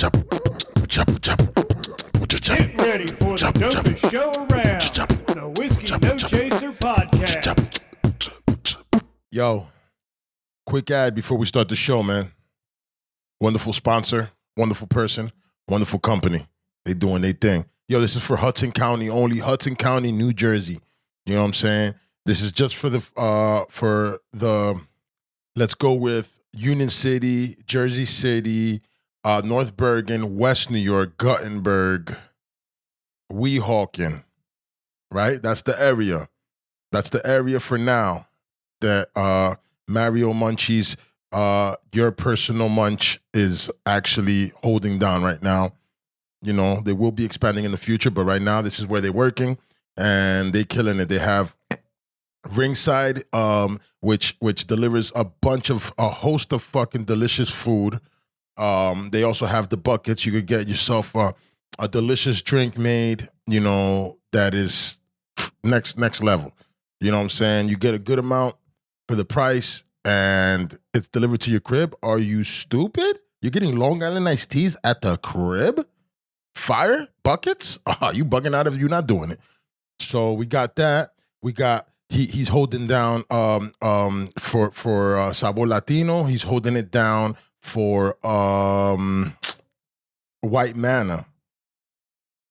Get ready for the dopest show around, the Whiskey No Chaser podcast. Yo, quick ad before we start the show, man. Wonderful sponsor, wonderful person, wonderful company. They doing their thing. Yo, this is for Hudson County only, Hudson County, New Jersey. You know what I'm saying? This is just for the let's go with Union City, Jersey City, North Bergen, West New York, Guttenberg, Weehawken, right? That's the area. That's the area for now that Mario Munchies, your personal munch, is actually holding down right now. You know, they will be expanding in the future, but right now this is where they're working and they killing it. They have Ringside, which delivers a host of fucking delicious food. They also have the buckets. You could get yourself a delicious drink made, you know, that is next level. You know what I'm saying? You get a good amount for the price and it's delivered to your crib. Are you stupid? You're getting Long Island iced teas at the crib? Fire? Buckets? Oh, you bugging out if you're not doing it. So we got that. We got he's holding down for Sabor Latino. He's holding it down for White Manna.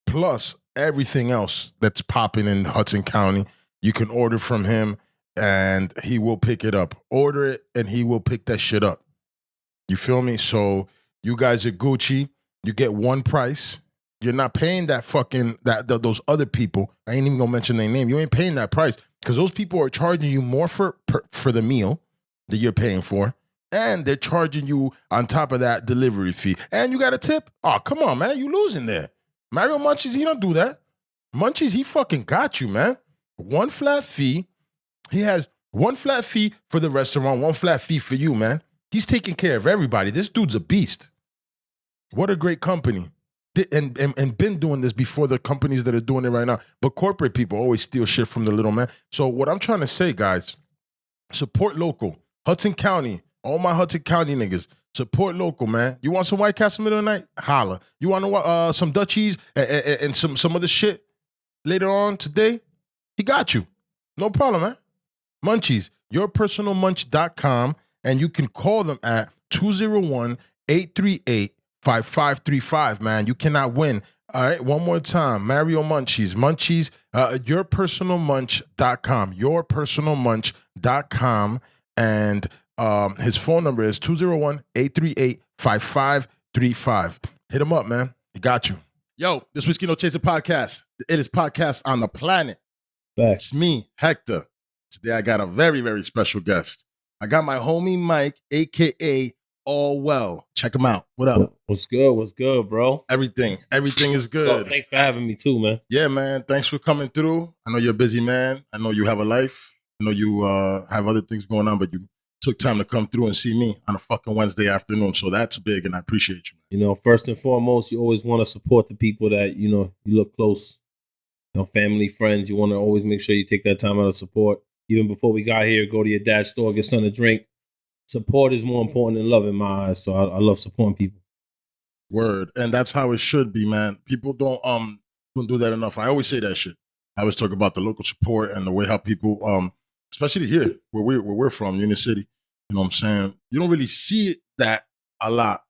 Plus everything else that's popping in Hudson County. You can order from him and he will pick it up. Order it and he will pick that shit up. You feel me? So you guys are Gucci. You get one price. You're not paying that fucking those other people. I ain't even gonna mention their name. You ain't paying that price because those people are charging you more for the meal that you're paying for, and they're charging you on top of that delivery fee. And you got a tip. Oh, come on, man, you losing there. Mario Munchies, he don't do that. Munchies, he fucking got you, man. One flat fee. He has one flat fee for the restaurant, one flat fee for you, man. He's taking care of everybody. This dude's a beast. What a great company. And been doing this before the companies that are doing it right now. But corporate people always steal shit from the little man. So what I'm trying to say, guys, support local. Hudson County, all my Hudson County niggas, support local, man. You want some White Castle middle of the night? Holla. You want some Dutchies and some other shit later on today? He got you. No problem, man. Munchies, yourpersonalmunch.com, and you can call them at 201-838-5535, man. You cannot win. All right, one more time. Mario Munchies. Munchies, yourpersonalmunch.com. Yourpersonalmunch.com. And his phone number is 201-838-5535. Hit him up, man. He got you. Yo, this Whiskey No Chaser podcast. The illest podcast on the planet. Facts. It's me, Hector. Today I got a very, very special guest. I got my homie Mike, a.k.a. Allwell. Check him out. What up? What's good? What's good, bro? Everything is good. Oh, thanks for having me too, man. Yeah, man. Thanks for coming through. I know you're a busy man. I know you have a life. I know you have other things going on, but you took time to come through and see me on a fucking Wednesday afternoon. So that's big, and I appreciate you, man. You know, first and foremost, you always want to support the people that, you know, you look close. You know, family, friends. You want to always make sure you take that time out to support. Even before we got here, go to your dad's store, get son a drink. Support is more important than love in my eyes. So I love supporting people. Word. And that's how it should be, man. People don't do that enough. I always say that shit. I always talk about the local support and the way how people, especially here where we're from, Union City, you know what I'm saying? You don't really see that a lot.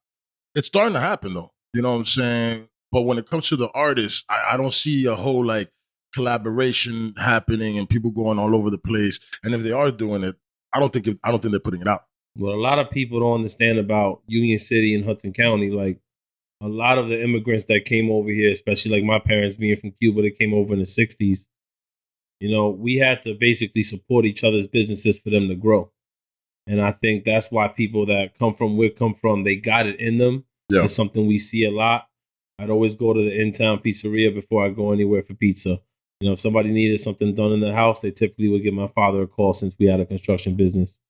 It's starting to happen though. You know what I'm saying? But when it comes to the artists, I don't see a whole like collaboration happening and people going all over the place. And if they are doing it, I don't think they're putting it out. What a lot of people don't understand about Union City and Hudson County, like a lot of the immigrants that came over here, especially like my parents being from Cuba, that came over in the 60s, you know, we had to basically support each other's businesses for them to grow. And I think that's why people that come from where come from, they got it in them. Yeah. It's something we see a lot. I'd always go to the in-town pizzeria before I go anywhere for pizza. You know, if somebody needed something done in the house, they typically would give my father a call since we had a construction business.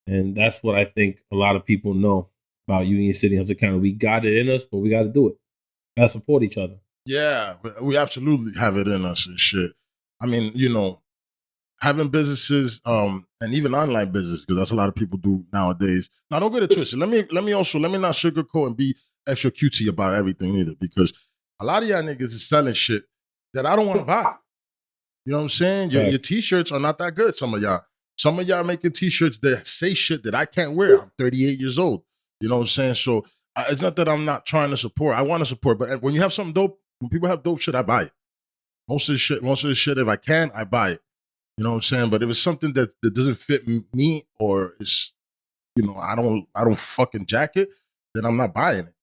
And that's what I think a lot of people know about Union City, Hudson County. We got it in us, but we got to do it. Got to support each other. Yeah, we absolutely have it in us and shit. I mean, you know, having businesses and even online business, because that's a lot of people do nowadays. Now, don't get it twisted. Let me not sugarcoat and be extra cutesy about everything either, because a lot of y'all niggas is selling shit that I don't want to buy. You know what I'm saying? Your t-shirts are not that good, some of y'all. Some of y'all making t-shirts that say shit that I can't wear. I'm 38 years old. You know what I'm saying? So it's not that I'm not trying to support. I want to support, but when you have something dope, when people have dope shit, I buy it. Most of the shit, if I can, I buy it. You know what I'm saying? But if it's something that doesn't fit me, or it's, I don't fucking jack it, then I'm not buying it.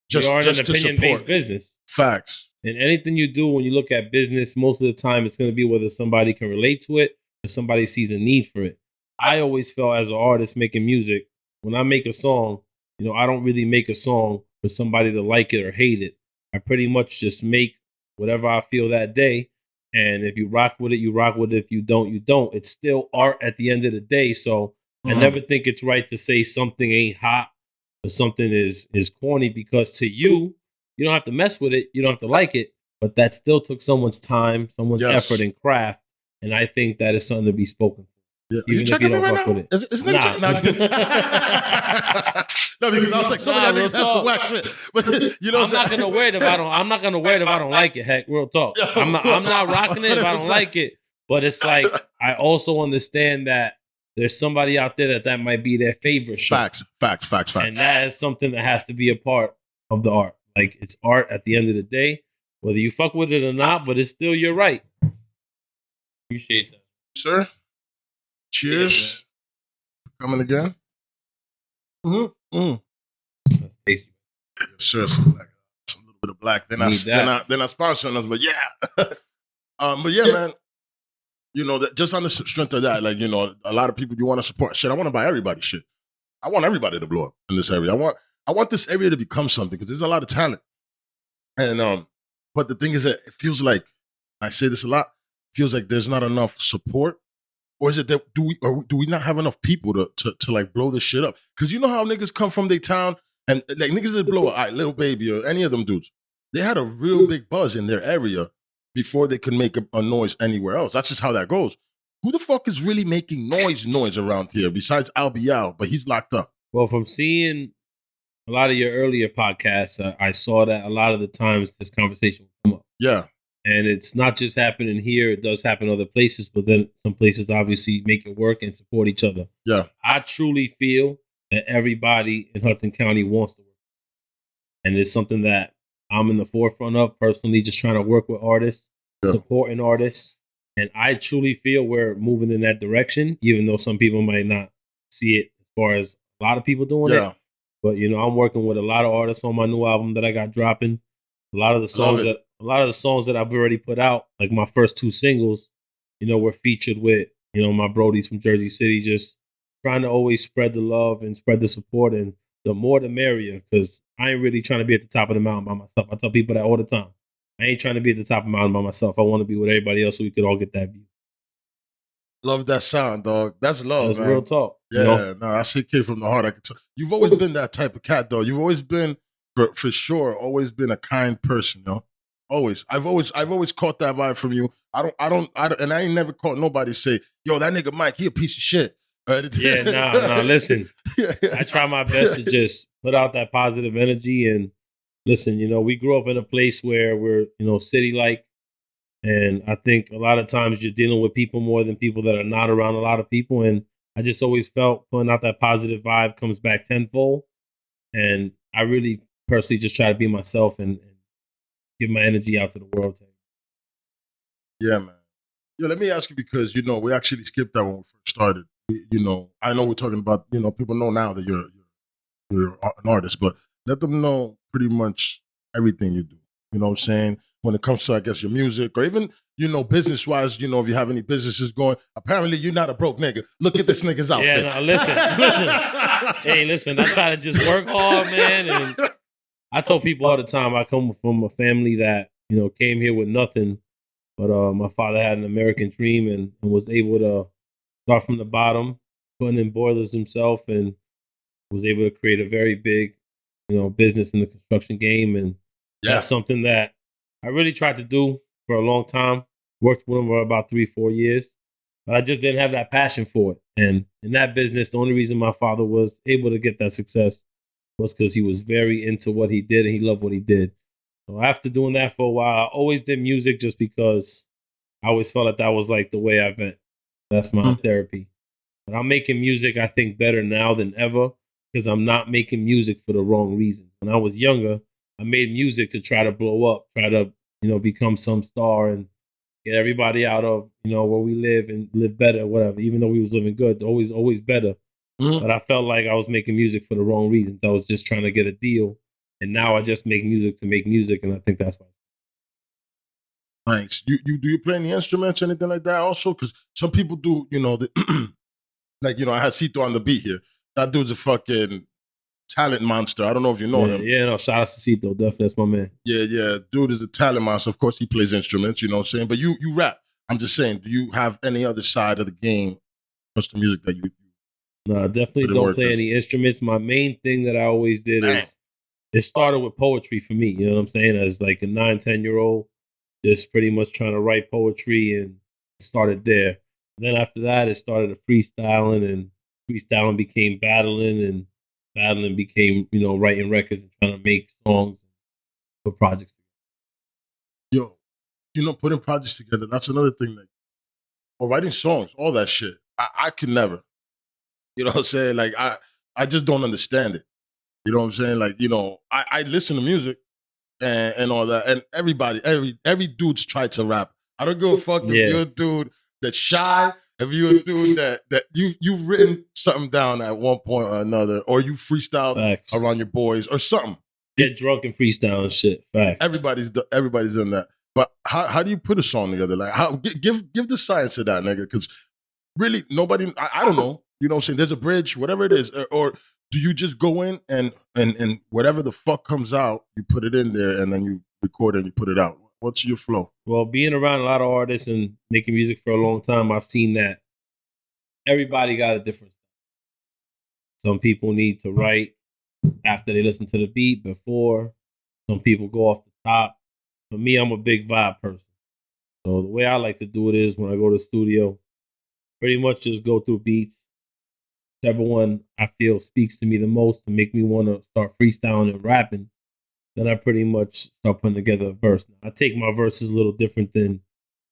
You are just an to opinion-based support. business. Facts. And anything you do when you look at business, most of the time it's going to be whether somebody can relate to it or somebody sees a need for it. I always felt as an artist making music, when I make a song, I don't really make a song for somebody to like it or hate it. I pretty much just make whatever I feel that day. And if you rock with it, you rock with it. If you don't, you don't. It's still art at the end of the day. So I never think it's right to say something ain't hot or something is corny, because to you, you don't have to mess with it. You don't have to like it, but that still took someone's time, someone's effort and craft. And I think that is something to be spoken for. Yeah. Even if you don't fuck with it. Is nigga checking? No, because I was like, some of y'all niggas have some whack shit. But I'm not gonna wear it if I don't. I'm not gonna wear it if I don't like it. Heck, real talk. I'm not rocking it if I don't like it. But it's like, I also understand that there's somebody out there that might be their favorite shit. Facts. And that is something that has to be a part of the art. Like, it's art at the end of the day, whether you fuck with it or not, but it's still your right. Appreciate that. Sir, cheers. Coming again. Yes, sir, some little bit of black. They're not sponsoring us, but yeah. But yeah, man. That just on the strength of that, like, a lot of people, you want to support shit. I want to buy everybody shit. I want everybody to blow up in this area. I want this area to become something, because there's a lot of talent. And but the thing is that it feels like, I say this a lot, it feels like there's not enough support. Or is it that do we not have enough people to like blow this shit up? Because you know how niggas come from their town, and like niggas that blow up, Lil Baby or any of them dudes, they had a real big buzz in their area before they could make a noise anywhere else. That's just how that goes. Who the fuck is really making noise around here besides Al, but he's locked up? Well, from seeing a lot of your earlier podcasts, I saw that a lot of the times this conversation will come up. Yeah. And it's not just happening here. It does happen other places, but then some places obviously make it work and support each other. Yeah. I truly feel that everybody in Hudson County wants to work. And it's something that I'm in the forefront of personally, just trying to work with artists, supporting artists. And I truly feel we're moving in that direction, even though some people might not see it as far as a lot of people doing it. But, I'm working with a lot of artists on my new album that I got dropping. A lot of the songs that I've already put out, like my first 2 singles, were featured with, my brodies from Jersey City, just trying to always spread the love and spread the support. And the more the merrier, because I ain't really trying to be at the top of the mountain by myself. I tell people that all the time. I ain't trying to be at the top of the mountain by myself. I want to be with everybody else so we could all get that view. Love that sound, dog. That's love, That's man. real talk. Yeah, no, I say it came from the heart. I can tell. You've always been that type of cat, though. You've always been, for sure, always been a kind person, Always. I've always caught that vibe from you. I don't, and I ain't never caught nobody say, yo, that nigga Mike, he a piece of shit. Yeah, nah, listen. I try my best to just put out that positive energy. And listen, we grew up in a place where we're, city-like. And I think a lot of times you're dealing with people more than people that are not around a lot of people. And I just always felt putting out that positive vibe comes back tenfold. And I really personally just try to be myself and give my energy out to the world. Yeah, man. Yo, let me ask you, because, we actually skipped that when we first started. I know we're talking about, people know now that you're an artist, but let them know pretty much everything you do. You know what I'm saying? When it comes to, I guess, your music, or even, business-wise, if you have any businesses going. Apparently, you're not a broke nigga. Look at this nigga's outfit. Yeah, no, listen. Hey, listen, I try to just work hard, man. And I tell people all the time, I come from a family that, came here with nothing. But my father had an American dream and was able to start from the bottom, putting in boilers himself, and was able to create a very big, business in the construction game. And that's something that I really tried to do for a long time. Worked with him for about 3-4 years, but I just didn't have that passion for it. And in that business, the only reason my father was able to get that success was because he was very into what he did and he loved what he did. So after doing that for a while, I always did music just because I always felt that was like the way I vent. That's my therapy. But I'm making music, I think, better now than ever because I'm not making music for the wrong reasons. When I was younger, I made music to try to blow up, try to, become some star and get everybody out of, where we live and live better, whatever. Even though we was living good, always better. But I felt like I was making music for the wrong reasons. I was just trying to get a deal. And now I just make music to make music. And I think that's why. Nice. You do you play any instruments, anything like that also? Because some people do, like, I had Cito on the beat here. That dude's a fucking talent monster. I don't know if you know him. Yeah, no, shout out to Cito. Definitely, that's my man. Yeah. Dude is a talent monster. Of course, he plays instruments, you know what I'm saying? But you rap. I'm just saying, do you have any other side of the game, just the music that you No, I definitely don't play any instruments. My main thing that I always did is, it started with poetry for me. You know what I'm saying? As like a 9, 10-year-old, just pretty much trying to write poetry and started there. Then after that, it started a freestyling and freestyling became battling and battling became, writing records and trying to make songs for projects. Yo, putting projects together, that's another thing. Or writing songs, all that shit. I could never. You know what I'm saying? Like, I just don't understand it. You know what I'm saying? Like, I listen to music and all that. And everybody, every dude's tried to rap. I don't give a fuck if you're a dude that's shy, if you're a dude that you've written something down at one point or another, or you freestyle around your boys or something. Get drunk and freestyle and shit. Facts. Everybody's done that. But how do you put a song together? Like, how give the science of that, nigga? Because really, nobody, I don't know. You know what I'm saying? There's a bridge, whatever it is, or do you just go in and whatever the fuck comes out, you put it in there and then you record it and you put it out? What's your flow? Well, being around a lot of artists and making music for a long time, I've seen that everybody got a different style. Some people need to write after they listen to the beat, before. Some people go off the top. For me, I'm a big vibe person. So the way I like to do it is when I go to the studio, pretty much just go through beats. Whichever one I feel speaks to me the most to make me want to start freestyling and rapping, then I pretty much start putting together a verse. Now, I take my verses a little different than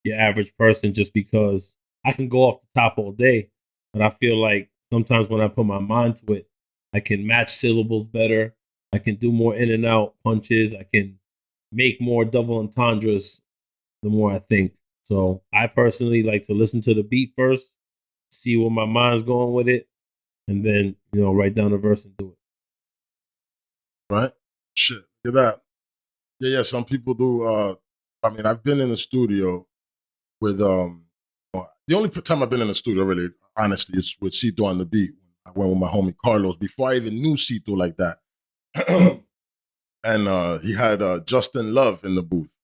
your average person just because I can go off the top all day, but I feel like sometimes when I put my mind to it, I can match syllables better. I can do more in and out punches. I can make more double entendres the more I think. So I personally like to listen to the beat first, see where my mind's going with it, and then, write down a verse and do it. Right? Shit. Look at that. Yeah. Some people do. I've been in the studio with the only time I've been in the studio, really, honestly, is with Cito on the beat. I went with my homie Carlos before I even knew Cito like that. And he had Justin Love in the booth.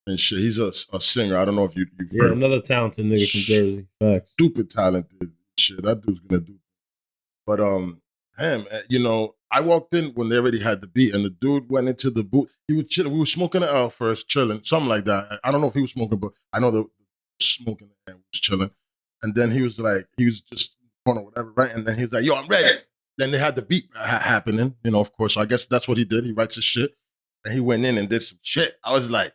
And shit, he's a singer. I don't know if you've heard of him. Another talented nigga from Jersey. Facts. Stupid talented. Shit, that dude's gonna do. But him, I walked in when they already had the beat, and the dude went into the booth. He was chilling. We were smoking an L first, chilling, something like that. I don't know if he was smoking, but I know the smoking and was chilling. And then he was just or whatever, right? And then he was like, "Yo, I'm ready." Then they had the beat happening, of course. So I guess that's what he did. He writes his shit, and he went in and did some shit. I was like,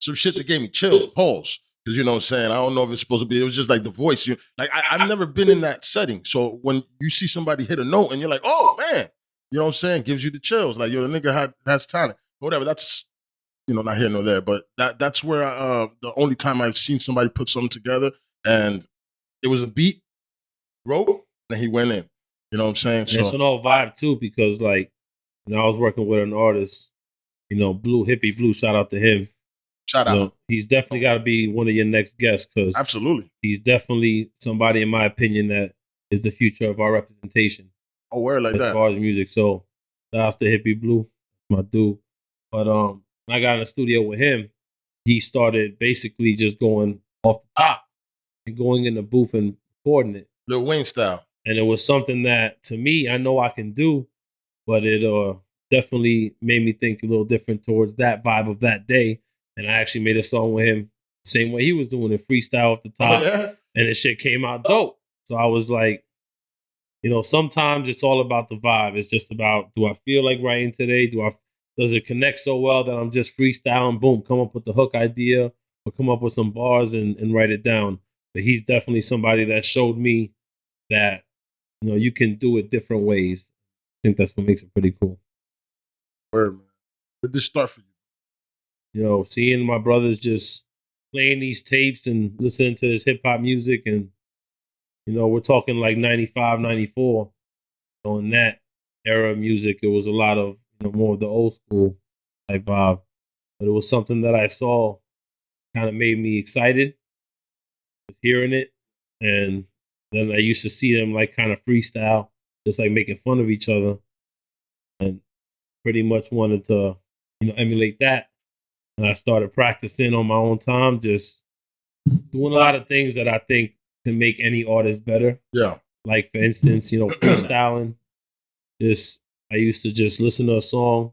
some shit that gave me chills, pause. Because you know what I'm saying? I don't know if it's supposed to be. It was just like the voice. I've never been in that setting. So when you see somebody hit a note and you're like, oh, man, you know what I'm saying? Gives you the chills. Like, yo, the nigga has talent. Whatever, that's, not here nor there. But that's where the only time I've seen somebody put something together and it was a beat, wrote, and he went in. You know what I'm saying? So it's an all vibe too because, like, I was working with an artist, Blue, Hippie Blue, shout out to him. Shout out. He's definitely got to be one of your next guests because absolutely, he's definitely somebody, in my opinion, that is the future of our representation. Oh, where like as that? As far as music, so shout out to Hippie Blue, my dude. But when I got in the studio with him, he started basically just going off the top and going in the booth and recording it, Lil Wayne style. And it was something that, to me, I know I can do, but it definitely made me think a little different towards that vibe of that day. And I actually made a song with him the same way he was doing it, freestyle off the top. Oh, yeah? And the shit came out dope. So I was like, sometimes it's all about the vibe. It's just about, do I feel like writing today? Does it connect so well that I'm just freestyling, boom, come up with the hook idea or come up with some bars and write it down. But he's definitely somebody that showed me that, you can do it different ways. I think that's what makes it pretty cool. Word, man. Where'd this start for you? Seeing my brothers just playing these tapes and listening to this hip hop music, and we're talking like 95, 94. So in that era of music, it was a lot of more of the old school type vibe. But it was something that I saw kind of made me excited with hearing it. And then I used to see them like kind of freestyle, just like making fun of each other. And pretty much wanted to, emulate that. And I started practicing on my own time, just doing a lot of things that I think can make any artist better. Yeah. Like, for instance, freestyling. I used to just listen to a song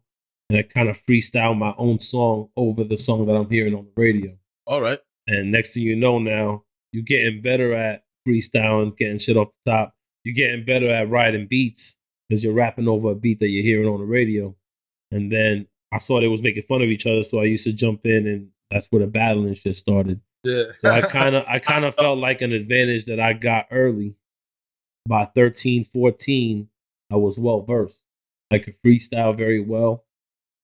and I kind of freestyle my own song over the song that I'm hearing on the radio. All right. And next thing you know now, you're getting better at freestyling, getting shit off the top. You're getting better at writing beats because you're rapping over a beat that you're hearing on the radio. And then I saw they was making fun of each other, so I used to jump in, and that's where the battling shit started. Yeah. So I kind of felt like an advantage that I got early. By 13, 14, I was well versed. I could freestyle very well.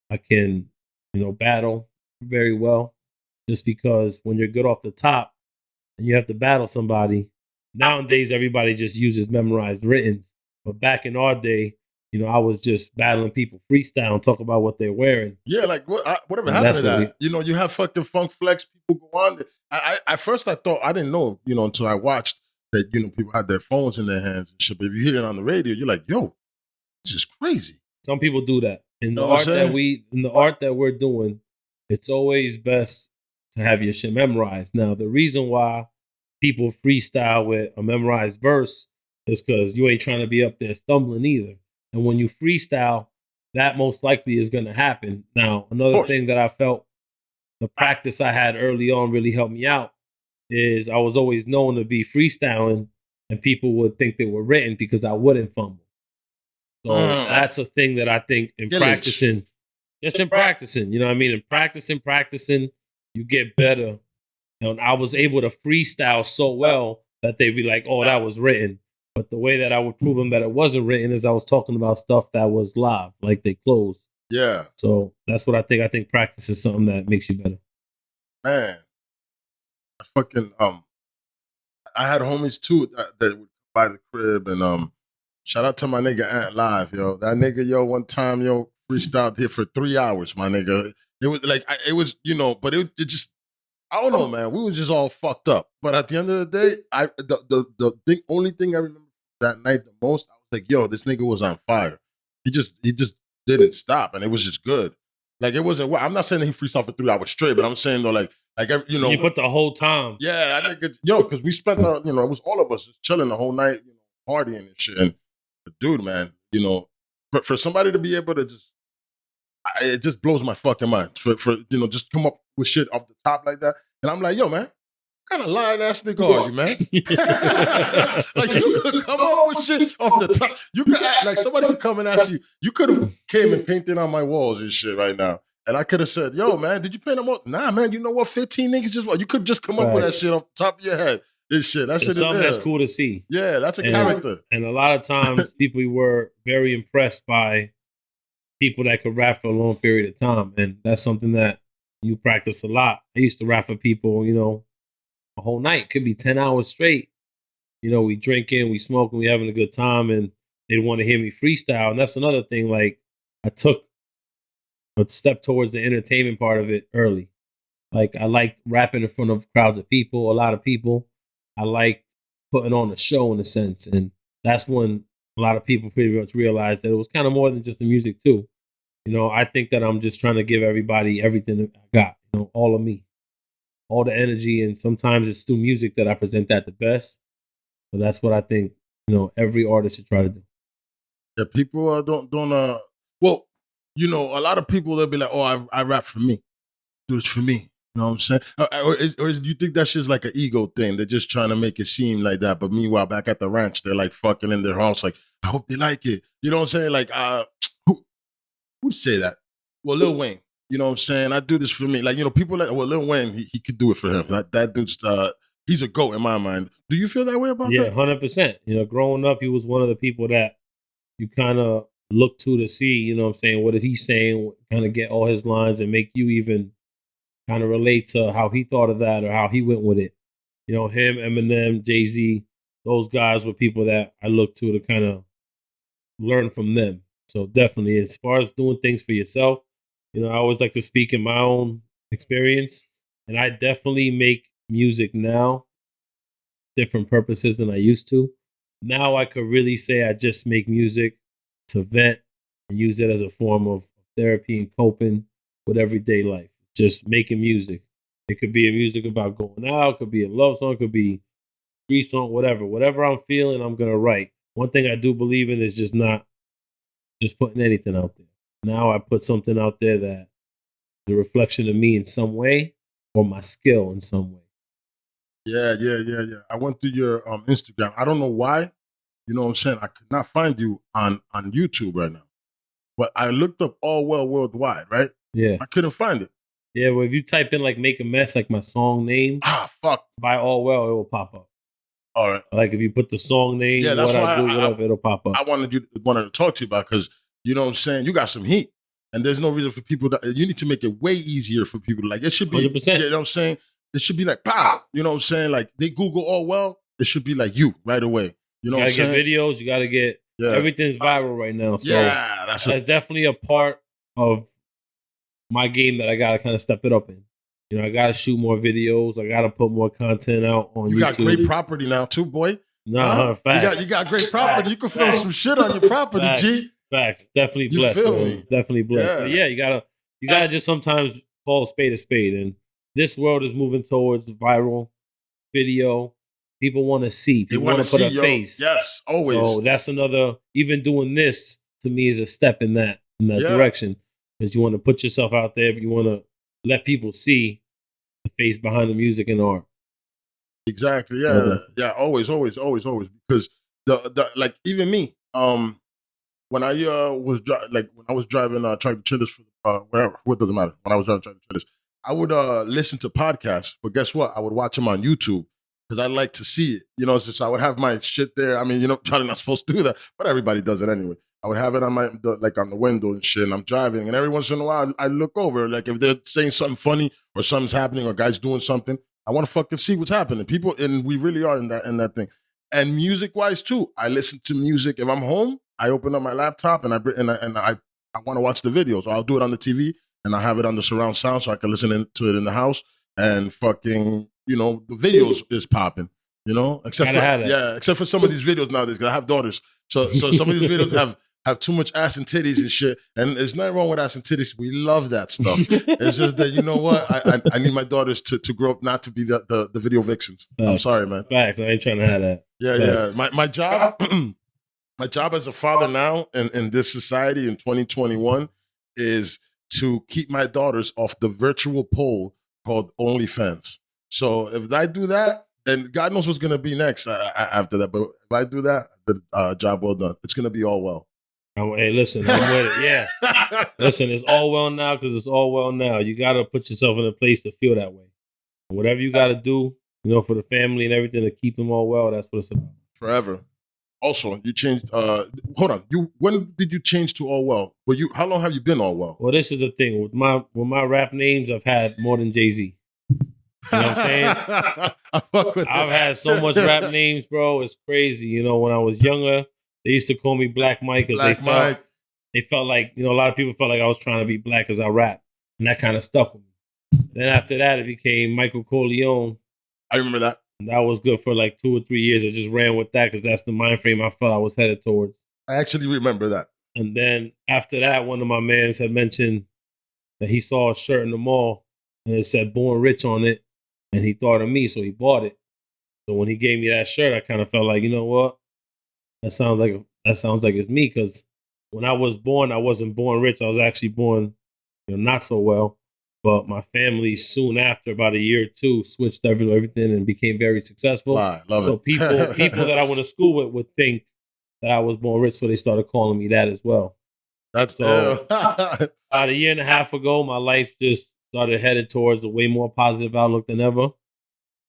I can, battle very well. Just because when you're good off the top and you have to battle somebody, nowadays everybody just uses memorized writtens. But back in our day, I was just battling people freestyle and talk about what they're wearing. Yeah, like whatever And happened to that's that? You have fucking Funk Flex people go on. At first I thought, I didn't know, until I watched that, people had their phones in their hands and shit. But if you hear it on the radio, you're like, yo, this is crazy. Some people do that. In the Know what art I'm that art that we're doing, it's always best to have your shit memorized. Now, the reason why people freestyle with a memorized verse is because you ain't trying to be up there stumbling either. And when you freestyle, that most likely is going to happen. Now, another thing that I felt the practice I had early on really helped me out is I was always known to be freestyling and people would think they were written because I wouldn't fumble. So that's a thing that I think in practicing, just in practicing, you know what I mean? In practicing, you get better. And I was able to freestyle so well that they'd be like, oh, that was written. But the way that I would prove them that it wasn't written is I was talking about stuff that was live, like they closed. Yeah. So that's what I think. I think practice is something that makes you better. Man. I fucking I had homies too that would buy the crib, and shout out to my nigga Ant Live, yo. That nigga, yo, one time, yo, freestyled here for 3 hours, my nigga. It was like but it just, I don't know, man. We was just all fucked up. But at the end of the day, the only thing I remember that night the most, I was like, yo, this nigga was on fire. He just didn't stop, and it was just good. Like, it wasn't. I'm not saying that he freestyled for 3 hours straight, but I'm saying though, like you put the whole time. Yeah, I think because we spent it was all of us just chilling the whole night, partying and shit. And dude, man, for somebody to be able to it just blows my fucking mind. For just come up with shit off the top like that. And I'm like, yo, man, what kind of lying ass nigga are you, man? Like, you could come up with shit off the top. You could act like somebody could come and ask you. You could have came and painted on my walls and shit right now. And I could have said, yo, man, did you paint them all? Nah, man, you know what? 15 niggas just, you could just come up with that shit off the top of your head. This shit. That shit is something that's cool to see. Yeah, that's a character. And a lot of times people were very impressed by people that could rap for a long period of time. And that's something that you practice a lot. I used to rap for people, a whole night. Could be 10 hours straight. We drinking, we smoking, we having a good time, and they want to hear me freestyle. And that's another thing. Like, I took a step towards the entertainment part of it early. Like, I liked rapping in front of crowds of people, a lot of people. I liked putting on a show in a sense. And that's when a lot of people pretty much realized that it was kind of more than just the music too. I think that I'm just trying to give everybody everything that I got, all of me, all the energy. And sometimes it's through music that I present that the best. But that's what I think, every artist should try to do. Yeah, people don't well, a lot of people, they'll be like, oh, I rap for me. Do it for me. You know what I'm saying? Or do you think that shit's like an ego thing? They're just trying to make it seem like that. But meanwhile, back at the ranch, they're like fucking in their house. Like, I hope they like it. You know what I'm saying? Like, who would say that? Well, Lil Wayne. You know what I'm saying? I do this for me. Like, people like, well, Lil Wayne, he could do it for him. That dude's, he's a GOAT in my mind. Do you feel that way about Yeah, that? 100%. Growing up, he was one of the people that you kind of look to see, what I'm saying, what is he saying, kind of get all his lines and make you even kind of relate to how he thought of that or how he went with it. Him, Eminem, Jay-Z, those guys were people that I look to kind of learn from them. So definitely, as far as doing things for yourself, I always like to speak in my own experience. And I definitely make music now, different purposes than I used to. Now I could really say I just make music to vent and use it as a form of therapy and coping with everyday life. Just making music. It could be a music about going out, it could be a love song, it could be a street song, whatever. Whatever I'm feeling, I'm gonna write. One thing I do believe in is just not just putting anything out there. Now I put something out there that is a reflection of me in some way or my skill in some way. Yeah. I went through your Instagram. I don't know why. You know what I'm saying? I could not find you on YouTube right now. But I looked up Allwell Worldwide, right? Yeah. I couldn't find it. Yeah, well, if you type in like "Make a Mess," like my song name, Fuck. by Allwell, it will pop up. All right. Like if you put the song name, Yeah, that's what why I do, whatever, it'll pop up. I wanted to talk to you about, because you know what I'm saying, you got some heat, and there's no reason for people that you need to make it way easier for people. Like, it should be 100%. You know what I'm saying? It should be like pow. You know what I'm saying? Like, they Google Allwell, it should be like you right away. You know what I'm saying? You gotta get videos. You gotta get everything's viral right now. So that's definitely a part of my game that I gotta kind of step it up in. I gotta shoot more videos. I gotta put more content out on YouTube. You got great property now too, boy. Nah, facts. You got great property. You can film some shit on your property, facts. G. Facts. Definitely You blessed. feel Man. me? Definitely blessed. Yeah. But yeah, you gotta just sometimes call a spade. And this world is moving towards viral video. People want to see. People want to put a face. Yes, always. So that's another. Even doing this to me is a step in that direction, because you want to put yourself out there, but you want to let people see the face behind the music and art. Exactly. Yeah. Yeah. Always. Because the like, even me, when I was when I was driving tractor trailers for wherever, what doesn't matter. When I was driving tractor trailers, I would listen to podcasts, but guess what? I would watch them on YouTube because I like to see it. So I would have my shit there. I mean, probably not supposed to do that, but everybody does it anyway. I would have it on on the window and shit, and I'm driving, and every once in a while I look over, like if they're saying something funny or something's happening or guys doing something, I want to fucking see what's happening. People, and we really are in that thing. And music wise too, I listen to music. If I'm home, I open up my laptop and I want to watch the videos. I'll do it on the TV and I have it on the surround sound so I can listen to it in the house. And fucking, the videos is popping. Except for some of these videos nowadays, because I have daughters. So some of these videos have too much ass and titties and shit. And there's nothing wrong with ass and titties. We love that stuff. It's just that, you know what? I need my daughters to grow up not to be the video vixens. I'm sorry, man. Facts. I ain't trying to have that. Yeah. My job, my job as a father now in this society in 2021 is to keep my daughters off the virtual pole called OnlyFans. So if I do that, and God knows what's going to be next after that, but if I do that, the job well done. It's going to be all well. Hey, listen, I'm with it. Yeah. Listen, it's all well now because it's all well now. You got to put yourself in a place to feel that way. Whatever you got to do, for the family and everything to keep them all well, that's what it's about. Forever. Also, you changed. Hold on. When did you change to all well? How long have you been all well? Well, this is the thing with my rap names. I've had more than Jay-Z. You know what I'm saying? I've had so much rap names, bro. It's crazy. When I was younger, they used to call me Black Mike because they felt like, a lot of people felt like I was trying to be black because I rap. And that kind of stuck with me. Then after that, it became Michael Corleone. I remember that. And that was good for like 2 or 3 years. I just ran with that because that's the mind frame I felt I was headed towards. I actually remember that. And then after that, one of my mans had mentioned that he saw a shirt in the mall and it said Born Rich on it. And he thought of me, so he bought it. So when he gave me that shirt, I kind of felt like, you know what? That sounds like it's me, because when I was born, I wasn't born rich. I was actually born, not so well. But my family soon after, about a year or two, switched everything and became very successful. Lie, love So it. people that I went to school with would think that I was born rich, so they started calling me that as well. That's So ill. about a year and a half ago, my life just started headed towards a way more positive outlook than ever.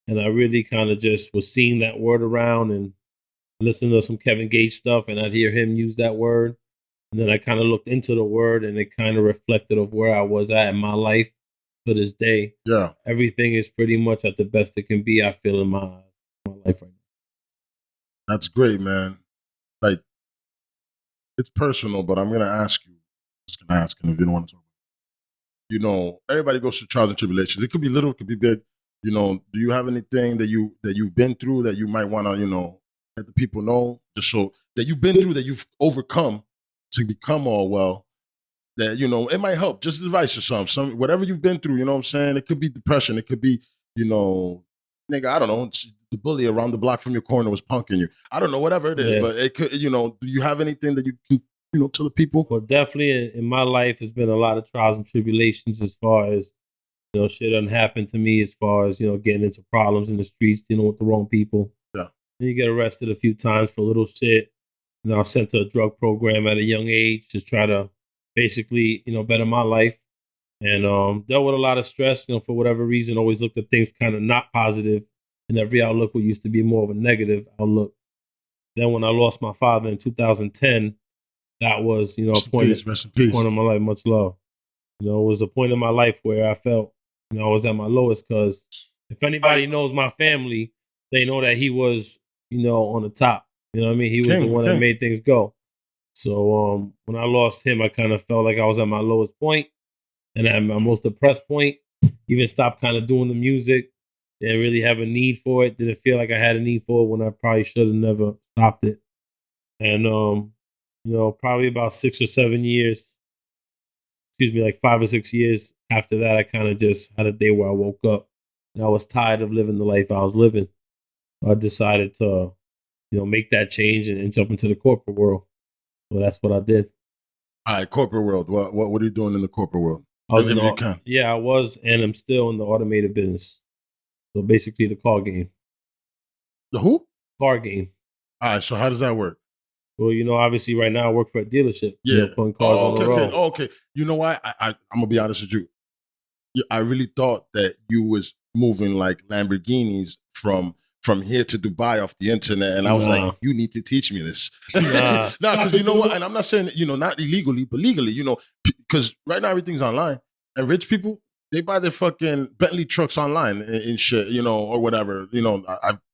And I really kind of just was seeing that word around and listening to some Kevin Gates stuff, and I'd hear him use that word. And then I kind of looked into the word, and it kind of reflected of where I was at in my life to this day. Yeah. Everything is pretty much at the best it can be, I feel, in my life right now. That's great, man. Like, it's personal, but I'm going to ask you. Just going to ask, and if you don't want to talk about it. You know, everybody goes through trials and tribulations. It could be little, it could be big. You know, do you have anything that you've been through that you might want to, you know, let the people know, just so that you've been through, that you've overcome to become all well? That, you know, it might help. Just advice or something. Whatever you've been through, you know what I'm saying? It could be depression. It could be, you know, nigga, I don't know, the bully around the block from your corner was punking you. I don't know, whatever it is. Yeah. But it could, you know, do you have anything that you can, you know, tell the people? Well, definitely in my life, has been a lot of trials and tribulations as far as, you know, shit done happened to me as far as, you know, getting into problems in the streets, dealing with the wrong people. Yeah. And you get arrested a few times for little shit. You know, I was sent to a drug program at a young age to try to basically, you know, better my life. And dealt with a lot of stress, you know, for whatever reason, always looked at things kind of not positive. And every outlook what used to be more of a negative outlook. Then when I lost my father in 2010, that was, you know, Rest a point, in peace. point in my life, much love. You know, it was a point in my life where I felt, you know, I was at my lowest, because if anybody knows my family, they know that he was, you know, on the top. You know what I mean? He was the one that made things go. So when I lost him, I kind of felt like I was at my lowest point and at my most depressed point. Even stopped kind of doing the music. Didn't really have a need for it. Didn't feel like I had a need for it when I probably should have never stopped it. And you know, probably about 6 or 7 years, like 5 or 6 years after that, I kind of just had a day where I woke up and I was tired of living the life I was living. I decided to, you know, make that change and jump into the corporate world. So that's what I did. All right, corporate world. What are you doing in the corporate world? I was If you can. Yeah, I was, and I'm still in the automated business. So basically the car game. The who? Car game. All right, so how does that work? Well, you know, obviously right now I work for a dealership. Yeah. You know, putting cars on the road. Okay. You know what? I'm gonna be honest with you. I really thought that you was moving like Lamborghinis from here to Dubai off the internet, and I was like, you need to teach me this. Nah. Because you know what? And I'm not saying, you know, not illegally, but legally, you know, because right now everything's online, and rich people, they buy their fucking Bentley trucks online and shit, you know, or whatever. You know,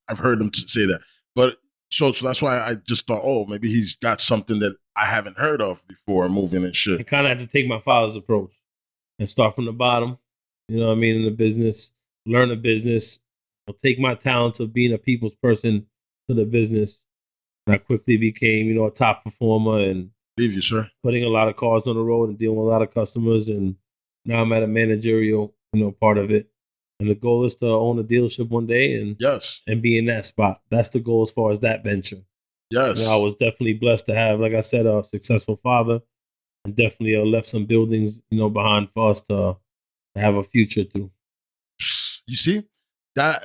I've heard them say that, but so that's why I just thought, oh, maybe he's got something that I haven't heard of before, moving and shit. I kind of had to take my father's approach and start from the bottom. You know what I mean? In the business, learn the business. I'll take my talents of being a people's person to the business. And I quickly became, you know, a top performer and Leave you, sir. Putting a lot of cars on the road and dealing with a lot of customers. And now I'm at a managerial, you know, part of it. And the goal is to own a dealership one day and Yes, and be in that spot. That's the goal as far as that venture. yes. You know, I was definitely blessed to have, like I said, a successful father, and definitely left some buildings, you know, behind for us to have a future through. You see that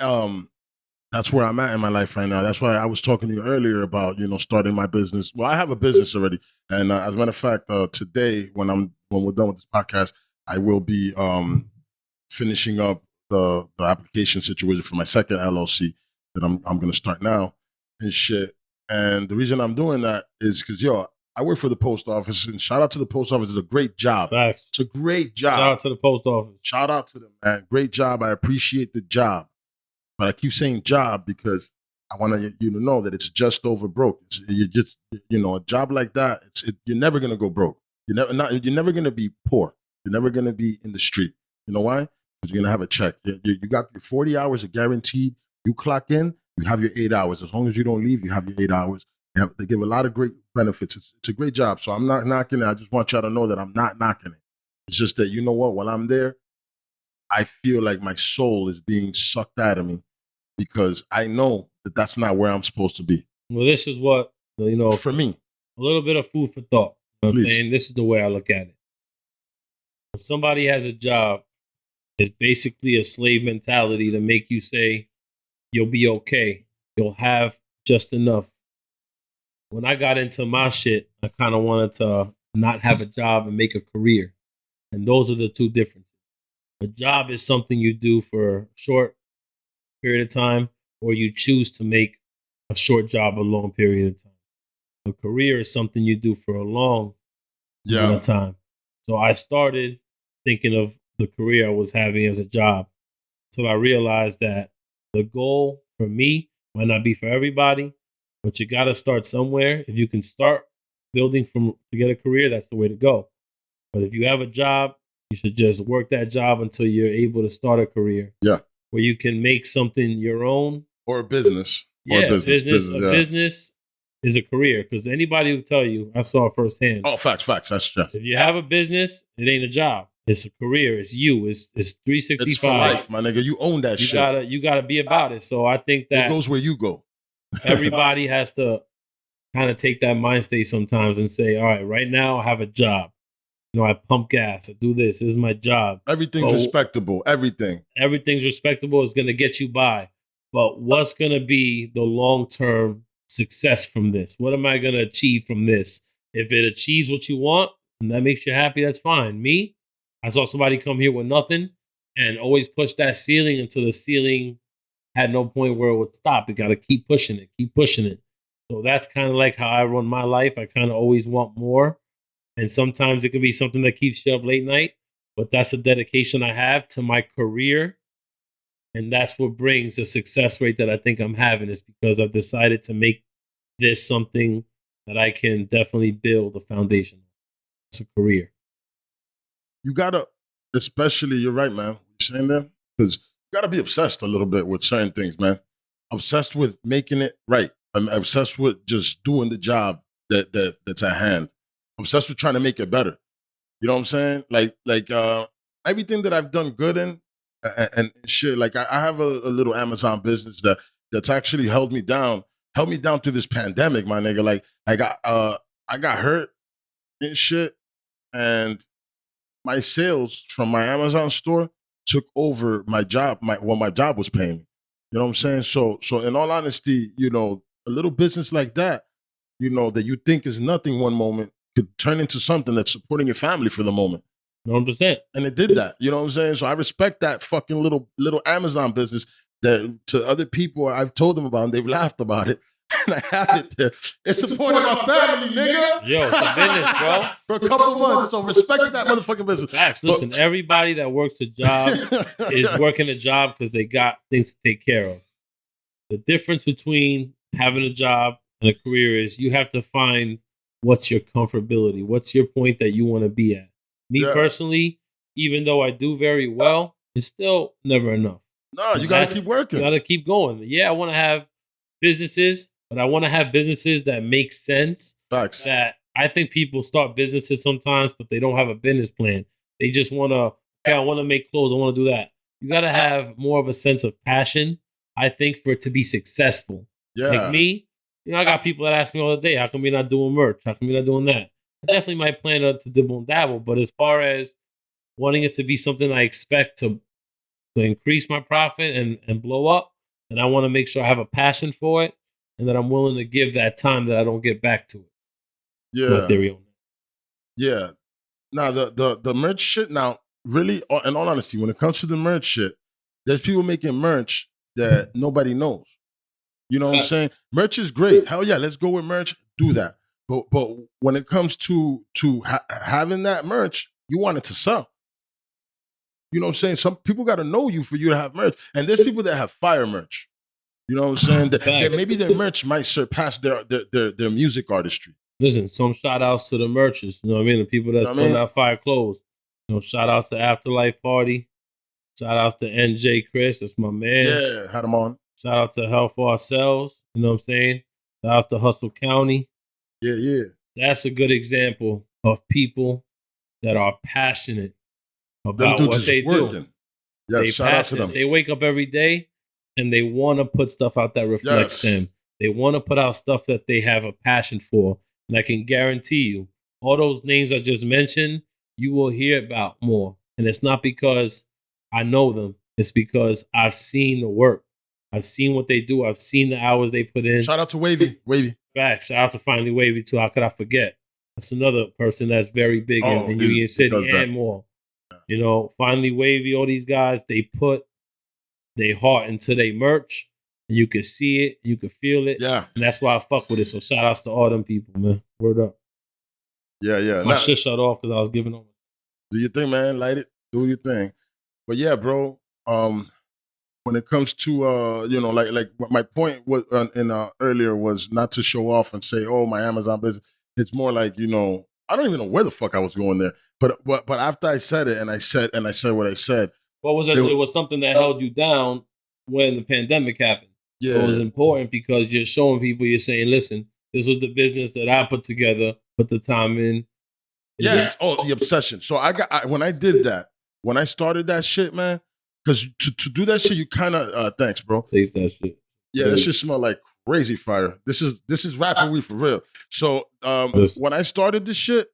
that's where I'm at in my life right now. That's why I was talking to you earlier about, you know, starting my business. Well, I have a business already, and as a matter of fact, today when we're done with this podcast, I will be finishing up the application situation for my second LLC that I'm going to start now and shit. And the reason I'm doing that is because I work for the post office, and shout out to the post office. It's a great job. Facts. It's a great job. Shout out to the post office. Shout out to them, man. Great job. I appreciate the job. But I keep saying job because I want you to know that it's just over broke. You just, you know, a job like that, you're never going to go broke. You're never going to be poor. You're never going to be in the street. You know why? Because you're going to have a check. You got your 40 hours are guaranteed. You clock in, you have your 8 hours. As long as you don't leave, you have your 8 hours. They give a lot of great benefits. It's a great job. So I'm not knocking it. I just want y'all to know that I'm not knocking it. It's just that, you know what, when I'm there, I feel like my soul is being sucked out of me because I know that that's not where I'm supposed to be. Well, this is what, you know, for me, a little bit of food for thought. You know what I'm Please. saying? This is the way I look at it. When somebody has a job is basically a slave mentality to make you say you'll be okay. You'll have just enough. When I got into my shit, I kind of wanted to not have a job and make a career. And those are the two differences. A job is something you do for a short period of time, or you choose to make a short job a long period of time. A career is something you do for a long amount of time. So I started thinking of the career I was having as a job until I realized that the goal for me might not be for everybody, but you got to start somewhere. If you can start building to get a career, that's the way to go. But if you have a job, you should just work that job until you're able to start a career. Yeah. Where you can make something your own. Or a business. Yeah, business is a career. Because anybody will tell you, I saw it firsthand. Oh, facts. That's just. If you have a business, it ain't a job. It's a career. It's you. It's 365. It's for life, my nigga. You own that shit. You gotta be about it. So I think that it goes where you go. Everybody has to kind of take that mind state sometimes and say, all right, right now I have a job. You know, I pump gas. I do this. This is my job. Everything's respectable. Everything's respectable. Is going to get you by. But what's going to be the long-term success from this? What am I going to achieve from this? If it achieves what you want and that makes you happy, that's fine. Me, I saw somebody come here with nothing and always push that ceiling until the ceiling had no point where it would stop. You got to keep pushing it. So that's kind of like how I run my life. I kind of always want more. And sometimes it could be something that keeps you up late night, but that's a dedication I have to my career. And that's what brings the success rate that I think I'm having, is because I've decided to make this something that I can definitely build a foundation. It's a career. You gotta, especially, you're right, man. You're saying that? Because you gotta be obsessed a little bit with certain things, man. Obsessed with making it right. I'm obsessed with just doing the job that's at hand. Obsessed with trying to make it better. You know what I'm saying? Like everything that I've done good in and shit. Like I have a little Amazon business that's actually held me down through this pandemic, my nigga. Like I got hurt and shit, and my sales from my Amazon store took over my job, what my job was paying me. You know what I'm saying? So in all honesty, you know, a little business like that, you know, that you think is nothing one moment could turn into something that's supporting your family for the moment. 100%. And it did that. You know what I'm saying? So I respect that fucking little Amazon business that to other people I've told them about and they've laughed about it. And I have it there. It's supporting my family, nigga. Yo, it's a business, bro. For a couple months. So respect to that motherfucking business. Facts. Listen, everybody that works a job is working a job because they got things to take care of. The difference between having a job and a career is you have to find what's your comfortability. What's your point that you want to be at? Me personally, even though I do very well, it's still never enough. No, you got to keep working. You got to keep going. Yeah, I want to have businesses, but I want to have businesses that make sense. Facts. That I think people start businesses sometimes, but they don't have a business plan. They just want to, okay, I want to make clothes. I want to do that. You got to have more of a sense of passion, I think, for it to be successful. Yeah. Like me, you know, I got people that ask me all the day, how come you're not doing merch? How come you're not doing that? I definitely might plan to dibble and dabble, but as far as wanting it to be something I expect to increase my profit and blow up, and I want to make sure I have a passion for it and that I'm willing to give that time that I don't get back to it. Yeah. Yeah. Now, the merch shit, now, really, in all honesty, when it comes to the merch shit, there's people making merch that nobody knows. You know what I'm saying? Merch is great. Hell yeah, let's go with merch. Do that. But when it comes to having that merch, you want it to sell. You know what I'm saying? Some people got to know you for you to have merch. And there's people that have fire merch. You know what I'm saying? That maybe their merch might surpass their music artistry. Listen, some shout outs to the merchants. You know what I mean? The people that's putting out fire clothes. You know, shout outs to Afterlife Party. Shout out to NJ Chris. That's my man. Yeah, had him on. Shout out to Health for Ourselves. You know what I'm saying? Shout out to Hustle County. Yeah. That's a good example of people that are passionate about what they do. Yeah, shout out to them. They wake up every day and they want to put stuff out that reflects them. They want to put out stuff that they have a passion for. And I can guarantee you, all those names I just mentioned, you will hear about more. And it's not because I know them. It's because I've seen the work. I've seen what they do. I've seen the hours they put in. Shout out to Wavy. Facts. Shout out to Finally Wavy too. How could I forget? That's another person that's very big in he Union City does that. and more. You know, Finally Wavy, all these guys, they put their heart into their merch. And you can see it, you can feel it. Yeah. And that's why I fuck with it. So shout outs to all them people, man. Word up. Yeah. My shit shut off because I was giving them. Do your thing, man. Light it. Do your thing. But yeah, bro. When it comes to you know, like my point was earlier was not to show off and say, oh, my Amazon business. It's more like, you know, I don't even know where the fuck I was going there. But after I said it and I said what I said. What was it? It was something that held you down when the pandemic happened. Yeah. It was important because you're showing people, you're saying, listen, this was the business that I put together, put the time in. The obsession. So when I did that, when I started that shit, man, because to do that shit, you kind of thanks, bro. Taste that shit. Yeah, that shit smell like crazy fire. This is rapper weed for real. So when I started this shit,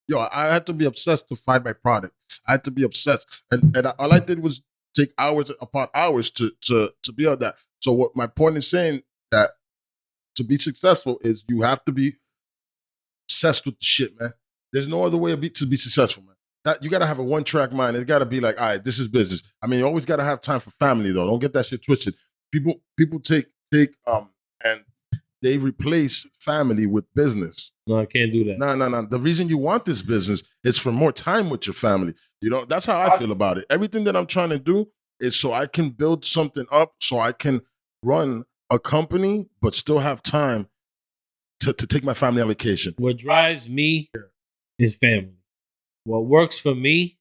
yo, I had to be obsessed to find my products. I had to be obsessed, and all I did was take hours upon hours to be on that. So what my point is saying that to be successful is you have to be obsessed with the shit, man. There's no other way to be successful, man. That you gotta have a one-track mind. It's gotta be like, all right, this is business. I mean, you always gotta have time for family, though. Don't get that shit twisted. People take and they replace family with business. No, I can't do that. No. The reason you want this business is for more time with your family. You know, that's how I feel about it. Everything that I'm trying to do is so I can build something up, so I can run a company, but still have time to take my family on vacation. What drives me is family. What works for me,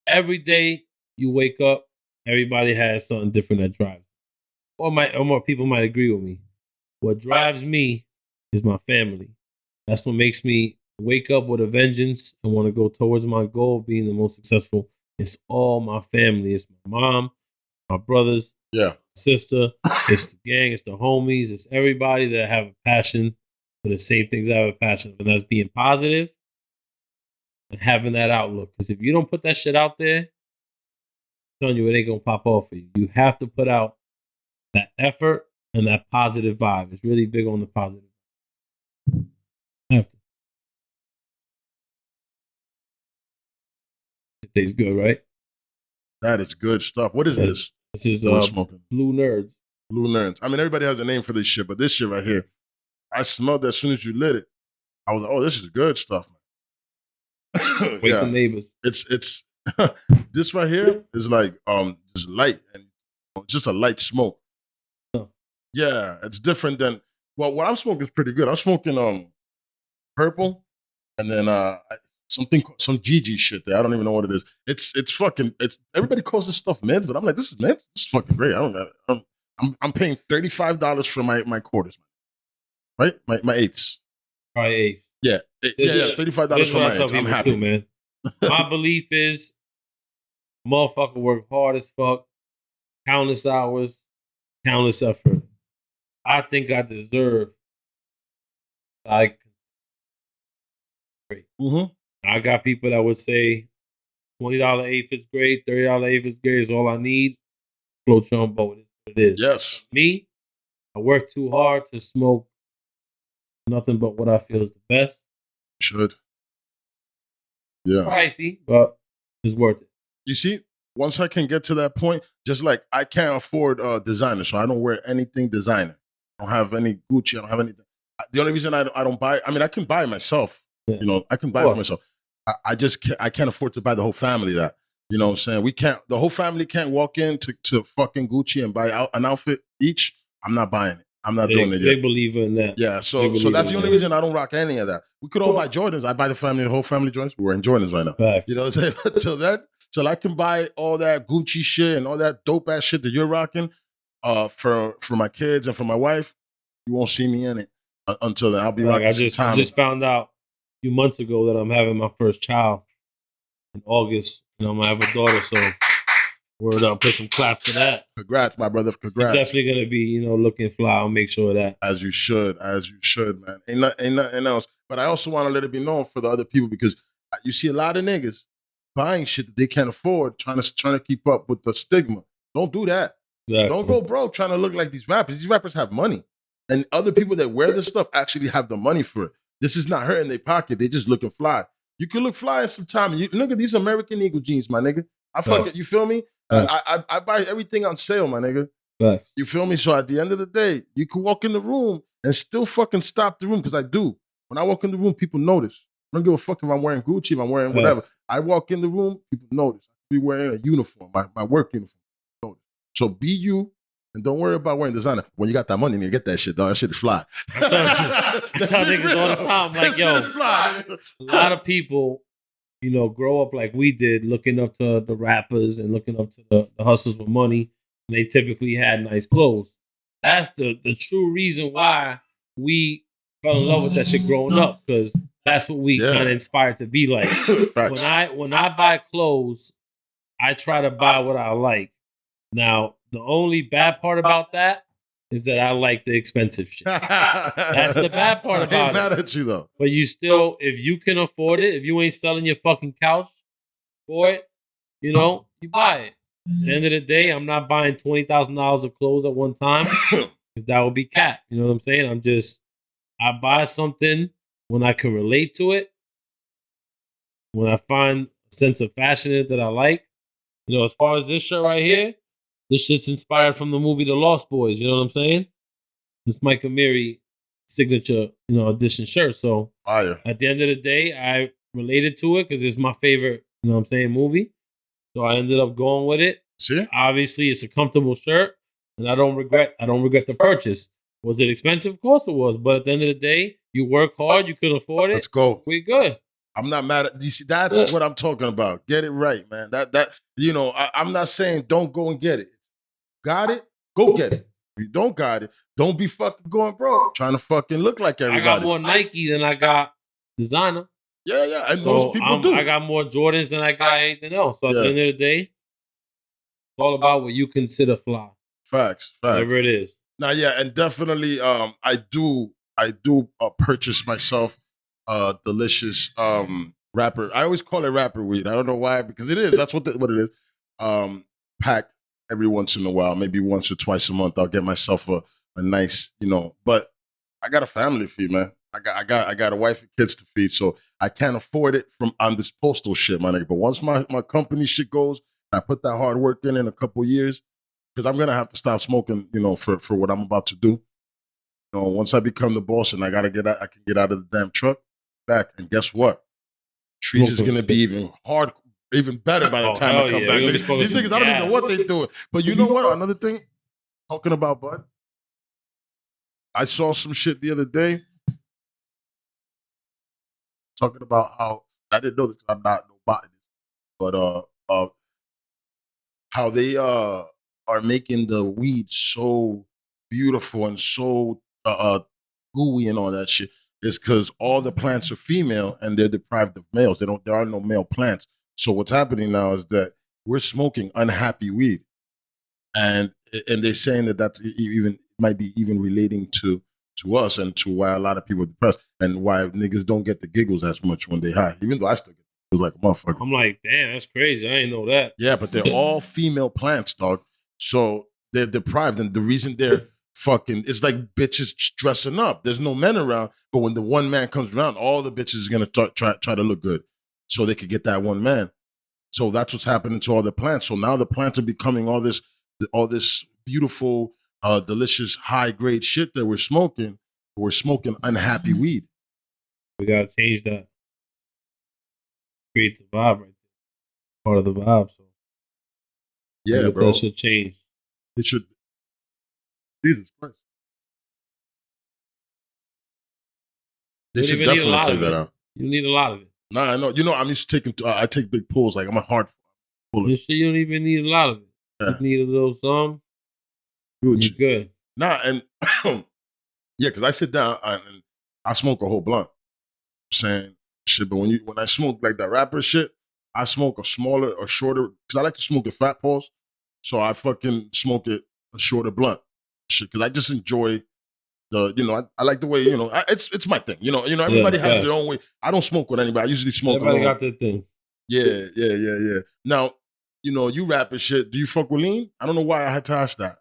every day you wake up, everybody has something different that drives. Or more people might agree with me. What drives me is my family. That's what makes me wake up with a vengeance and want to go towards my goal of being the most successful. It's all my family. It's my mom, my brothers, sister, it's the gang, it's the homies, it's everybody that have a passion for the same things I have a passion for. And that's being positive and having that outlook. Because if you don't put that shit out there, I'm telling you, it ain't gonna pop off for you. You have to put out that effort and that positive vibe. It's really big on the positive. Have to. It tastes good, right? That is good stuff. What is this? This is smoking. Blue Nerds. Blue Nerds. I mean, everybody has a name for this shit, but this shit right here, I smelled that as soon as you lit it. I was like, oh, this is good stuff, man. Wake the neighbors. It's this right here is like just light and just a light smoke. Oh. Yeah, it's different than what I'm smoking is pretty good. I'm smoking purple and then some GG shit there. I don't even know what it is. It's fucking everybody calls this stuff mint, but I'm like, this is mint. This is fucking great. I'm paying $35 for my quarters, right? My eighths. Probably eighth. Yeah. $35 for my eighths. I'm happy, too, man. My belief is, motherfucker work hard as fuck, countless hours, countless effort. I think I deserve like great. Mm-hmm. I got people that would say $20 eighth is great, $30 eighth is great, is all I need. Float your own boat. It's what it is. Yes. Me, I work too hard to smoke nothing but what I feel is the best. Should. Yeah. Pricey, but it's worth it. You see, once I can get to that point, just like I can't afford designer, so I don't wear anything designer. I don't have any Gucci. I don't have anything. The only reason I don't buy, I mean, I can buy myself. Yeah. You know, I can buy for myself. I just can't afford to buy the whole family that. You know what I'm saying? We can't. The whole family can't walk into fucking Gucci and buy an outfit each. I'm not buying it. I'm not doing it yet. They believe in that. Yeah, so that's the only reason I don't rock any of that. We could all buy Jordans. I buy the whole family Jordans. We're in Jordans right now. Fact. You know what I'm saying? Till I can buy all that Gucci shit and all that dope ass shit that you're rocking for my kids and for my wife, you won't see me in it until then. I'll be rocking I just found out a few months ago that I'm having my first child in August. You know, I'm going to have a daughter, so word up, put some claps for that. Congrats, my brother. Congrats. You're definitely gonna be, looking fly. I'll make sure of that. As you should, man. Ain't nothing else. But I also want to let it be known for the other people because you see a lot of niggas buying shit that they can't afford, trying to keep up with the stigma. Don't do that. Exactly. Don't go broke trying to look like these rappers. These rappers have money. And other people that wear this stuff actually have the money for it. This is not hurting their pocket. They just looking fly. You can look fly in some time. You look at these American Eagle jeans, my nigga. I fuck it. You feel me? I buy everything on sale, my nigga. You feel me? So at the end of the day, you can walk in the room and still fucking stop the room, because I do. When I walk in the room, people notice. I don't give a fuck if I'm wearing Gucci, if I'm wearing whatever. I walk in the room, people notice. I be wearing a uniform, my work uniform. So be you, and don't worry about wearing designer. When you got that money, you get that shit, dog. That shit is fly. That's how niggas all the time. Like, yo, a lot of people, grow up like we did, looking up to the rappers and looking up to the hustlers with money. And they typically had nice clothes. That's the true reason why we fell in love with that shit growing up, because that's what we kind of inspired to be like. When I buy clothes, I try to buy what I like. Now, the only bad part about that is that I like the expensive shit. That's the bad part about it. I ain't mad at you, though. But you still, if you can afford it, if you ain't selling your fucking couch for it, you buy it. At the end of the day, I'm not buying $20,000 of clothes at one time, because that would be cap. You know what I'm saying? I buy something when I can relate to it, when I find a sense of fashion in it that I like. As far as this shirt right here, this shit's inspired from the movie The Lost Boys. You know what I'm saying? This Mike Amiri signature, edition shirt. So at the end of the day, I related to it because it's my favorite, movie. So I ended up going with it. See? Obviously, it's a comfortable shirt, and I don't regret the purchase. Was it expensive? Of course it was. But at the end of the day, you work hard, you can afford it. Let's go. We're good. I'm not mad at you. See, that's what I'm talking about. Get it right, man. I'm not saying don't go and get it. Got it? Go get it. If you don't got it, don't be fucking going broke trying to fucking look like everybody. I got more Nike than I got designer. Yeah. And most people do. I got more Jordans than I got anything else. So at the end of the day, it's all about what you consider fly. Facts. Whatever it is. Now, and definitely, I do purchase myself delicious rapper. I always call it rapper weed. I don't know why, because it is. That's what it is. Pack every once in a while, maybe once or twice a month. I'll get myself a nice, But I got a family to feed, man. I got a wife and kids to feed, so I can't afford it on this postal shit, my nigga. But once my company shit goes, I put that hard work in a couple years, because I'm gonna have to stop smoking, for what I'm about to do. Once I become the boss and I can get out of the damn truck back, and guess what? Trees is gonna be even better by the time I come back. These niggas, I don't even know what they doing. But you know what? Another thing, talking about bud, I saw some shit the other day talking about how, I didn't know this, I'm not no botanist, but how they are making the weed so beautiful and so gooey and all that shit. Is because all the plants are female and they're deprived of males. There are no male plants. So what's happening now is that we're smoking unhappy weed, and they're saying that that's might be relating to us, and to why a lot of people are depressed, and why niggas don't get the giggles as much when they high. Even though I still get it like a motherfucker. I'm like, damn, that's crazy. I didn't know that. Yeah, but they're all female plants, dog. So they're deprived, and the reason they're fucking, it's like bitches dressing up. There's no men around, but when the one man comes around, all the bitches is gonna try to look good, so they could get that one man. So that's what's happening to all the plants. So now the plants are becoming all this beautiful, delicious, high grade shit that we're smoking. We're smoking unhappy weed. We gotta change that. Create the vibe right there. Part of the vibe. So yeah, bro. That should change. It should. Jesus Christ. They should definitely figure that out. You need a lot of it. Nah, I know. I'm used to taking. I take big pulls. Like I'm a hard puller. You don't even need a lot of it. Yeah. You need a little some. You're good. Nah, and yeah, because I sit down and I smoke a whole blunt. Saying shit, but when I smoke like that rapper shit, I smoke a smaller or shorter. Because I like to smoke a fat pulse, so I fucking smoke it a shorter blunt. Shit, because I just enjoy. I like the way, it's my thing. Everybody has their own way. I don't smoke with anybody. I usually smoke Everybody alone. got their thing. Yeah. Now, you rap and shit. Do you fuck with lean? I don't know why I had to ask that.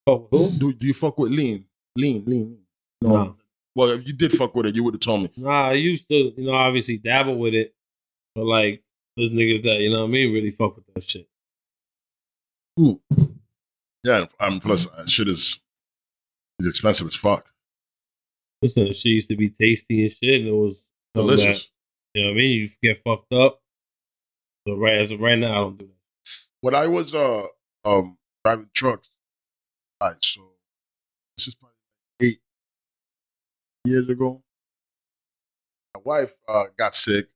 Oh, who? Do you fuck with lean? Lean. No. Nah. Well, if you did fuck with it, you would have told me. Nah, I used to, obviously dabble with it, but like those niggas that, really fuck with that shit. Ooh. Yeah, plus shit is expensive as fuck. Listen, shit used to be tasty and shit, and it was Delicious. That, you get fucked up. So as of right now, I don't do that. When I was driving trucks, all right, so this is probably 8 years ago. My wife got sick,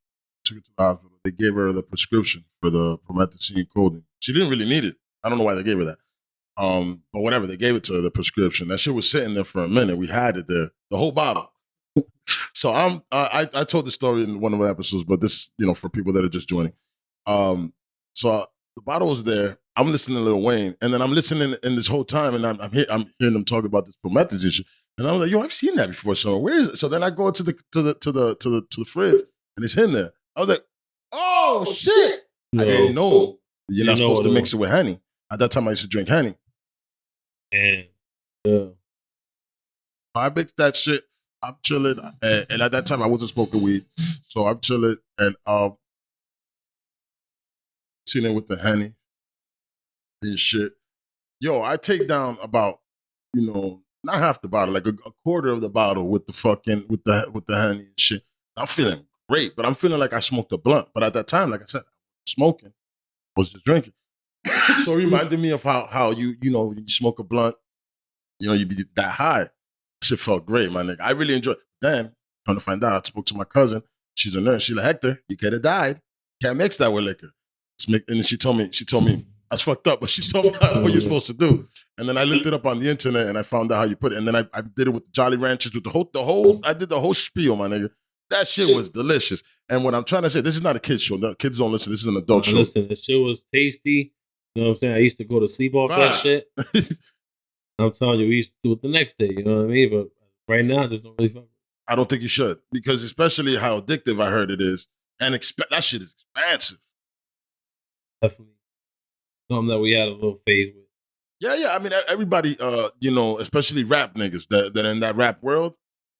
took her to the hospital. They gave her the prescription for the promethazine codeine. She didn't really need it. I don't know why they gave her that. But whatever, they gave it to her, the prescription. That shit was sitting there for a minute. We had it there, the whole bottle. So I told the story in one of the episodes, but this, for people that are just joining. So the bottle was there. I'm listening to Lil Wayne, and then I'm listening in this whole time, and I'm hearing them talk about this promethazine, and I was like, yo, I've seen that before. So where is it? So then I go to the fridge, and it's in there. I was like, oh shit! No. I didn't know you're not supposed to what mix it with honey. At that time, I used to drink honey. And yeah. I mixed that shit. I'm chilling, and at that time I wasn't smoking weed, so I'm chilling and sitting there with the honey and shit. Yo, I take down about not half the bottle, like a quarter of the bottle with the fucking with the honey and shit. I'm feeling great, but I'm feeling like I smoked a blunt. But at that time, like I said, smoking, I was just drinking. So it reminded me of how you smoke a blunt, you be that high. Shit felt great, my nigga. I really enjoyed it. Then, come to find out, I spoke to my cousin. She's a nurse. She's like, Hector, you could have died. Can't mix that with liquor. And then she told me, that's fucked up, but she told me what you're supposed to do. And then I looked it up on the internet and I found out how you put it. And then I did it with the Jolly Ranchers, with I did the whole spiel, my nigga. That shit was delicious. And what I'm trying to say, this is not a kid's show. No, kids don't listen. This is an adult show. Listen, the shit was tasty. You know what I'm saying? I used to go to sleep off that shit. I'm telling you, we used to do it the next day. You know what I mean? But right now, there's no really fun. I don't think you should, because especially how addictive I heard it is, and that shit is expensive. Definitely something that we had a little phase with. Yeah. I mean, everybody, especially rap niggas that in that rap world,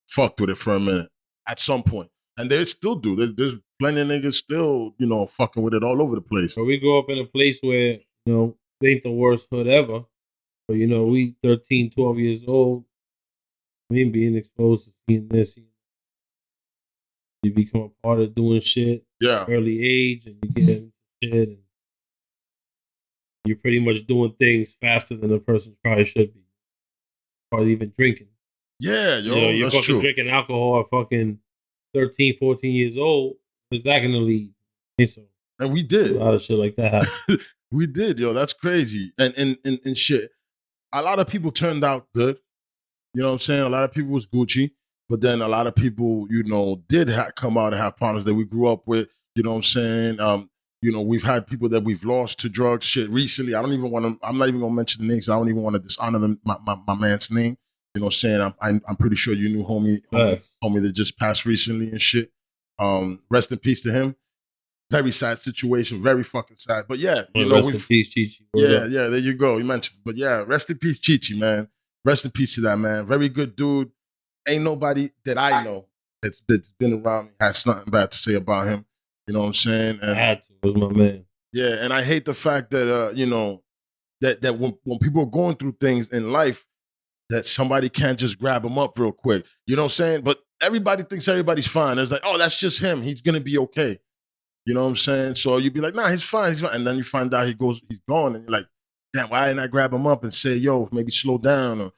fucked with it for a minute at some point, and they still do. There's plenty of niggas still, fucking with it all over the place. So we grew up in a place where it ain't the worst hood ever. But, we 13, 12 years old, being exposed to seeing this, you become a part of doing shit early age, and you get into shit, and you're pretty much doing things faster than a person probably should be. Probably even drinking. Yeah, you're that's fucking true. Drinking alcohol at fucking 13, 14 years old. Is that going to lead? So, and we did. A lot of shit like that happened. We did, yo. That's crazy. And shit. A lot of people turned out good. You know what I'm saying? A lot of people was Gucci, but then a lot of people, did come out and have partners that we grew up with. You know what I'm saying? We've had people that we've lost to drugs shit recently. I'm not even going to mention the names. I don't even want to dishonor them, my man's name. You know what I'm saying? I'm pretty sure you knew homie that just passed recently and shit. Rest in peace to him. Very sad situation, very fucking sad. But yeah, rest in peace, Chichi. Yeah, there you go. You mentioned, but yeah, rest in peace, Chichi, man. Rest in peace to that man. Very good dude. Ain't nobody that I know that's been around me has nothing bad to say about him. You know what I'm saying? And I had to. It was my man. Yeah, and I hate the fact that that when people are going through things in life, that somebody can't just grab them up real quick. You know what I'm saying? But everybody thinks everybody's fine. It's like, oh, that's just him. He's gonna be okay. You know what I'm saying? So you'd be like, nah, he's fine. And then you find out he's gone, and you're like, damn, why didn't I grab him up and say, yo, maybe slow down, or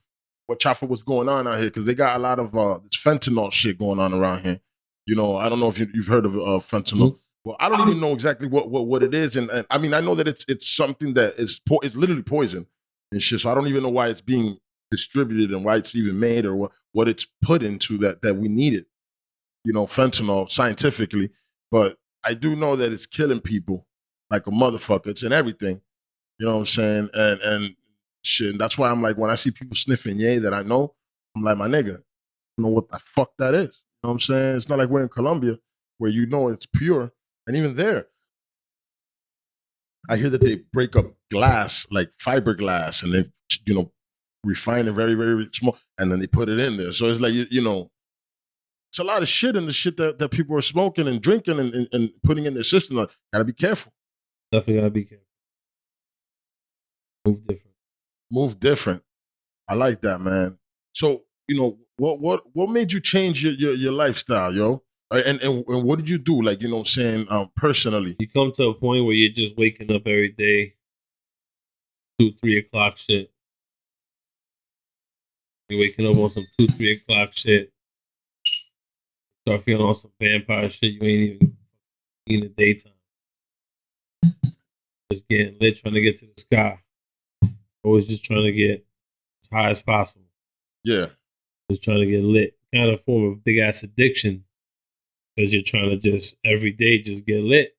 watch out for what's going on out here? Because they got a lot of this fentanyl shit going on around here. I don't know if you've heard of fentanyl. Mm-hmm. Well, I don't even know exactly what it is. And I mean, I know that it's something that it's literally poison and shit. So I don't even know why it's being distributed and why it's even made, or what it's put into that we need it. Fentanyl scientifically. But I do know that it's killing people like a motherfucker. It's in everything. You know what I'm saying? And shit. And that's why I'm like, when I see people sniffing yay that I know, I'm like, my nigga, I don't know what the fuck that is. You know what I'm saying? It's not like we're in Colombia where it's pure. And even there, I hear that they break up glass, like fiberglass, and they, refine it very, very small, and then they put it in there. So it's like, it's a lot of shit in the shit that people are smoking and drinking and putting in their system. Like, gotta be careful. Definitely gotta be careful. Move different. Move different. I like that, man. So, what made you change your lifestyle, yo? And what did you do? Like, personally. You come to a point where you're just waking up every day, 2-3 o'clock shit. You're waking up on some 2-3 o'clock shit. Start feeling on some vampire shit you ain't even in the daytime. Just getting lit, trying to get to the sky. Always just trying to get as high as possible. Yeah. Just trying to get lit. Kind of form of big ass addiction. Because you're trying to just every day just get lit.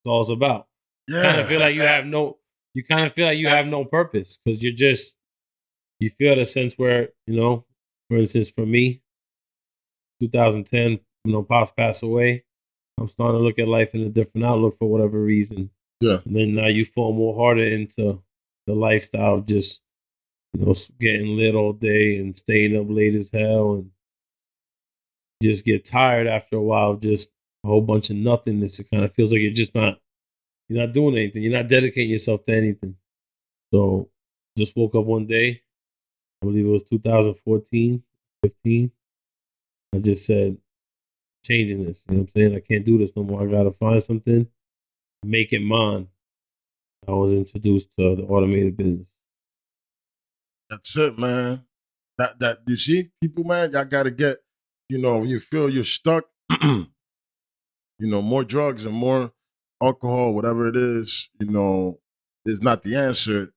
That's all it's about. Yeah. You kind of feel like you have no purpose. Because you feel the sense where, for instance, for me, 2010, Pops passed away. I'm starting to look at life in a different outlook for whatever reason. Yeah. And then now you fall more harder into the lifestyle of just, getting lit all day and staying up late as hell, and just get tired after a while, just a whole bunch of nothingness. It kind of feels like you're not doing anything. You're not dedicating yourself to anything. So just woke up one day, I believe it was 2014, 15. I just said, changing this. You know what I'm saying? I can't do this no more. I got to find something, make it mine. I was introduced to the automated business. That's it, man. That you see, people, man, y'all got to get, you feel you're stuck, more drugs and more alcohol, whatever it is not the answer.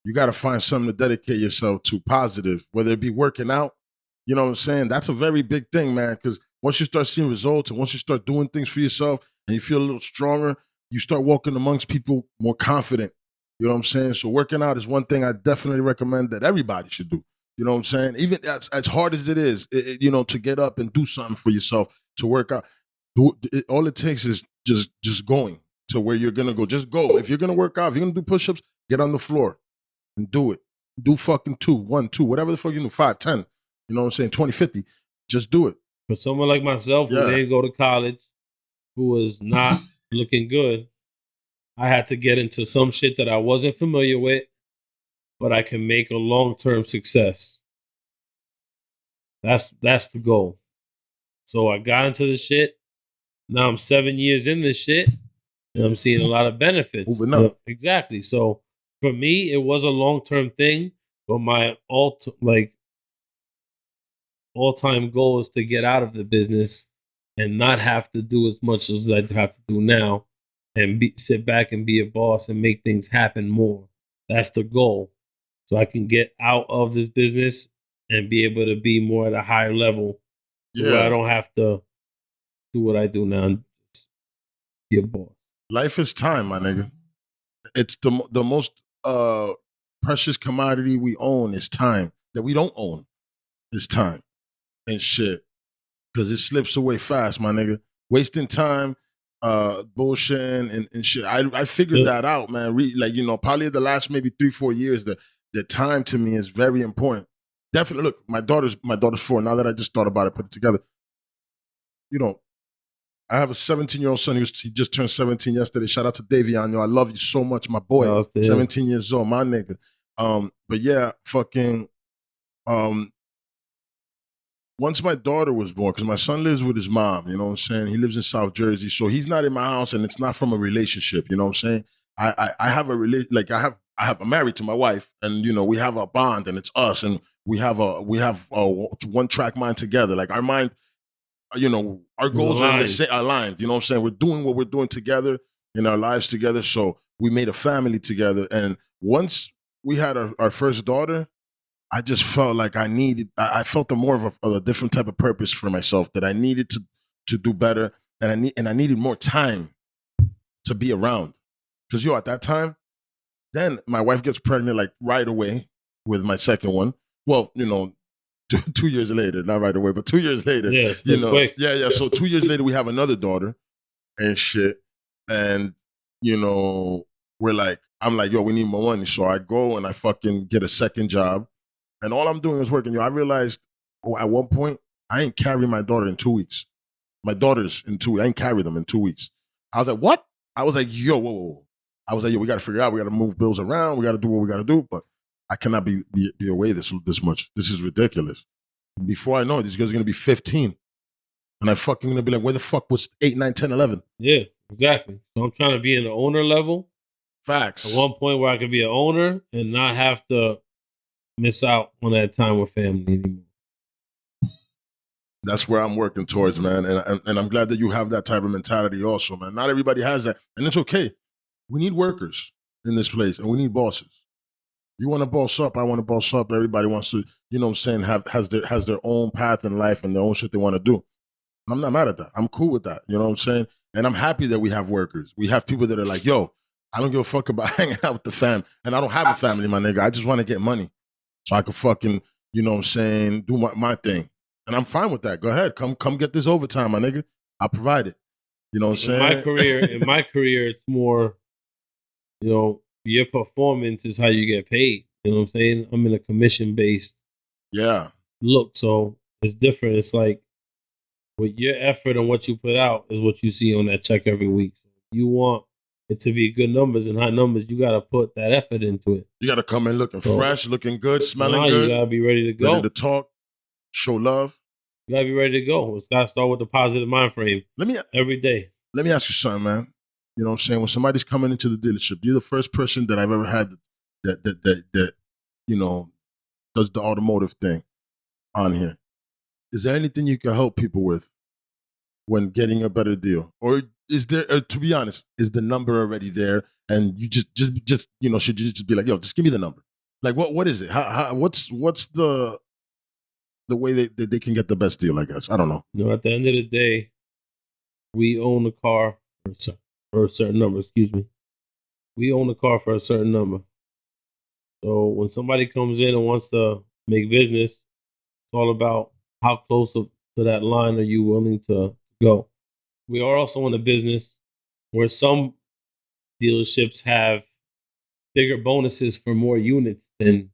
You got to find something to dedicate yourself to positive, whether it be working out. You know what I'm saying? That's a very big thing, man, because once you start seeing results and once you start doing things for yourself and you feel a little stronger, you start walking amongst people more confident. You know what I'm saying? So working out is one thing I definitely recommend that everybody should do. You know what I'm saying? Even as hard as it is, to get up and do something for yourself, to work out. All it takes is just going to where you're going to go. Just go. If you're going to work out, if you're going to do push-ups, get on the floor and do it. Do fucking 2, 1, 2, whatever the fuck you do, 5, 10. You know what I'm saying? 20, 50. Just do it. For someone like myself who didn't go to college, who was not looking good, I had to get into some shit that I wasn't familiar with, but I can make a long-term success. That's the goal. So I got into the shit. Now I'm 7 years in this shit, and I'm seeing a lot of benefits. Moving up. Exactly. So for me, it was a long-term thing, but my all-time goal is to get out of the business and not have to do as much as I have to do now, and sit back and be a boss and make things happen more. That's the goal. So I can get out of this business and be able to be more at a higher level, where I don't have to do what I do now and just be a boss. Life is time, my nigga. It's the most precious commodity we own is time. That we don't own is time and shit. Because it slips away fast, my nigga. Wasting time, bullshitting and shit. I figured that out, man. Probably the last maybe 3-4 years, the time to me is very important. Definitely. Look, my daughter's 4. Now that I just thought about it, put it together. I have a 17-year-old son. He just turned 17 yesterday. Shout out to Davion. I love you so much, my boy. 17 years old, my nigga. But yeah, fucking. Once my daughter was born, because my son lives with his mom, you know what I'm saying? He lives in South Jersey, so he's not in my house, and it's not from a relationship, you know what I'm saying? I have I'm married to my wife, and we have a bond, and it's us, and we have a one track mind together. Like our mind, our goals are aligned. You know what I'm saying? We're doing what we're doing together in our lives together. So we made a family together, and once we had our first daughter, I just felt like I felt more of a different type of purpose for myself, that I needed to do better, and I needed more time to be around. Because at that time, then my wife gets pregnant like right away with my second one. Well, 2 years later, not right away, but 2 years later, quick. Yeah. So 2 years later, we have another daughter and shit, and where like I'm like, yo, we need more money. So I go and I fucking get a second job. And all I'm doing is working. Yo, I realized at one point, I ain't carry my daughter in 2 weeks. My daughters in 2 weeks. I ain't carry them in 2 weeks. I was like, what? I was like, yo, whoa, whoa, whoa. I was like, yo, we got to figure out. We got to move bills around. We got to do what we got to do. But I cannot be away this much. This is ridiculous. Before I know it, these girls are going to be 15. And I fucking going to be like, where the fuck was 8, 9, 10, 11? Yeah, exactly. So I'm trying to be in the owner level. Facts. At one point where I could be an owner and not have to miss out on that time with family anymore. That's where I'm working towards, man. And I'm glad that you have that type of mentality also, man. Not everybody has that. And it's okay. We need workers in this place, and we need bosses. You want to boss up, I want to boss up. Everybody wants to, you know what I'm saying, has their own path in life and their own shit they want to do. I'm not mad at that. I'm cool with that. You know what I'm saying? And I'm happy that we have workers. We have people that are like, yo, I don't give a fuck about hanging out with the fam. And I don't have a family, my nigga. I just want to get money so I can fucking, you know what I'm saying, do my thing. And I'm fine with that. Go ahead. Come get this overtime, my nigga. I'll provide it. You know what I'm saying? In my career, it's more, you know, your performance is how you get paid. You know what I'm saying? I'm in a commission-based look, so it's different. It's like with your effort and what you put out is what you see on that check every week. So if you want it to be good numbers and high numbers, you got to put that effort into it. You got to come in looking fresh, looking good, smelling good. You got to be ready to go. Ready to talk, show love. You got to be ready to go. It's got to start with the positive mind frame every day. Let me ask you something, man. You know what I'm saying? When somebody's coming into the dealership, you're the first person that I've ever had that you know, does the automotive thing on here. Is there anything you can help people with when getting a better deal? Or is there, to be honest, is the number already there and you just you know, should you just be like, yo, just give me the number? Like, what is it? What's the way they can get the best deal, I guess? I don't know. You know, at the end of the day, we own the car for a certain number, excuse me. We own the car for a certain number. So when somebody comes in and wants to make business, it's all about how close to that line are you willing to go. We are also in a business where some dealerships have bigger bonuses for more units than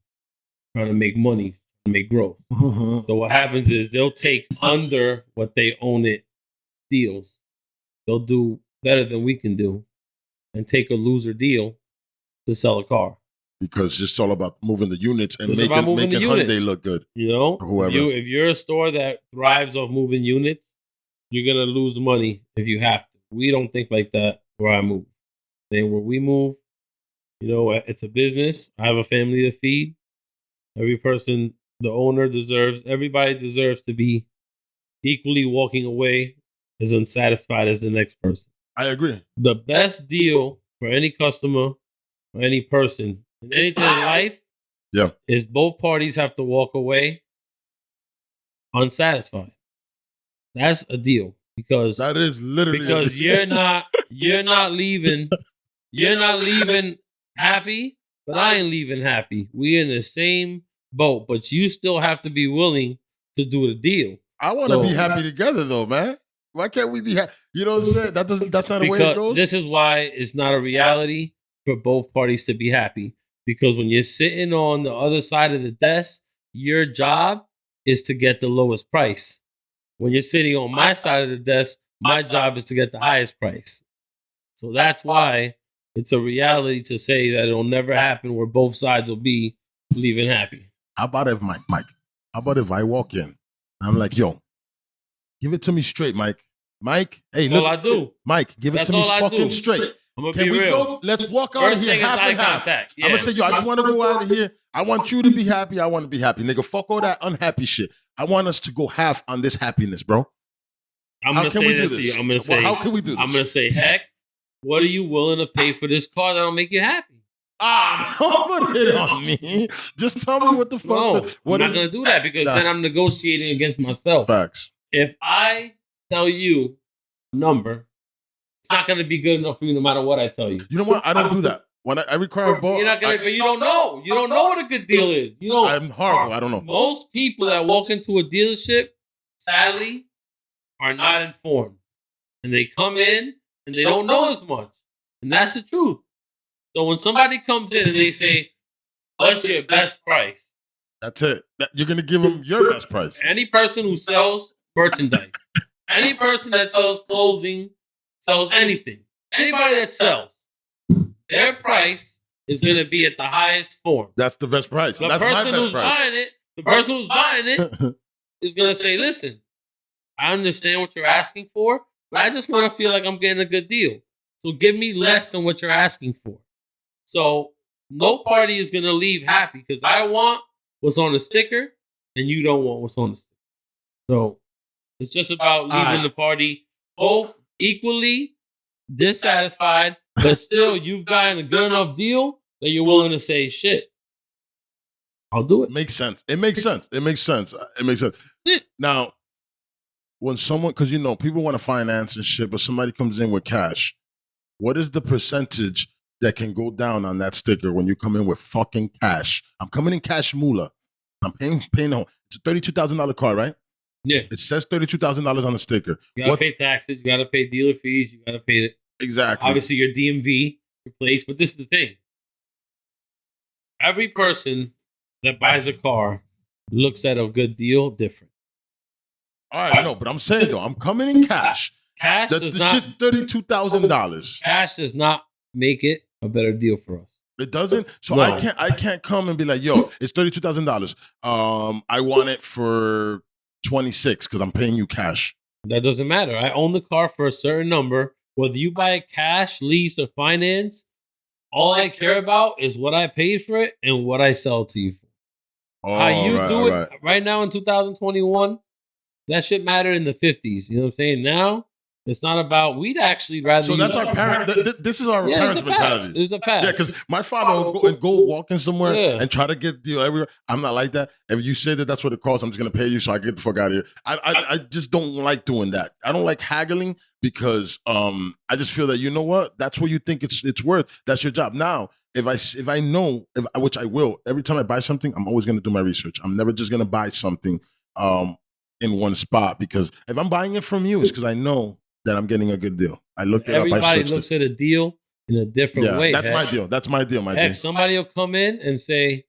trying to make money, make growth. Mm-hmm. So what happens is they'll take under what they own it deals. They'll do better than we can do and take a loser deal to sell a car. Because it's all about moving the units and making Hyundai look good. You know, whoever. If you're a store that thrives off moving units, you're going to lose money if you have to. We don't think like that where I move. Then where we move, you know, it's a business. I have a family to feed. Every person, the owner everybody deserves to be equally walking away as unsatisfied as the next person. I agree. The best deal for any customer or any person in anything in life is both parties have to walk away unsatisfied. That's a deal because that is literally because you're not leaving happy, but I ain't leaving happy. We're in the same boat, but you still have to be willing to do the deal. I want to be happy together though, man. Why can't we be happy? You know what I'm saying? That's not the way it goes. This is why it's not a reality for both parties to be happy. Because when you're sitting on the other side of the desk, your job is to get the lowest price. When you're sitting on my side of the desk, my job is to get the highest price. So that's why it's a reality to say that it'll never happen where both sides will be leaving happy. How about if Mike? How about if I walk in? I'm like, yo, give it to me straight, Mike. Mike, hey, look. All I do. Mike, give it to me fucking straight. I'm gonna be real. Go? Let's walk out of here half and half. Yeah. I'm gonna say, yo, I just want to go out of here. I want you to be happy. I want to be happy, nigga. Fuck all that unhappy shit. I want us to go half on this happiness, bro. How can we do this? I'm gonna say, how can we do this? I'm gonna say, heck, what are you willing to pay for this car that'll make you happy? Don't put it on me. Just tell me what the fuck. No, I'm not gonna do that because then I'm negotiating against myself. Facts. If I tell you a number, it's not going to be good enough for you no matter what I tell you. You know what? I don't do that. When I require a ball, you're not gonna, but you don't know. You don't know what a good deal is. You know, I'm horrible. I don't know. Most people that walk into a dealership, sadly, are not informed. And they come in and they don't know as much. And that's the truth. So when somebody comes in and they say, "What's your best price?" That's it. You're gonna give them your best price. Any person who sells merchandise, any person that sells clothing, sells anything, anybody that sells, their price is going to be at the highest form. That's the best price. The That's my person best who's price. buying it, the person who's buying it is going to say, "Listen, I understand what you're asking for, but I just want to feel like I'm getting a good deal. So give me less than what you're asking for." So no party is going to leave happy because I want what's on the sticker and you don't want what's on the sticker. So it's just about leaving the party both equally dissatisfied, but still you've gotten a good enough deal that you're willing to say, "Shit, I'll do it." Makes sense. It makes sense. It makes sense. It makes sense. Yeah. Now, when someone, because people want to finance and shit, but somebody comes in with cash, what is the percentage that can go down on that sticker when you come in with fucking cash? I'm coming in cash moolah. I'm paying home. It's a $32,000 car, right? Yeah. It says $32,000 on the sticker. You gotta pay taxes, you gotta pay dealer fees, you gotta pay Exactly. obviously your DMV, your place. But this is the thing. Every person that buys a car looks at a good deal different. All right, no, but I'm saying though, I'm coming in cash. Cash The does not shit's $32,000. cash does not make it a better deal for us. It doesn't. So No. I can't come and be like, yo, it's $32,000. I want it for 26 because I'm paying you cash. That doesn't matter. I own the car for a certain number. Whether you buy it cash, lease, or finance, all I care about is what I paid for it and what I sell to you for. How you do it right now in 2021, that shit mattered in the 50s. You know what I'm saying? Now, it's not about, we'd actually rather. So that's our parent. This is our parents' mentality. It's the past. Yeah, because my father will go walking somewhere and try to get deal everywhere. I'm not like that. If you say that that's what it costs, I'm just gonna pay you so I get the fuck out of here. I just don't like doing that. I don't like haggling because I just feel that, you know what, that's what you think it's worth. That's your job. Now, if I know, which I will, every time I buy something, I'm always gonna do my research. I'm never just gonna buy something in one spot, because if I'm buying it from you, it's because I know that I'm getting a good deal. I looked it up. Everybody looks at a deal in a different way. That's my deal. That's my deal, my G. Somebody will come in and say,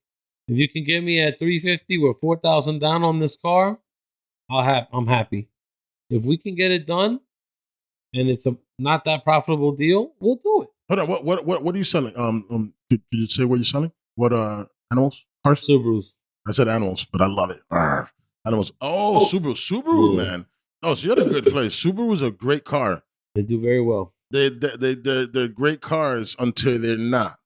"If you can get me at $350 with $4,000 down on this car, I'm happy. If we can get it done, and it's not that profitable deal, we'll do it." Hold on. What are you selling? Could you say what you're selling? What animals? Cars? Subarus. I said animals, but I love it. Animals. Oh, Subaru, man. Oh, so you're in a good place. Subaru is a great car. They do very well. They're great cars until they're not,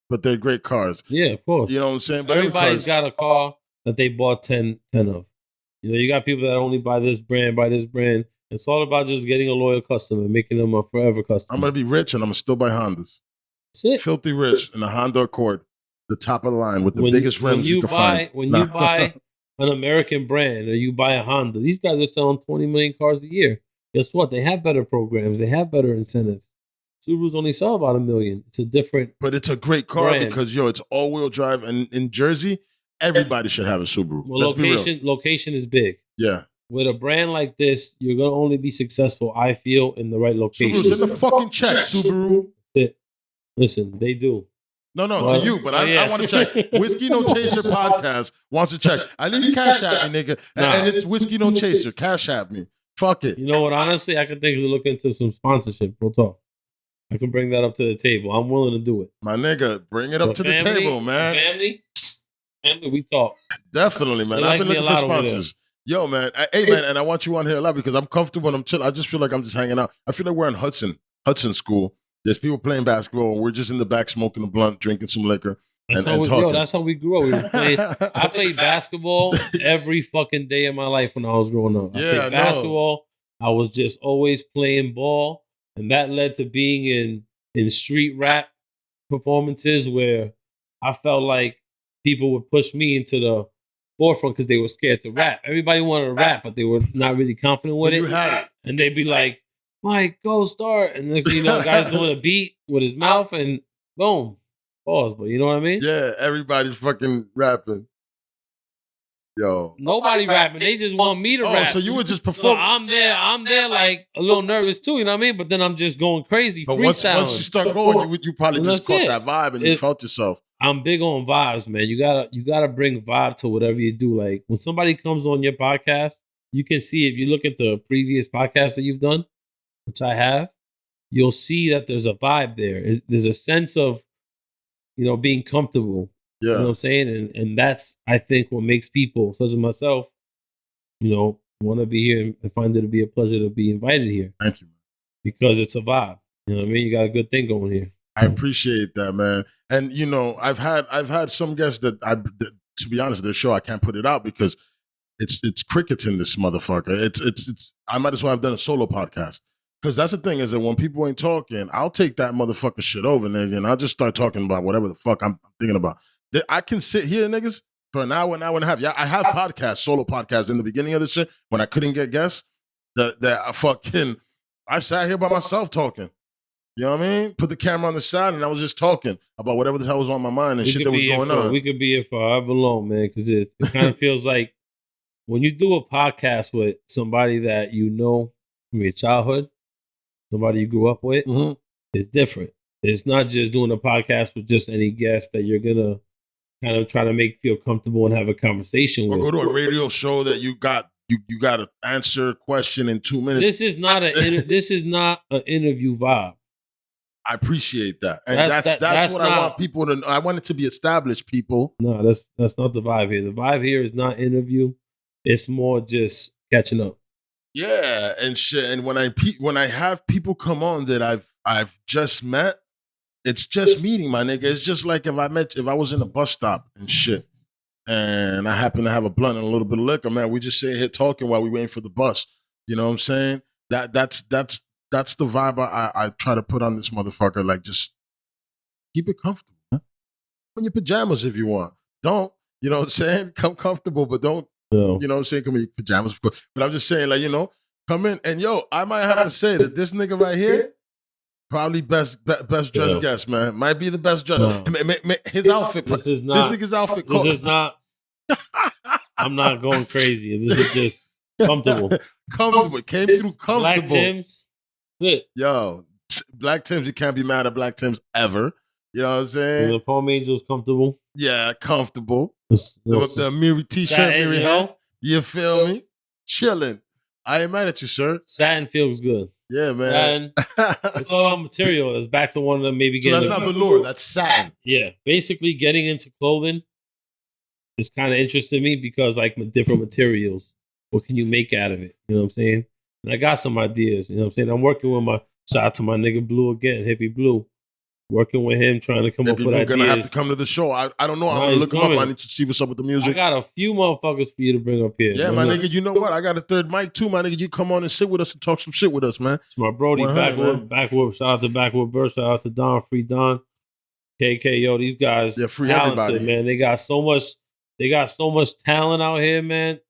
but they're great cars. Yeah, of course. You know what I'm saying? But everybody's got a car that they bought 10 of. You know, you got people that only buy this brand. It's all about just getting a loyal customer, making them a forever customer. I'm gonna be rich and I'm gonna still buy Hondas. That's it. Filthy rich in a Honda Accord, the top of the line with the biggest rims you can find. When you buy an American brand or you buy a Honda, these guys are selling 20 million cars a year. Guess what? They have better programs. They have better incentives. Subarus only sell about 1 million. It's a different, but it's a great car brand. Because it's all-wheel drive, and in Jersey, everybody should have a Subaru. Well, location is big. Yeah. With a brand like this, you're gonna only be successful, I feel, in the right location. Subaru, send the fucking check, Subaru. Listen, they do. No, to you, but I want to check. Whiskey No Chaser podcast wants to check. At least cash at me, nigga. And it's Whiskey No Chaser. Cash at me. Fuck it. You know what? Honestly, I could think of looking into some sponsorship. We'll talk. I can bring that up to the table. I'm willing to do it. My nigga, bring it up to the table, man. Family, we talk. Definitely, man. I've been looking for sponsors. Yo, man. Hey, man, and I want you on here a lot because I'm comfortable and I'm chill. I just feel like I'm just hanging out. I feel like we're in Hudson School. There's people playing basketball, and we're just in the back smoking a blunt, drinking some liquor, and talking. That's how we grew up. I played basketball every fucking day of my life when I was growing up. I played basketball. I was just always playing ball, and that led to being in street rap performances where I felt like people would push me into the forefront because they were scared to rap. Everybody wanted to rap, but they were not really confident with it. And they'd be like, "Mike, go start." And next thing you know, guy's doing a beat with his mouth and boom. Pause, but you know what I mean? Yeah, everybody's fucking rapping. Yo. Nobody rapping. They just want me to rap. So you were just So performing. I'm there like a little nervous too, you know what I mean? But then I'm just going crazy, But freestyling. once you start going, you probably And just that's caught it. that vibe and you felt yourself. I'm big on vibes, man. You gotta bring vibe to whatever you do. Like when somebody comes on your podcast, you can see if you look at the previous podcasts that you've done, which I have, you'll see that there's a vibe there. There's a sense of, being comfortable. Yeah. You know what I'm saying? And that's, I think, what makes people, such as myself, want to be here and find it to be a pleasure to be invited here. Thank you. Because it's a vibe. You know what I mean? You got a good thing going here. I appreciate that, man. And I've had some guests that to be honest, their show I can't put it out because it's crickets in this motherfucker. It's I might as well have done a solo podcast. Because that's the thing is that when people ain't talking, I'll take that motherfucker shit over, nigga, and I'll just start talking about whatever the fuck I'm thinking about. I can sit here, niggas, for an hour and a half. Yeah, I have podcasts, solo podcasts in the beginning of the shit when I couldn't get guests. I sat here by myself talking. You know what I mean? Put the camera on the side and I was just talking about whatever the hell was on my mind and shit that was going on. We could be here for however long, man, because it kind of feels like when you do a podcast with somebody that you know from your childhood, somebody you grew up with, it's different. It's not just doing a podcast with just any guest that you're going to kind of try to make feel comfortable and have a conversation with. Or go to a radio show that you got to answer a question in 2 minutes. This is not an interview vibe. I appreciate that. And that's what I want people to know. I want it to be established people. No, that's not the vibe here. The vibe here is not interview. It's more just catching up. Yeah, and shit. And when I have people come on that I've just met, it's just meeting, my nigga. It's just like if I was in a bus stop and shit, and I happen to have a blunt and a little bit of liquor, man, we just sit here talking while we waiting for the bus. You know what I'm saying? That's the vibe I try to put on this motherfucker. Like, just keep it comfortable. Huh? In your pajamas if you want. Don't, you know what I'm saying? Come comfortable, but don't, No. you know what I'm saying? Come in your pajamas, of course. But I'm just saying, like, come in. And I might have to say that this nigga right here, probably best dressed guest, man. Might be the best dressed. No. His outfit. This nigga's outfit. This is not. I'm not going crazy. This is just comfortable. Comfortable. Came through comfortable. Black Tims. It. Yo, Black Tims, you can't be mad at Black Tims ever. You know what I'm saying? The Palm Angel's comfortable. Yeah, comfortable. The Miri t-shirt, Miri help. You feel me? Chilling. I ain't mad at you, sir. Satin feels good. Yeah, man. It's all material. It's back to one of them maybe getting. So that's not velour, that's satin. Yeah. Basically getting into clothing is kind of interesting to me because like with different materials, what can you make out of it? You know what I'm saying? And I got some ideas, you know what I'm saying? I'm working with shout out to my nigga Blue again, Hippie Blue. Working with him, trying to come up with ideas. You're going to have to come to the show. I don't know. I'm going to look him up. I need to see what's up with the music. I got a few motherfuckers for you to bring up here. Yeah, my nigga, you know what? I got a third mic too, my nigga. You come on and sit with us and talk some shit with us, man. It's my Brody, Backwood. Shout out to Backwood Burst. Shout out to Don, Free Don. KK, yo, these guys. Yeah, free talented, everybody. Man. They got so much talent out here, man.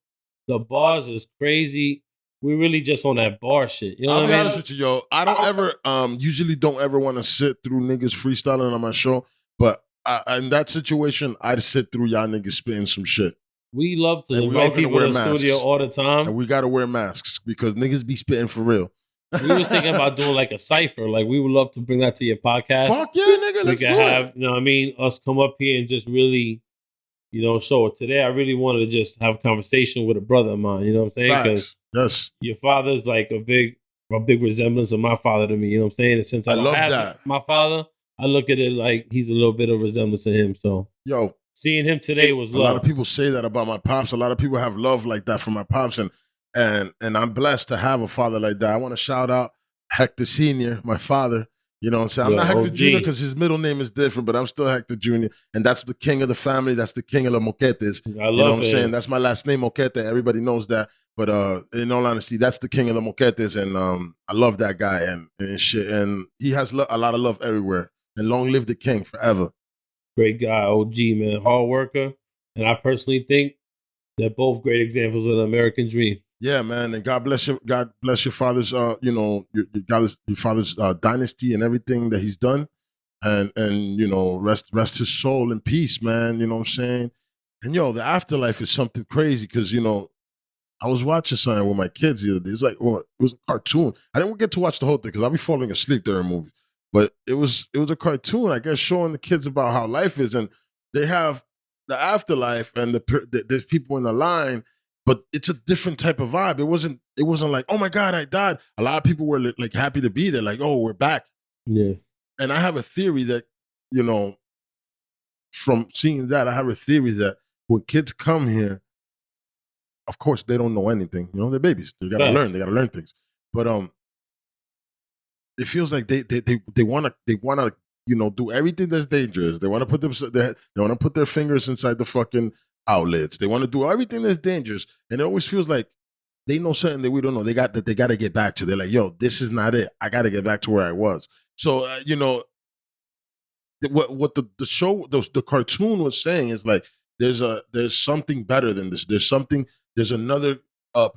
The bars is crazy. We really just on that bar shit. You know I'll be honest with you, yo. I don't ever, usually don't ever want to sit through niggas freestyling on my show. But in that situation, I'd sit through y'all niggas spitting some shit. We love to invite people to the studio all the time. And we got to wear masks because niggas be spitting for real. We was thinking about doing like a cypher. Like we would love to bring that to your podcast. Fuck yeah, nigga. Let's do it. You know what I mean? Us come up here and just really, show it. Today I really wanted to just have a conversation with a brother of mine. You know what I'm saying? Facts. Yes. Your father's like a big resemblance of my father to me. You know what I'm saying? And since I love that. My father, I look at it like he's a little bit of resemblance to him. So seeing him today was love. A lot of people say that about my pops. A lot of people have love like that for my pops. And I'm blessed to have a father like that. I want to shout out Hector Sr., my father. You know what I'm saying? I'm not Hector Jr. because his middle name is different, but I'm still Hector Jr. And that's the king of the family. That's the king of the Moquetes. You know what I'm saying? That's my last name, Moquete. Everybody knows that. But in all honesty, that's the king of the Moquetes. And I love that guy and shit. And he has a lot of love everywhere. And long live the king forever. Great guy, OG, man. Hard worker. And I personally think they're both great examples of the American dream. Yeah, man, and God bless your father's, your father's dynasty and everything that he's done, and rest his soul in peace, man. You know what I'm saying? And yo, the afterlife is something crazy because I was watching something with my kids the other day. It's like, well, it was a cartoon. I didn't get to watch the whole thing because I'll be falling asleep during movies. But it was a cartoon, I guess, showing the kids about how life is, and they have the afterlife, and there's people in the line, but it's a different type of vibe. It wasn't like, oh my God, I died. A lot of people were like happy to be there, like, oh, we're back. Yeah. And I have a theory that, from seeing that, I have a theory that when kids come here, of course, they don't know anything. They're babies. They gotta learn. They gotta learn things. But it feels like they wanna do everything that's dangerous. They wanna put their fingers inside the fucking outlets. They wanna do everything that's dangerous, and it always feels like they know something that we don't know. They got to get back to. They're like, yo, this is not it. I got to get back to where I was. So what the show, the cartoon was saying is like, there's something better than this. There's another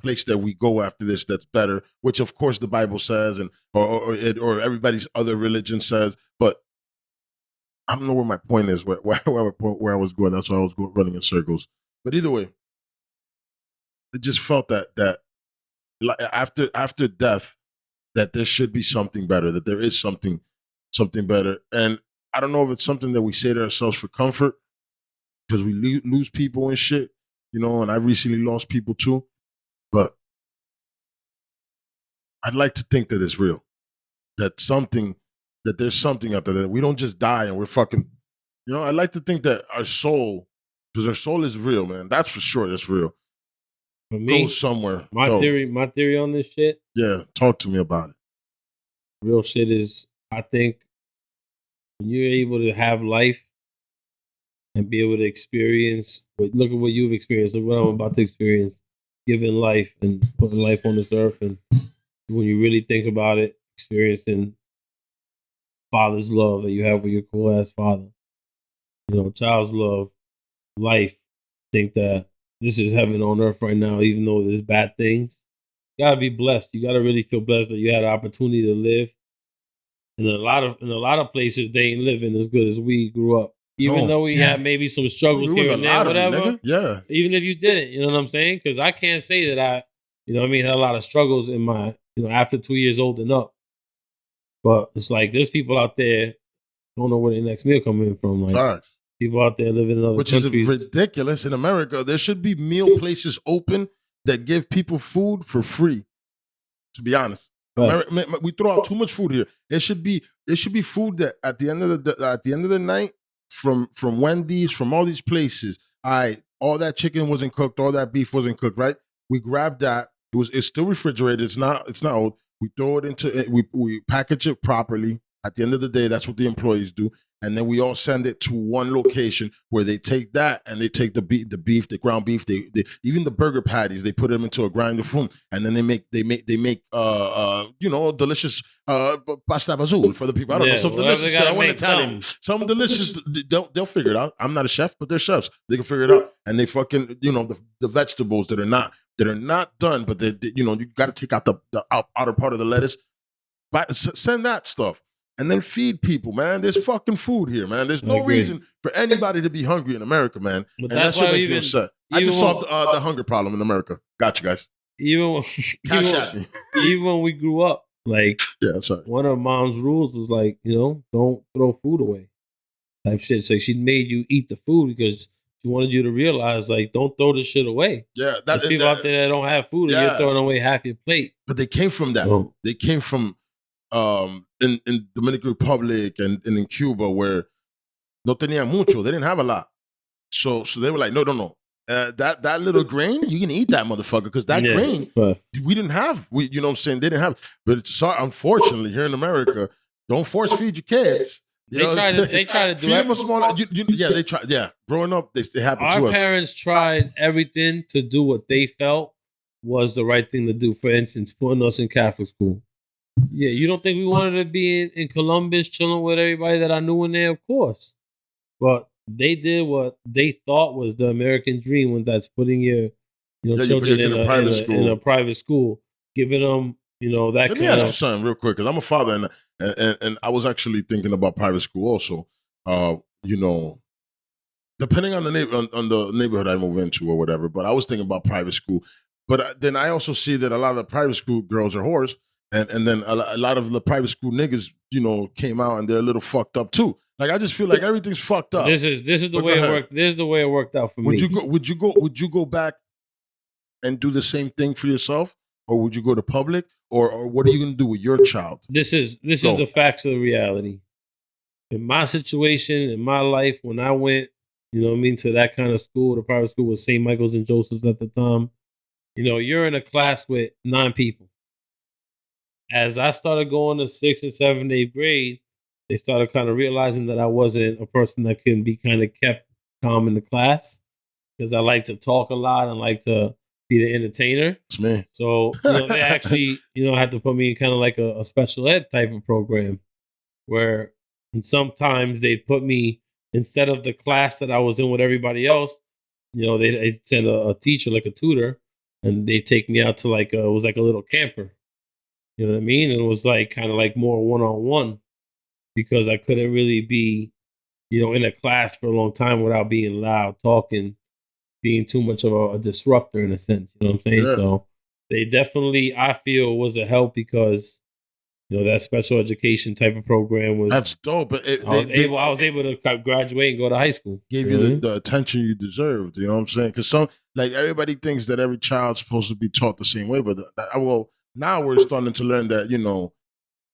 place that we go after this that's better, which of course the Bible says, and or everybody's other religion says. But I don't know where my point is, where I was going. That's why I was running in circles. But either way, it just felt that after death, that there should be something better. That there is something better. And I don't know if it's something that we say to ourselves for comfort, because we lose people and shit, and I recently lost people too. But I'd like to think that it's real, that there's something out there, that we don't just die and we're fucking, I'd like to think that our soul, because our soul is real, man. That's for sure. That's real. For me, goes somewhere. My theory on this shit. Yeah, talk to me about it. Real shit is, I think, when you're able to have life and be able to experience, look at what you've experienced, look what I'm about to experience, giving life and putting life on this earth, and when you really think about it, experiencing father's love that you have with your cool ass father, child's love, life, think that this is heaven on earth right now, even though there's bad things. You gotta be blessed. You gotta really feel blessed that you had the opportunity to live. In a lot of places, they ain't living as good as we grew up. Even though we had maybe some struggles here and there, whatever. Nigga. Yeah. Even if you didn't, you know what I'm saying? Because I can't say that I, had a lot of struggles in my, after 2 years old and up. But it's like there's people out there don't know where their next meal coming from. Like people out there living in other countries. Which is ridiculous in America. There should be meal places open that give people food for free. To be honest. Right. We throw out too much food here. There should be food that at the end of the night, from Wendy's, from all these places, all that chicken wasn't cooked, all that beef wasn't cooked, right? We grabbed that. It's still refrigerated. It's not old. We throw it into it. We package it properly. At the end of the day, that's what the employees do. And then we all send it to one location where they take that and they take the beef, the ground beef, they even the burger patties, they put them into a grinder form, and then they make delicious pasta bazool for the people. I don't know, some delicious. I want Italian, some delicious. They'll figure it out. I'm not a chef, but they're chefs. They can figure it out, and they fucking the vegetables that are not done, but you got to take out the outer part of the lettuce. But send that stuff. And then feed people, man. There's fucking food here, man. There's no reason for anybody to be hungry in America, man. But and that shit makes me upset. I just solved the hunger problem in America. Got you guys. Even when we grew up, like, one of mom's rules was like, don't throw food away, type shit. So she made you eat the food because she wanted you to realize, like, don't throw this shit away. Yeah, there's people out there that don't have food, and you're throwing away half your plate. But they came from that. They came from in Dominican Republic and in Cuba, where no tenía mucho, they didn't have a lot, so they were like, no, that little grain, you can eat that motherfucker, because that grain we didn't have. We, what I'm saying, they didn't have. But it's unfortunately here in America, don't force feed your kids. They try to do feed them a small. They try. Yeah, growing up, they happened to us. Our parents tried everything to do what they felt was the right thing to do. For instance, putting us in Catholic school. Yeah, you don't think we wanted to be in Columbus chilling with everybody that I knew in there? Of course. But they did what they thought was the American dream, when that's putting your children in a private school, giving them, that Let me ask you something real quick, because I'm a father, and I was actually thinking about private school also. depending on the on the neighborhood I move into or whatever. But I was thinking about private school. But then I also see that a lot of the private school girls are whores, and then a lot of the private school niggas, came out and they're a little fucked up too. Like I just feel like everything's fucked up. This is the But way go it ahead. worked. This is the way it worked out for me. Would you go back and do the same thing for yourself, or would you go to public, or what are you gonna do with your child? This is Go. the facts of the reality. In my situation, in my life, when I went, to that kind of school, the private school was St. Michael's and Joseph's at the time. You're in a class with 9 people. As I started going to 6th and 7th, 8th grade, they started kind of realizing that I wasn't a person that can be kind of kept calm in the class because I like to talk a lot and like to be the entertainer. It's me. So, they actually, had to put me in kind of like a special ed type of program where and sometimes they'd put me instead of the class that I was in with everybody else, they'd send a teacher, like a tutor, and they'd take me out to it was like a little camper. You know what I mean? And it was like kind of like more one-on-one because I couldn't really be, in a class for a long time without being loud, talking, being too much of a disruptor in a sense. You know what I'm saying? Yeah. So they definitely, I feel, was a help because, that special education type of program was. That's dope. But I was able to graduate and go to high school. Gave you the attention you deserved. You know what I'm saying? Because everybody thinks that every child's supposed to be taught the same way, but now we're starting to learn that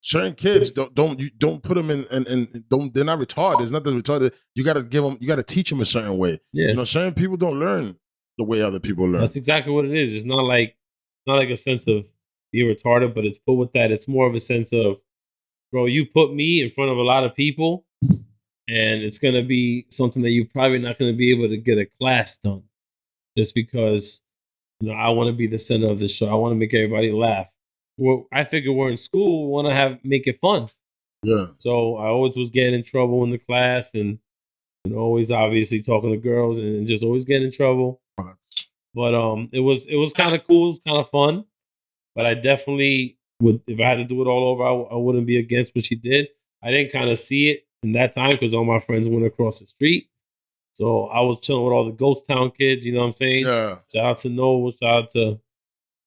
certain kids don't put them in and don't, they're not retarded. It's not that retarded. You got to teach them a certain way. Yeah. Certain people don't learn the way other people learn. That's exactly what it is. It's not like a sense of being retarded, but it's put with that. It's more of a sense of, bro, you put me in front of a lot of people, and it's gonna be something that you're probably not gonna be able to get a class done, just because I want to be the center of the show. I want to make everybody laugh. Well, I figure we're in school, we want to make it fun. Yeah. So I always was getting in trouble in the class, and always obviously talking to girls, and just always getting in trouble. But it was kind of cool, it was kind of fun. But I definitely would, if I had to do it all over, I wouldn't be against what she did. I didn't kind of see it in that time because all my friends went across the street. So I was chilling with all the Ghost Town kids, you know what I'm saying? Yeah. Shout out to Noah, shout out to,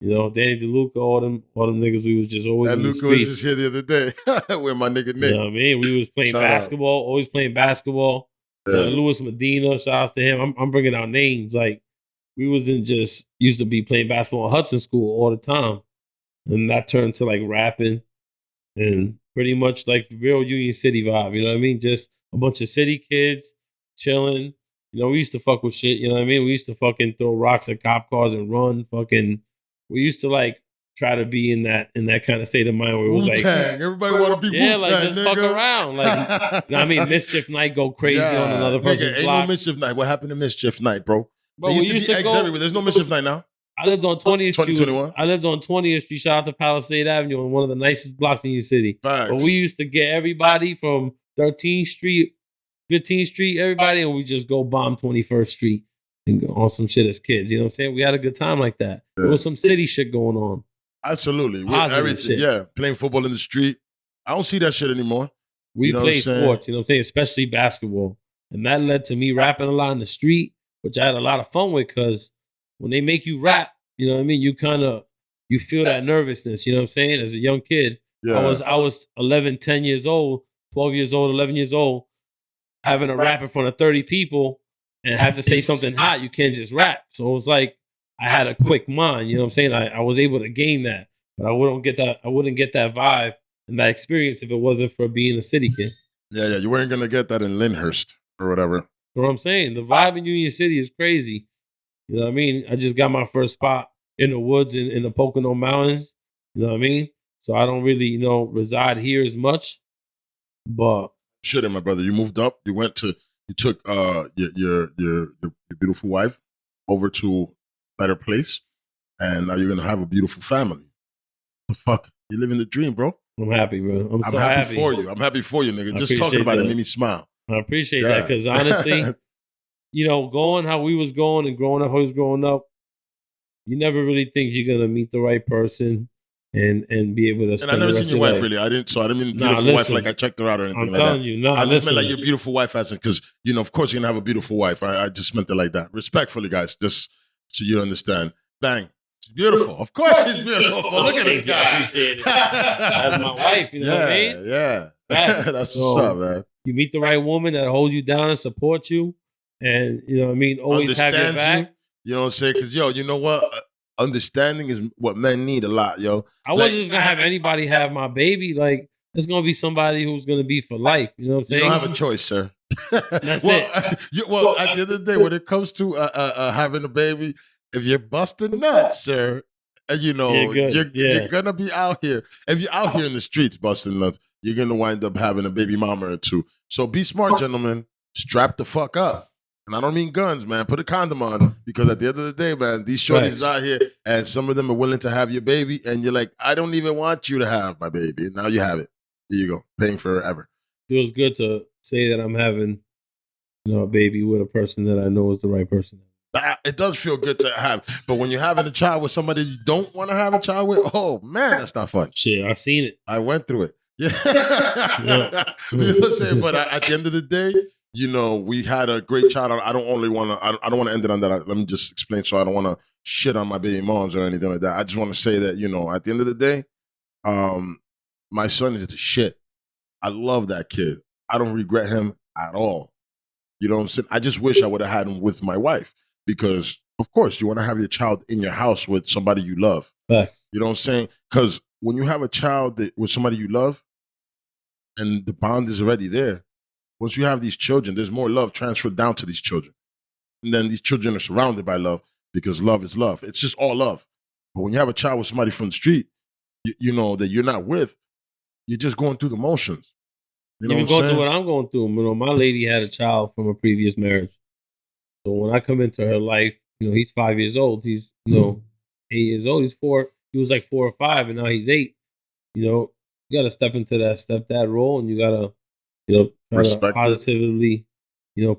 Danny DeLuca, all them niggas. We was just always in the Luca was streets. just here the other day with my nigga Nick. You know what I mean? We was playing Shout out. basketball, always playing basketball. Yeah. Louis Medina, shout out to him. I'm bringing out names. Like, we used to be playing basketball at Hudson School all the time. And that turned to like rapping and pretty much like the real Union City vibe. You know what I mean? Just a bunch of city kids chilling. We used to fuck with shit. You know what I mean? We used to fucking throw rocks at cop cars and run. We used to like try to be in that kind of state of mind where it was like, everybody want to be Wu-Tang, like just nigga. fuck around. Like, you know what I mean? Mischief Night go crazy on another person's ain't block. no Mischief Night. What happened to Mischief Night, bro? Bro, There we used used to be to eggs go. everywhere. There's no Mischief Night now. I lived on 20th Street. 2021? I lived on 20th Street. Shout out to Palisade Avenue, on one of the nicest blocks in your city. Facts. But we used to get everybody from 13th Street, 15th Street, everybody, and we just go bomb 21st Street and go on some shit as kids. You know what I'm saying? We had a good time like that. Yeah. There was some city shit going on. Absolutely. Positive Everything. shit. Yeah. Playing football in the street. I don't see that shit anymore. We You know what played I'm saying? sports, you know what I'm saying? Especially basketball. And that led to me rapping a lot in the street, which I had a lot of fun with because when they make you rap, you know what I mean? You feel that nervousness, you know what I'm saying? As a young kid, Yeah. I was 11, 10 years old, 12 years old, 11 years old, having a rap in front of 30 people and have to say something hot. You can't just rap. So it was like I had a quick mind, you know what I'm saying? I was able to gain that, but I wouldn't get that vibe and that experience if it wasn't for being a city kid. Yeah. You weren't going to get that in Lyndhurst or whatever. You know what I'm saying? The vibe in Union City is crazy. You know what I mean? I just got my first spot in the woods in the Pocono Mountains. You know what I mean? So I don't really, reside here as much. But Shit, my brother. You moved up. You took your beautiful wife over to a better place, and now you're gonna have a beautiful family. The fuck, you living the dream, bro. I'm happy, bro. I'm so happy for you. I'm happy for you, nigga. I Just talking appreciate about it that. made me smile. I appreciate that because honestly, going how we was going and growing up how we was growing up, you never really think you're gonna meet the right person. and be able to And spend I never the seen rest your of your wife life. really. I didn't mean Nah, beautiful wife listen. like I checked her out or anything I'm like telling that. you, nah, I just meant like listen. your beautiful wife as because of course you're gonna have a beautiful wife. I just meant it like that. Respectfully, guys, just so you understand. Bang. She's beautiful. Of course she's beautiful. Look at this Thank you, I guy. appreciate it. That's my wife, you know what I mean? Yeah. Facts. That's what's So, up, man. You meet the right woman that holds you down and support you, and you know what I mean, always have your Understands back. you know what I'm saying? Because you know what? Understanding is what men need a lot, yo. I wasn't just gonna have anybody have my baby. Like, it's gonna be somebody who's gonna be for life. You know what I'm You saying? don't have a choice, sir. That's well, it. at the end of the day, when it comes to having a baby, if you're busting nuts, sir, you know You're good. you're gonna be out here. If you're out here in the streets busting nuts, you're gonna wind up having a baby mama or two. So be smart, gentlemen. Strap the fuck up. And I don't mean guns, man. Put a condom on because at the end of the day, man, these shorties Right. out here and some of them are willing to have your baby, and you're like, I don't even want you to have my baby. And now you have it. There you go, paying forever. Feels good to say that I'm having, a baby with a person that I know is the right person. It does feel good to have, but when you're having a child with somebody you don't want to have a child with, oh man, that's not fun. Shit, I've seen it. I went through it. Yeah. You know what I'm saying? But at the end of the day, we had a great child. I don't want to end it on that. Let me just explain. So I don't want to shit on my baby moms or anything like that. I just want to say that, at the end of the day, my son is the shit. I love that kid. I don't regret him at all. You know what I'm saying? I just wish I would have had him with my wife because, of course, you want to have your child in your house with somebody you love. Back. You know what I'm saying? Because when you have a child with somebody you love and the bond is already there, once you have these children, there's more love transferred down to these children. And then these children are surrounded by love because love is love. It's just all love. But when you have a child with somebody from the street, you know, that you're not with, you're just going through the motions. You know Even what I'm going saying? through what I'm going through. My lady had a child from a previous marriage. So when I come into her life, he's 5 years old. He's, 8 years old. He's 4. He was like 4 or 5, and now he's 8. You got to step into that stepdad role, and you got to, try Respect to positively,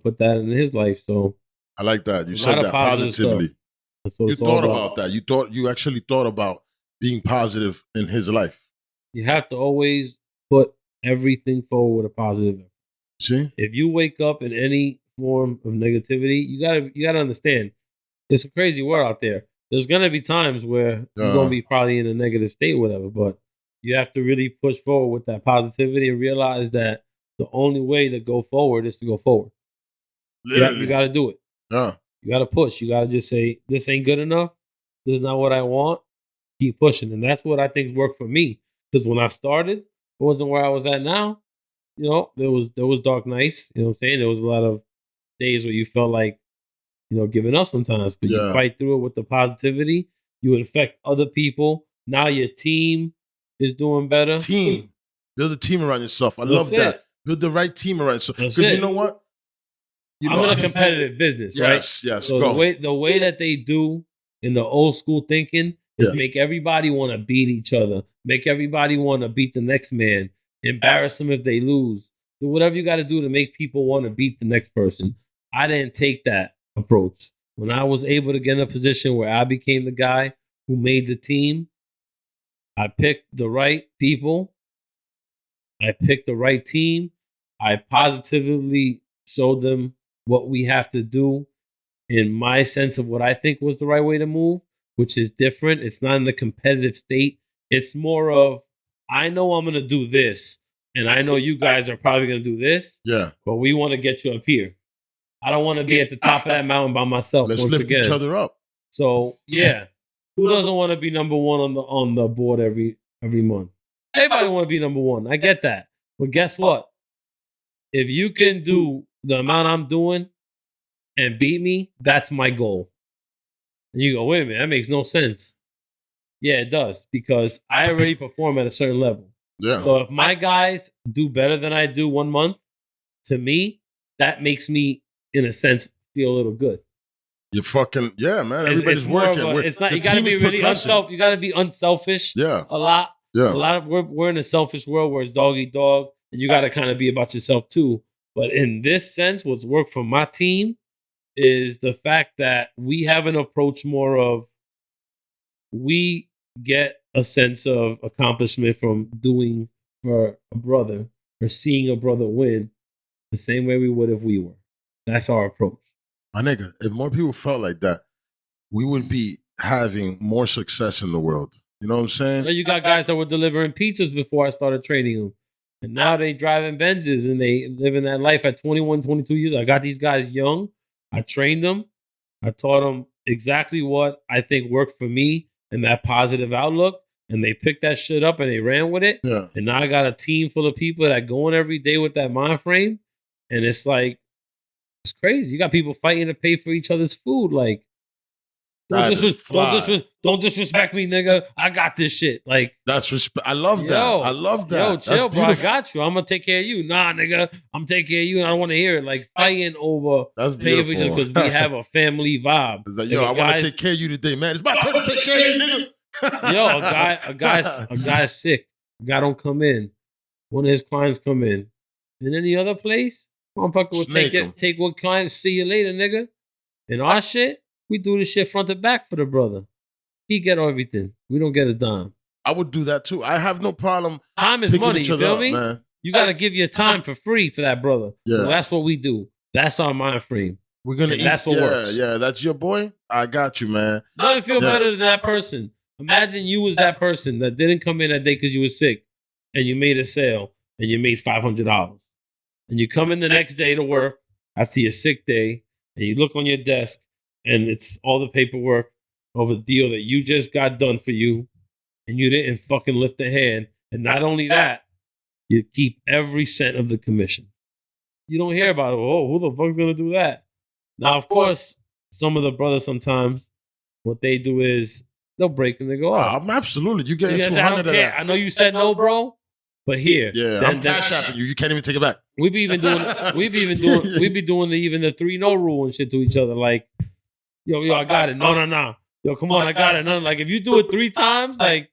put that in his life. So I like that. You a said lot of that positive positively. stuff. That's what You it's all thought about that. You actually thought about being positive in his life. You have to always put everything forward with a positive. See? If you wake up in any form of negativity, you gotta understand it's a crazy world out there. There's gonna be times where you're gonna be probably in a negative state, or whatever, but you have to really push forward with that positivity and realize that the only way to go forward is to go forward. Literally. You gotta do it. Yeah. You gotta push. You gotta just say, this ain't good enough. This is not what I want. Keep pushing. And that's what I think worked for me. Because when I started, it wasn't where I was at now. There was dark nights. You know what I'm saying? There was a lot of days where you felt like, giving up sometimes. But you fight through it with the positivity. You affect other people. Now your team is doing better. Team. Build a team around yourself. I love that. Build the right team around yourself. Because you know what? I'm in a competitive business, right? Yes. So go. the way that they do in the old school thinking is make everybody want to beat each other, make everybody want to beat the next man, embarrass them if they lose. Do whatever you got to do to make people want to beat the next person. I didn't take that approach. When I was able to get in a position where I became the guy who made the team, I picked the right people. I picked the right team. I positively showed them what we have to do in my sense of what I think was the right way to move, which is different. It's not in a competitive state. It's more of, I know I'm going to do this, and I know you guys are probably going to do this. Yeah. But we want to get you up here. I don't want to be at the top of that mountain by myself. Let's lift each other up. So yeah, who doesn't want to be number one on the board every month? Everybody want to be number one. I get that, but guess what? If you can do the amount I'm doing and beat me, that's my goal. And you go, wait a minute, that makes no sense. Yeah, it does, because I already perform at a certain level. Yeah. So if my guys do better than I do 1 month, to me, that makes me, in a sense, feel a little good. You're fucking, yeah, man. Everybody's working. It's not, you gotta be really you gotta be unselfish. Yeah. A lot. Yeah. A lot of we're in a selfish world where it's dog eat dog, and you gotta kind of be about yourself too. But in this sense, what's worked for my team is the fact that we have an approach more of, we get a sense of accomplishment from doing for a brother or seeing a brother win the same way we would if we were. That's our approach. My nigga, if more people felt like that, we would be having more success in the world. You know what I'm saying? You got guys that were delivering pizzas before I started training them. And now they driving Benzes and they living that life at 21, 22 years. I got these guys young. I trained them. I taught them exactly what I think worked for me and that positive outlook. And they picked that shit up and they ran with it. Yeah. And now I got a team full of people that go in every day with that mind frame. And it's like, it's crazy. You got people fighting to pay for each other's food. Like, don't disrespect me, nigga. I got this shit. Like, that's respect. I love that. I love that. Yo, chill, bro. I got you. I'm gonna take care of you. Nah, nigga. I'm taking care of you, and I don't want to hear it. Like fighting over paying for each other because we have a family vibe. It's like, yo, I want to take care of you today, man. It's my turn to take care of you, nigga. Yo, a guy's sick. A guy don't come in. One of his clients come in. In any other place, motherfucker will take what client. See you later, nigga. In our shit, we do this shit front to back for the brother. He get everything. We don't get a dime. I would do that too. I have no problem. Time is money. You feel me? Man. You got to give your time for free for that brother. Yeah. So that's what we do. That's our mind frame. We're gonna eat. That's what works. Yeah, that's your boy. I got you, man. Nothing feel better than that person. Imagine you was that person that didn't come in that day because you were sick, and you made a sale and you made $500, and you come in the next day to work after your sick day, and you look on your desk, and it's all the paperwork of a deal that you just got done for you, and you didn't fucking lift a hand. And not only that, you keep every cent of the commission. You don't hear about it. Oh, who the fuck's gonna do that? Now, of course, some of the brothers sometimes, what they do is they'll break and they go, I'm absolutely. You get 200 I don't of care. that. I know you said no, bro, but here, I'm cash apping you. You can't even take it back. We be doing the 3-no rule and shit to each other. Like, yo, I got it. No. Yo, come on, I got it. No, like if you do it 3 times, like,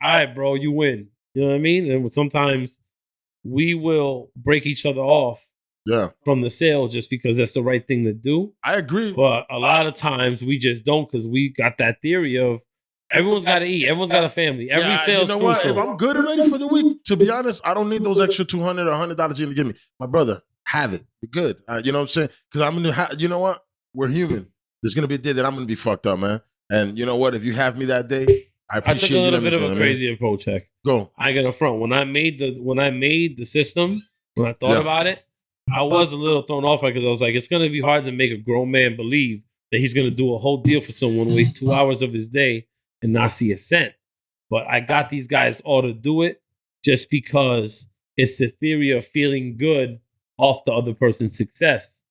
all right, bro, you win. You know what I mean? And sometimes we will break each other off from the sale just because that's the right thing to do. I agree. But a lot of times we just don't because we got that theory of everyone's got to eat. Everyone's got a family. Every sale's crucial. What? If I'm good already for the week, to be honest, I don't need those extra $200 or $100 you're going to give me. My brother, have it. You're good. You know what I'm saying? Because I'm going to you know what? We're human. There's going to be a day that I'm going to be fucked up, man. And you know what? If you have me that day, I appreciate you. I took a little bit of a crazy approach, Heck. Go. I got up front. When I made the system, when I thought about it, I was a little thrown off because I was like, it's going to be hard to make a grown man believe that he's going to do a whole deal for someone, waste 2 hours of his day and not see a cent. But I got these guys all to do it just because it's the theory of feeling good off the other person's success.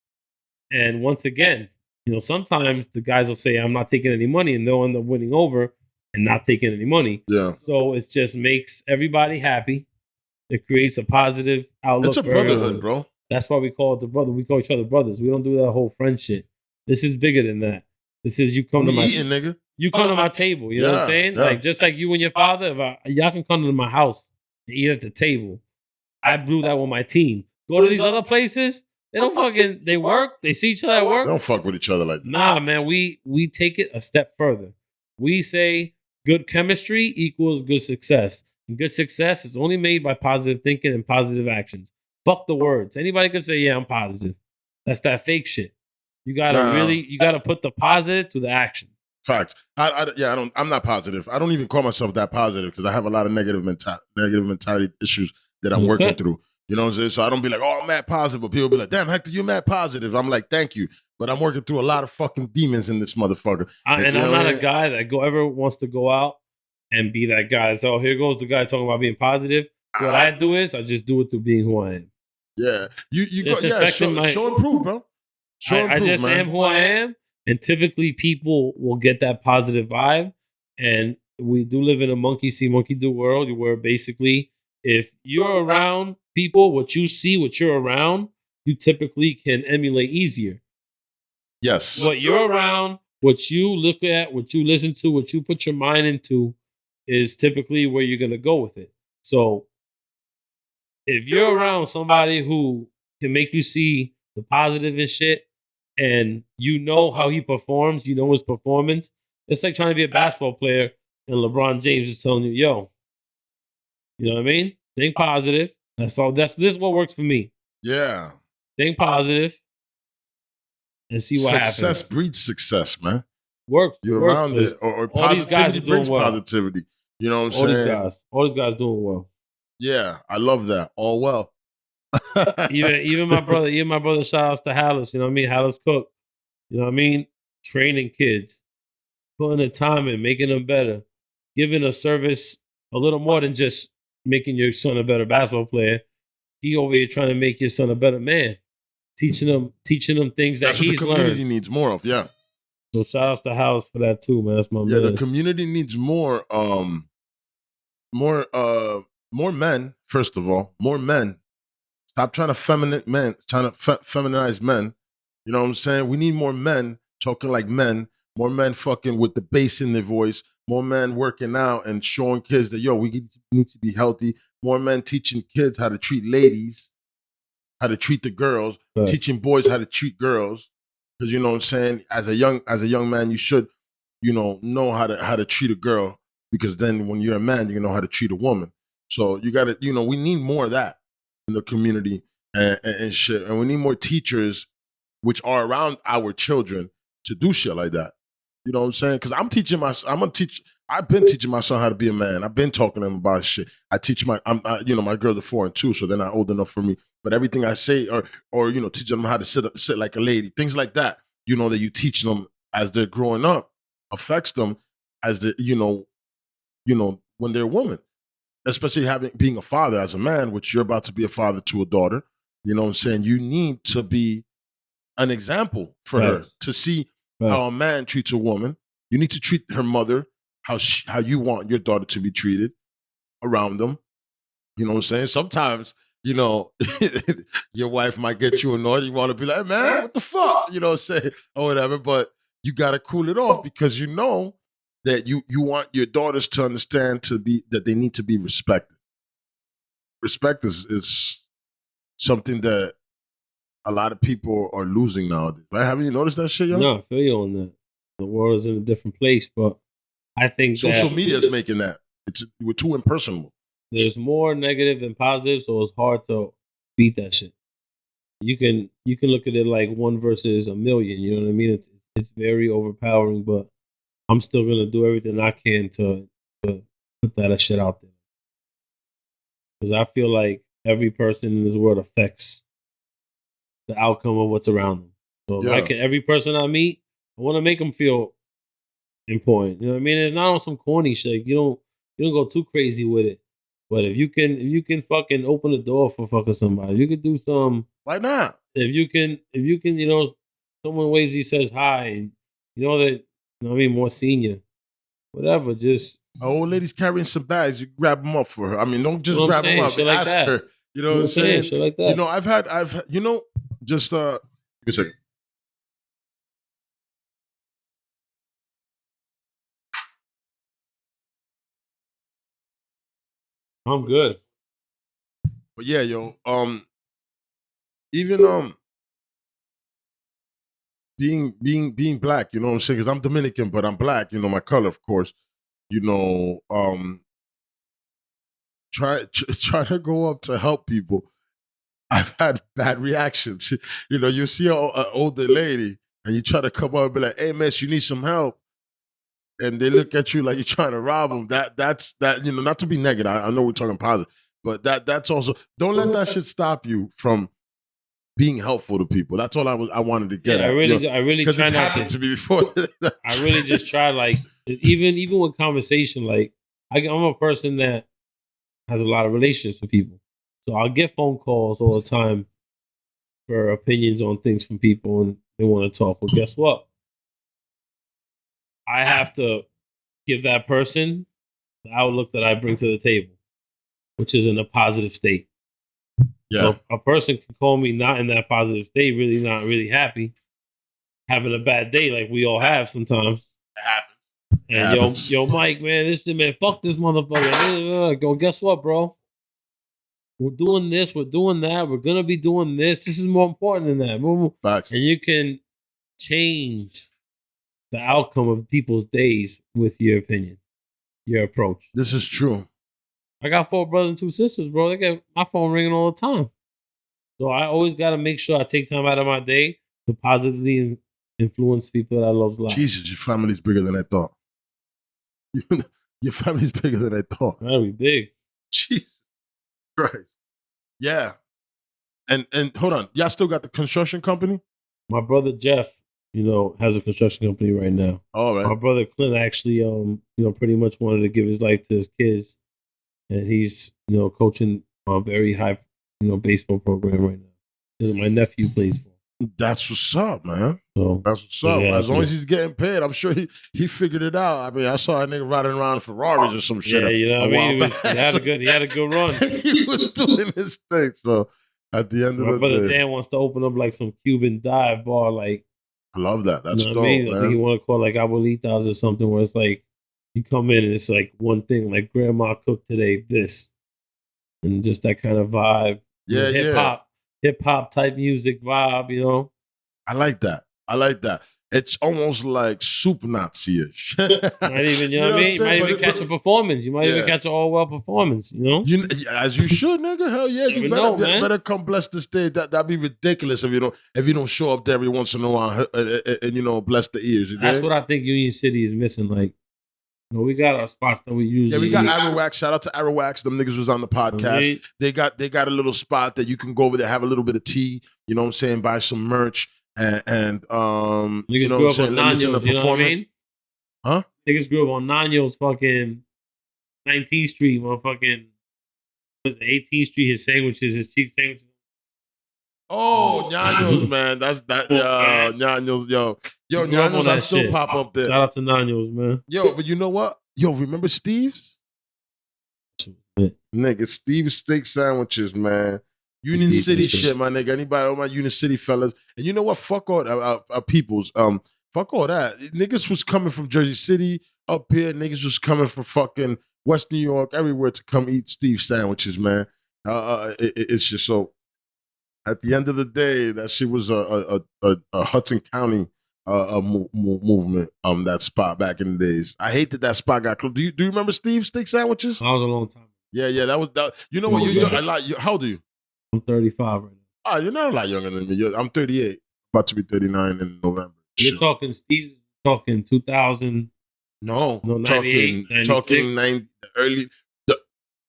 And once again, sometimes the guys will say, I'm not taking any money, and they'll end up winning over and not taking any money. Yeah. So it just makes everybody happy. It creates a positive outlook. It's a brotherhood, bro. That's why we call it the brother. We call each other brothers. We don't do that whole friend shit. This is bigger than that. This is you come to my nigga. You come to my table. You know what I'm saying? Like just like you and your father. Y'all can come to my house and eat at the table. I do that with my team. Go to these other places. They don't fucking. They work. They see each other at work. They don't fuck with each other like that. Nah, man. We take it a step further. We say good chemistry equals good success. And good success is only made by positive thinking and positive actions. Fuck the words. Anybody can say, yeah, I'm positive. That's that fake shit. You gotta put the positive to the action. Facts. I'm not positive. I don't even call myself that positive because I have a lot of negative mentality issues that I'm working through. You know what I'm saying? So I don't be like, oh, I'm mad positive. But people be like, damn, Hector, you're mad positive. I'm like, thank you. But I'm working through a lot of fucking demons in this motherfucker. And I'm not a guy that ever wants to go out and be that guy. So here goes the guy talking about being positive. What I do is I just do it through being who I am. Yeah. Show and prove, bro. I just am who I am. And typically people will get that positive vibe. And we do live in a monkey see, monkey do world where basically if you're around people, what you see, what you're around, you typically can emulate easier. Yes. What you're around, what you look at, what you listen to, what you put your mind into is typically where you're going to go with it. So if you're around somebody who can make you see the positive and shit, and you know how he performs, you know his performance, it's like trying to be a basketball player and LeBron James is telling you, yo, you know what I mean? Think positive. That's all. This is what works for me. Yeah. Think positive and see what Success happens. breeds success, man. Works. You're works, around because it. Or all these guys positivity are doing brings well. positivity. You know what I'm All saying? these guys doing well. Yeah, I love that. All well. Even my brother, shout outs to Hallis, you know what I mean? Hallis Cook, you know what I mean? Training kids, putting the time in, making them better, giving a service a little more than just making your son a better basketball player. He over here trying to make your son a better man, teaching them things that That's what the he's community learned. needs more of, yeah. So shout outs to Hallis for that too, man. That's my Yeah, man. the community needs more more men, first of all. More men. Stop trying to feminize men. You know what I'm saying? We need more men talking like men, more men fucking with the bass in their voice, more men working out and showing kids that, yo, we need to be healthy, more men teaching kids how to treat ladies, how to treat the girls, Right. teaching boys how to treat girls. Because you know what I'm saying? As a young man, you should, know how to treat a girl, because then when you're a man, you know how to treat a woman. So you gotta, we need more of that in the community and shit. And we need more teachers which are around our children to do shit like that. You know what I'm saying? Because I've been teaching my son how to be a man. I've been talking to him about shit. I teach my girls are 4 and 2, so they're not old enough for me. But everything I say, or teaching them how to sit like a lady, things like that. That you teach them as they're growing up affects them as when they're a woman. Especially being a father as a man, which you're about to be a father to a daughter. You know what I'm saying? You need to be an example for her to see how a man treats a woman. You need to treat her mother how you want your daughter to be treated around them. You know what I'm saying? Sometimes, your wife might get you annoyed. You want to be like, man, what the fuck? You know what I'm saying? Or whatever. But you got to cool it off, because you know that you want your daughters to understand that they need to be respected. Respect is something that a lot of people are losing nowadays. Right? Haven't you noticed that shit, yo? No, I feel you on that. The world is in a different place, but I think social media is making that. We're too impersonal. There's more negative than positive, so it's hard to beat that shit. You can look at it like 1 versus a million. You know what I mean? It's very overpowering, but I'm still gonna do everything I can to put that shit out there, because I feel like every person in this world affects the outcome of what's around them. So if every person I meet, I want to make them feel important. You know what I mean? It's not on some corny shit. You don't go too crazy with it. But if you can fucking open the door for fucking somebody, you could do some. Why not? If you can, someone waves, he says hi, and more senior, whatever. Just an old lady's carrying some bags, you grab them up for her. I mean, don't just grab them up. Shit like ask that. her. You know what I'm saying? Shit like that. I've just give me a second. I'm good. But yeah, even being black, you know what I'm saying? Because I'm Dominican, but I'm black. My color, of course. Try to go up to help people. I've had bad reactions. You see an older lady and you try to come up and be like, "Hey, miss, you need some help," and they look at you like you're trying to rob them. That's not to be negative. I know we're talking positive, but that's also, don't let that shit stop you from being helpful to people. That's all I wanted to get at. I really because try it's not happened to me before. I really just try, like, even with conversation, like I'm a person that has a lot of relationships with people, so I'll get phone calls all the time for opinions on things from people, and they want to talk. Well, guess what? I have to give that person the outlook that I bring to the table, which is in a positive state. Yeah. So a person can call me not in that positive state, really not really happy, having a bad day like we all have sometimes. It happens. And yo, Mike, man, fuck this motherfucker. Go, guess what, bro? We're doing this, we're doing that, we're gonna be doing this. This is more important than that. Back. And you can change the outcome of people's days with your opinion. your approach. This is true. I got 4 brothers and 2 sisters, bro. They get my phone ringing all the time. So I always got to make sure I take time out of my day to positively influence people that I love lives. Jesus, your family's bigger than I thought. Your family's bigger than I thought. Very big. Jesus Christ. Yeah. And hold on. Y'all still got the construction company? My brother Jeff, has a construction company right now. All right. My brother Clint actually, pretty much wanted to give his life to his kids. And he's, coaching a very high, baseball program right now. That my nephew plays for. That's what's up, man. So that's what's up. Yeah, as long as he's getting paid, I'm sure he figured it out. I mean, I saw a nigga riding around Ferraris or some shit. Yeah, you know what I mean? He had a good run. He was doing his thing. So at the end of my the brother day, Dan wants to open up like some Cuban dive bar, like I love that. That's dope, I mean? man. I think he want to call it like Abuelitas or something, where it's like you come in and it's like one thing, like grandma cooked today this, and just that kind of vibe. Yeah, hip hop type music vibe, I like that. It's almost like soup Nazi-ish. Might even, you know what I mean? You might even catch a performance. You might even catch an Allwell performance, As you should, nigga. Hell yeah. You better come bless the stage. That'd be ridiculous if you don't show up there every once in a while and bless the ears. That's what I think Union City is missing. Like, we got our spots that we usually. Yeah, we got Arawaks. Shout out to Arawaks. Them niggas was on the podcast. Right. They got a little spot that you can go over there, have a little bit of tea. You know what I'm saying? Buy some merch and you know what I'm saying? Listen to performance. You know what I mean? Huh? Niggas grew up on Nano's fucking 19th Street, motherfucking 18th Street. His sandwiches, his cheap sandwiches. Oh, Nano's, man. That's that. Nano's, yo, Nano's. I still pop up there. Shout out to Nano's, man. Yo, but you know what? Yo, remember Steve's? Nigga, Steve's steak sandwiches, man. Union City shit, my nigga. Anybody, all my Union City fellas. And you know what? Fuck all peoples. Fuck all that. Niggas was coming from Jersey City up here. Niggas was coming from fucking West New York, everywhere to come eat Steve's sandwiches, man. It's just so. At the end of the day, that shit was a Hudson County movement. That spot back in the days. I hate that spot got closed. Do you remember Steve's steak sandwiches? That was a long time. Yeah. That was. You know what? How old are you? I'm 35 right now. Oh, you're not a lot younger than me. I'm 38, about to be 39 in November. You're talking Steve, talking 2000. No, 98, talking 90, early.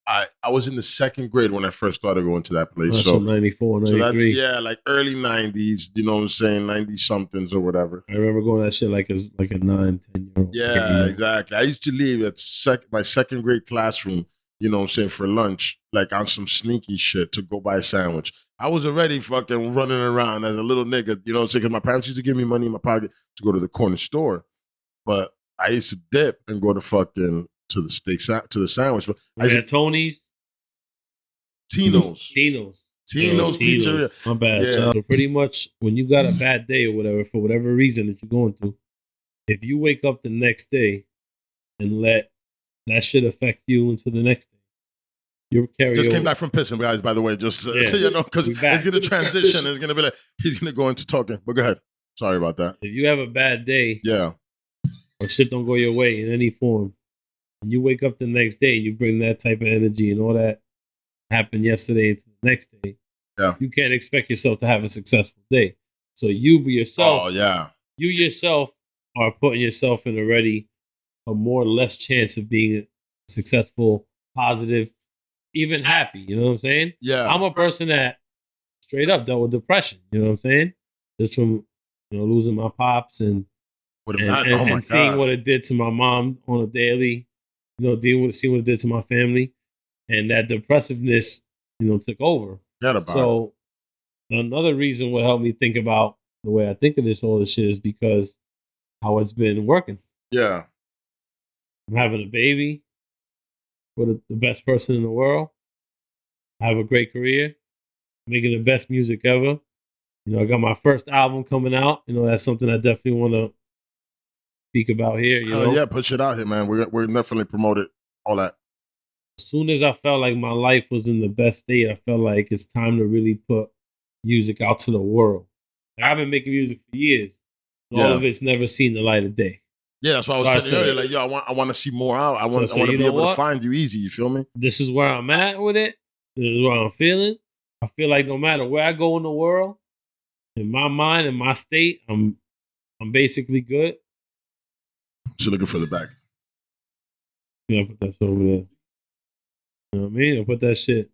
I was in the second grade when I first started going to that place. So 94, 93. So that's, like early 90s, you know what I'm saying, 90-somethings or whatever. I remember going to that shit like a 9-10-year-old. Yeah, exactly. I used to leave at my second grade classroom, you know what I'm saying, for lunch, like on some sneaky shit to go buy a sandwich. I was already fucking running around as a little nigga, you know what I'm saying, because my parents used to give me money in my pocket to go to the corner store. But I used to dip and go to fucking to the sandwich. But I had Tony's? Tino's Pizzeria. My bad. Yeah. So pretty much when you got a bad day or whatever, for whatever reason that you're going through, if you wake up the next day and let that shit affect you into the next day, you'll carry Just over. came back from pissing, guys, by the way, just so you know, because it's going to transition. It's going to be like, he's going to go into talking. But go ahead. Sorry about that. If you have a bad day, or shit don't go your way in any form, and you wake up the next day and you bring that type of energy and all that happened yesterday into the next day, you can't expect yourself to have a successful day. So you yourself are putting yourself in a more or less chance of being successful, positive, even happy. You know what I'm saying? Yeah. I'm a person that straight up dealt with depression. You know what I'm saying? Just from losing my pops and seeing what it did to my mom on a daily, seeing what it did to my family, and that depressiveness, took over. So another reason what helped me think about the way I think of all this shit is because how it's been working. Yeah. I'm having a baby with the best person in the world. I have a great career, making the best music ever. I got my first album coming out. That's something I definitely want to speak about here. Yeah, push it out here, man. We're definitely promoted all that. As soon as I felt like my life was in the best state, I felt like it's time to really put music out to the world. I've been making music for years. All of it's never seen the light of day. Yeah, that's what I was So I saying earlier. said- Like, yo, I want to see more out. I So I want said, to you be know able to what? find you easy. You feel me? This is where I'm at with it. This is what I'm feeling. I feel like no matter where I go in the world, in my mind, in my state, I'm basically good. She's looking for the bag. Yeah, put that shit over there. You know what I mean? I put that shit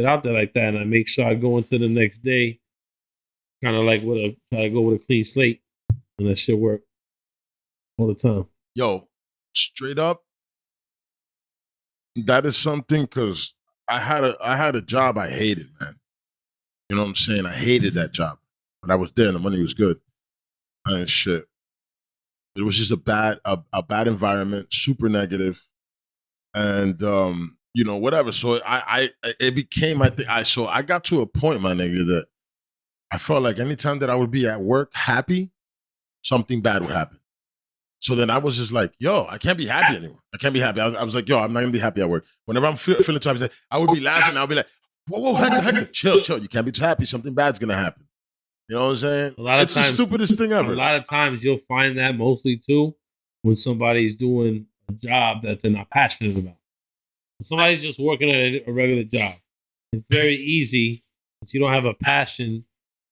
out there like that, and I make sure I go into the next day kind of like try to go with a clean slate, and that shit work all the time. Yo, straight up, that is something because I had a job I hated, man. You know what I'm saying? I hated that job, but I was there and the money was good. And shit, it was just a bad environment, super negative, and you know, whatever. So it became so I got to a point, my nigga, that I felt like anytime that I would be at work happy, something bad would happen. So then I was just like, yo, I can't be happy anymore. I can't be happy. I was like, yo, I'm not gonna be happy at work. Whenever I'm feeling too happy, I would be laughing. I'll be like, whoa, Hector, chill. You can't be too happy. Something bad's gonna happen. You know what I'm saying? A lot of It's times- the stupidest thing ever. A lot of times you'll find that mostly too when somebody's doing a job that they're not passionate about. When somebody's just working at a regular job. It's very easy if you don't have a passion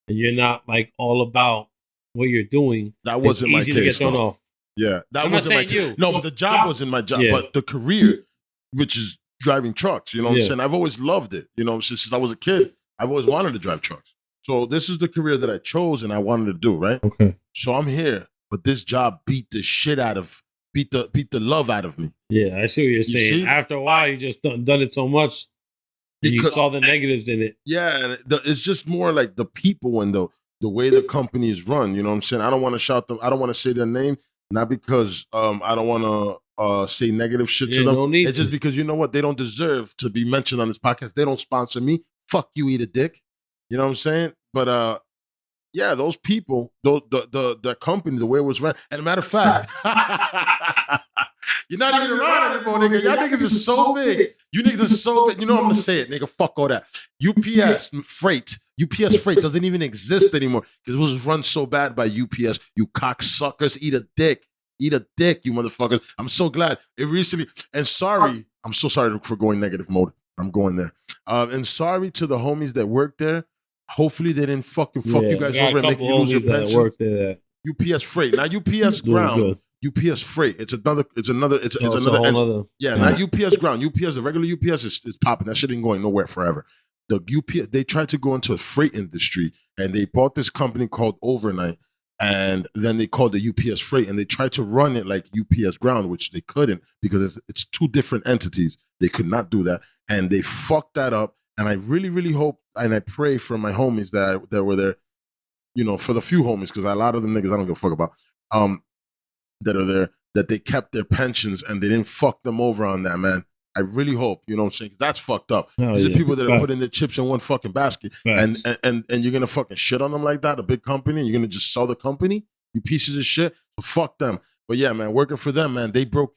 and you're not like all about what you're doing. That wasn't my it's easy to get case, thrown though. off. Yeah, that I'm not wasn't my saying case. you. No, but the job wasn't my job. Yeah. But the career, which is driving trucks, you know what I'm Yeah. saying? I've always loved it. You know, since I was a kid, I've always wanted to drive trucks. So this is the career that I chose and I wanted to do, right? Okay. So I'm here, but this job beat the love out of me. Yeah, I see what you're saying. see? After a while, you just done it so much, and you Because- saw the negatives in it. Yeah, and it's just more like the people and the way the company is run. You know what I'm saying? I don't want to shout them. I don't want to say their name, not because I don't want to say negative shit to Yeah, them. no need It's just to. because you know what? They don't deserve to be mentioned on this podcast. They don't sponsor me. Fuck you, eat a dick. You know what I'm saying? But yeah, those people, the company, the way it was run. And a matter of fact, you're not even around anymore, nigga. Y'all niggas is so big. You niggas is so big. You know I'm gonna say it, nigga. Fuck all that. UPS freight doesn't even exist anymore because it was run so bad by UPS. You cocksuckers, eat a dick. Eat a dick, you motherfuckers. I'm so glad it recently. And sorry, I'm so sorry for going negative mode. I'm going there. And sorry to the homies that work there. Hopefully they didn't fucking fuck you guys over and make you lose your pension. Work there. UPS freight, not UPS ground. UPS freight. It's another. It's another Other. yeah, not UPS ground. UPS, the regular UPS is popping. That shit ain't going nowhere forever. The UPS, they tried to go into the freight industry and they bought this company called Overnight, and then they called the UPS freight and they tried to run it like UPS ground, which they couldn't because it's two different entities. They could not do that, and they fucked that up. And I really, really hope and I pray for my homies that were there. You know, for the few homies, because a lot of them niggas I don't give a fuck about. That are there, that they kept their pensions and they didn't fuck them over on that, man. I really hope, you know what I'm saying? 'Cause that's fucked up. Oh, These are yeah. people that are Facts. putting their chips in one fucking basket. Facts. And you're gonna fucking shit on them like that, a big company, and you're gonna just sell the company, you pieces of shit. So fuck them. But yeah, man, working for them, man, they broke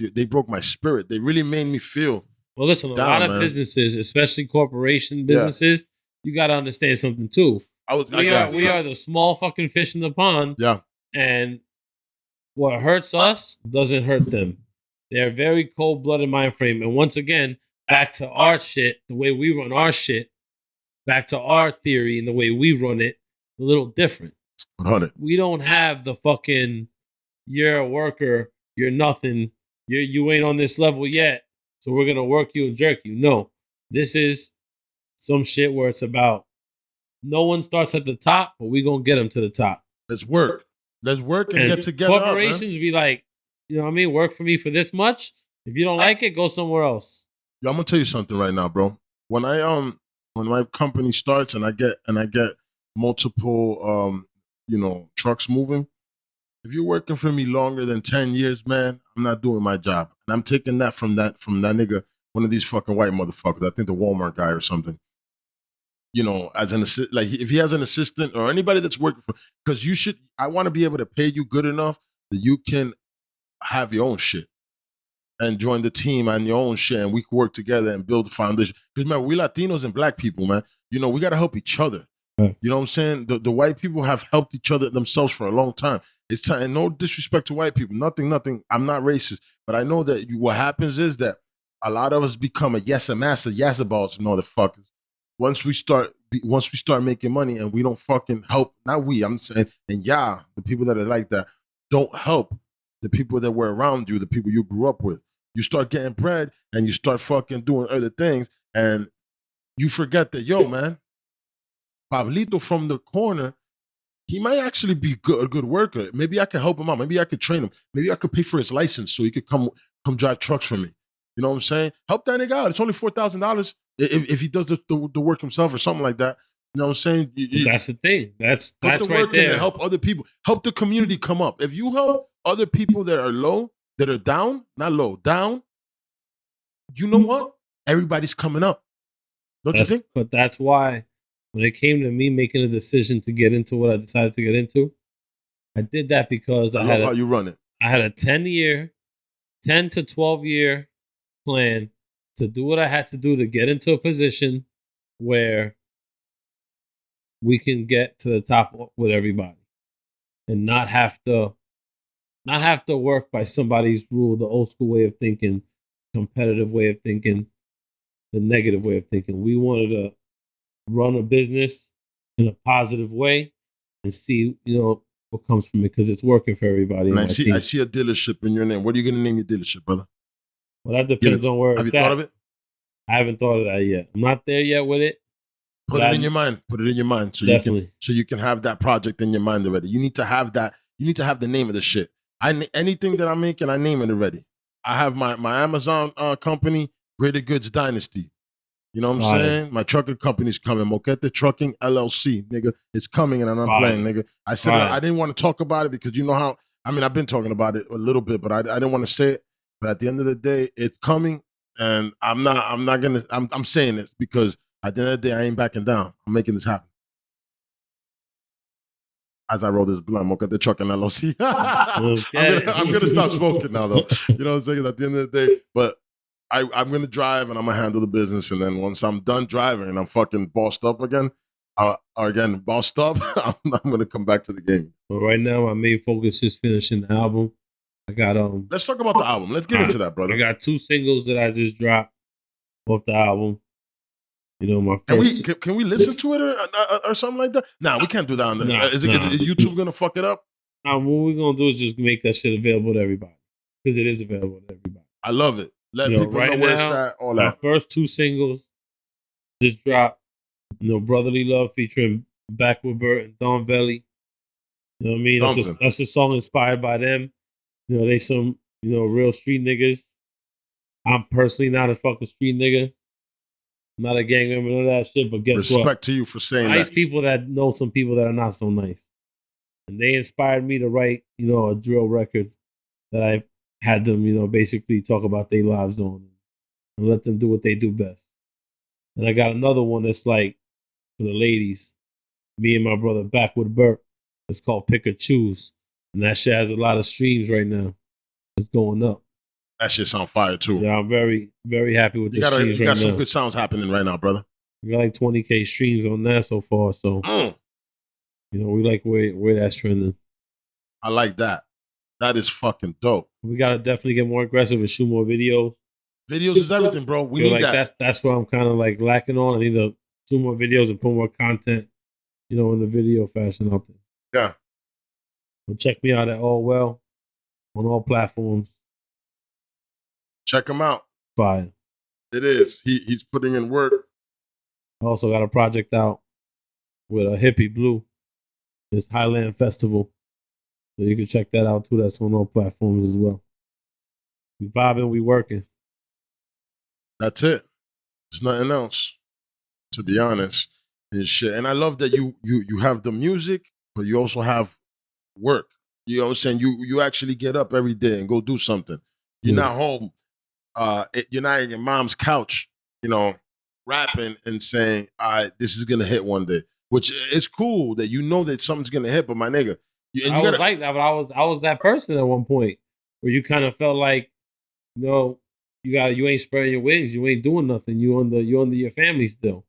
my spirit. They really made me feel. Well, listen, a Down, lot of man. businesses, especially corporation businesses, you got to understand something too. We are the small fucking fish in the pond. Yeah. And what hurts us doesn't hurt them. They're very cold-blooded mind frame. And once again, back to our shit, the way we run our shit, back to our theory and the way we run it, a little different. 100. We don't have the fucking, you're a worker, you're nothing, you ain't on this level yet, so we're gonna work you and jerk you. No, this is some shit where it's about no one starts at the top, but we gonna get them to the top. Let's work. Let's work and get together. Corporations be like, you know what I mean? Work for me for this much. If you don't like it, go somewhere else. Yo, I'm gonna tell you something right now, bro. When my company starts and I get multiple trucks moving, if you're working for me longer than 10 years, man, I'm not doing my job. And I'm taking that from that nigga, one of these fucking white motherfuckers. I think the Walmart guy or something. You know, as an assistant, like if he has an assistant or anybody that's working for, because I want to be able to pay you good enough that you can have your own shit and join the team on your own shit, and we can work together and build the foundation. Because man, we Latinos and black people, man, you know, we got to help each other. Right. You know what I'm saying? The white people have helped each other themselves for a long time. It's time. And no disrespect to white people. Nothing. I'm not racist, but I know that what happens is that a lot of us become a yes a master, yes balls, motherfuckers. Once we start making money and we don't fucking help, not we, I'm saying, and the people that are like that don't help the people that were around you, the people you grew up with. You start getting bread and you start fucking doing other things, and you forget that, yo, man, Pablito from the corner, he might actually be a good worker. Maybe I could help him out. Maybe I could train him. Maybe I could pay for his license so he could come drive trucks for me. You know what I'm saying? Help that nigga out. It's only $4,000 if he does the work himself or something like that. You know what I'm saying? That's the thing. That's the right work there. And help other people. Help the community come up. If you help other people that are low, that are down, not low, down, you know what? Everybody's coming up. Don't you think? But that's why when it came to me making a decision to get into what I decided to get into, I did that because I love how you run it. I had a 10 to 12 year plan to do what I had to do to get into a position where we can get to the top with everybody and not have to work by somebody's rule, the old school way of thinking, competitive way of thinking, the negative way of thinking. We wanted to run a business in a positive way and see, what comes from it, because it's working for everybody. And I see a dealership in your name. What are you going to name your dealership, brother? Well, that depends on where. Have you thought of it? I haven't thought of that yet. I'm not there yet with it. Put it in your mind. Put it in your mind so you can have that project in your mind already. You need to have that. You need to have the name of the shit. Anything that I'm making, I name it already. I have my Amazon company, Greater Goods Dynasty. You know what I'm saying? My trucking company's coming. Moquete Trucking LLC, nigga. It's coming, and I'm not playing, nigga. I said I didn't want to talk about it because you know how. I mean, I've been talking about it a little bit, but I didn't want to say it. But at the end of the day, it's coming, and I'm not gonna. I'm saying it because at the end of the day, I ain't backing down. I'm making this happen. As I roll this blunt, Moquete Trucking LLC. I'm gonna stop smoking now, though. You know what I'm saying? At the end of the day, but. I'm going to drive and I'm going to handle the business. And then once I'm done driving and I'm fucking bossed up again, I'm going to come back to the game. But right now, my main focus is finishing the album. I got Let's talk about the album. Let's get into that, brother. I got 2 singles that I just dropped off the album. My first. Can we listen to it or something like that? Nah, we can't do that on there. Is YouTube going to fuck it up? What we're going to do is just make that shit available to everybody, because it is available to everybody. I love it. Let people know where it's at. All that. My first 2 singles just dropped. Brotherly Love featuring Backward Burt and Don Belly. You know what I mean? That's a song inspired by them. They some, real street niggas. I'm personally not a fucking street nigga. I'm not a gang member, none of that shit, but guess what? Respect to you for saying that. Nice people that know some people that are not so nice. And they inspired me to write, a drill record that I had them, basically talk about their lives on and let them do what they do best. And I got another one that's like for the ladies, me and my brother Backward Burt. It's called Pick or Choose. And that shit has a lot of streams right now. It's going up. That shit's on fire too. Yeah, I'm very, very happy with the streams right now. You got some good sounds happening right now, brother. We got like 20K streams on that so far. So, we like where that's trending. I like that. That is fucking dope. We gotta definitely get more aggressive and shoot more videos. Videos is everything, bro. We need that. That's what I'm kind of like lacking on. I need to shoot more videos and put more content, in the video fashion out there. Yeah. But check me out at Allwell on all platforms. Check him out. Fire. It is. He's putting in work. I also got a project out with a Hippie Blue. It's Highland Festival. So you can check that out too. That's on all platforms as well. We vibing, we working. That's it. There's nothing else, to be honest. And shit. And I love that you have the music, but you also have work. You know what I'm saying? You actually get up every day and go do something. You're not home. You're not in your mom's couch, rapping and saying, this is gonna hit one day. Which is cool that that something's gonna hit, but my nigga. I was like that, but I was that person at one point where you kind of felt like, you ain't spreading your wings, you ain't doing nothing, you under your family still.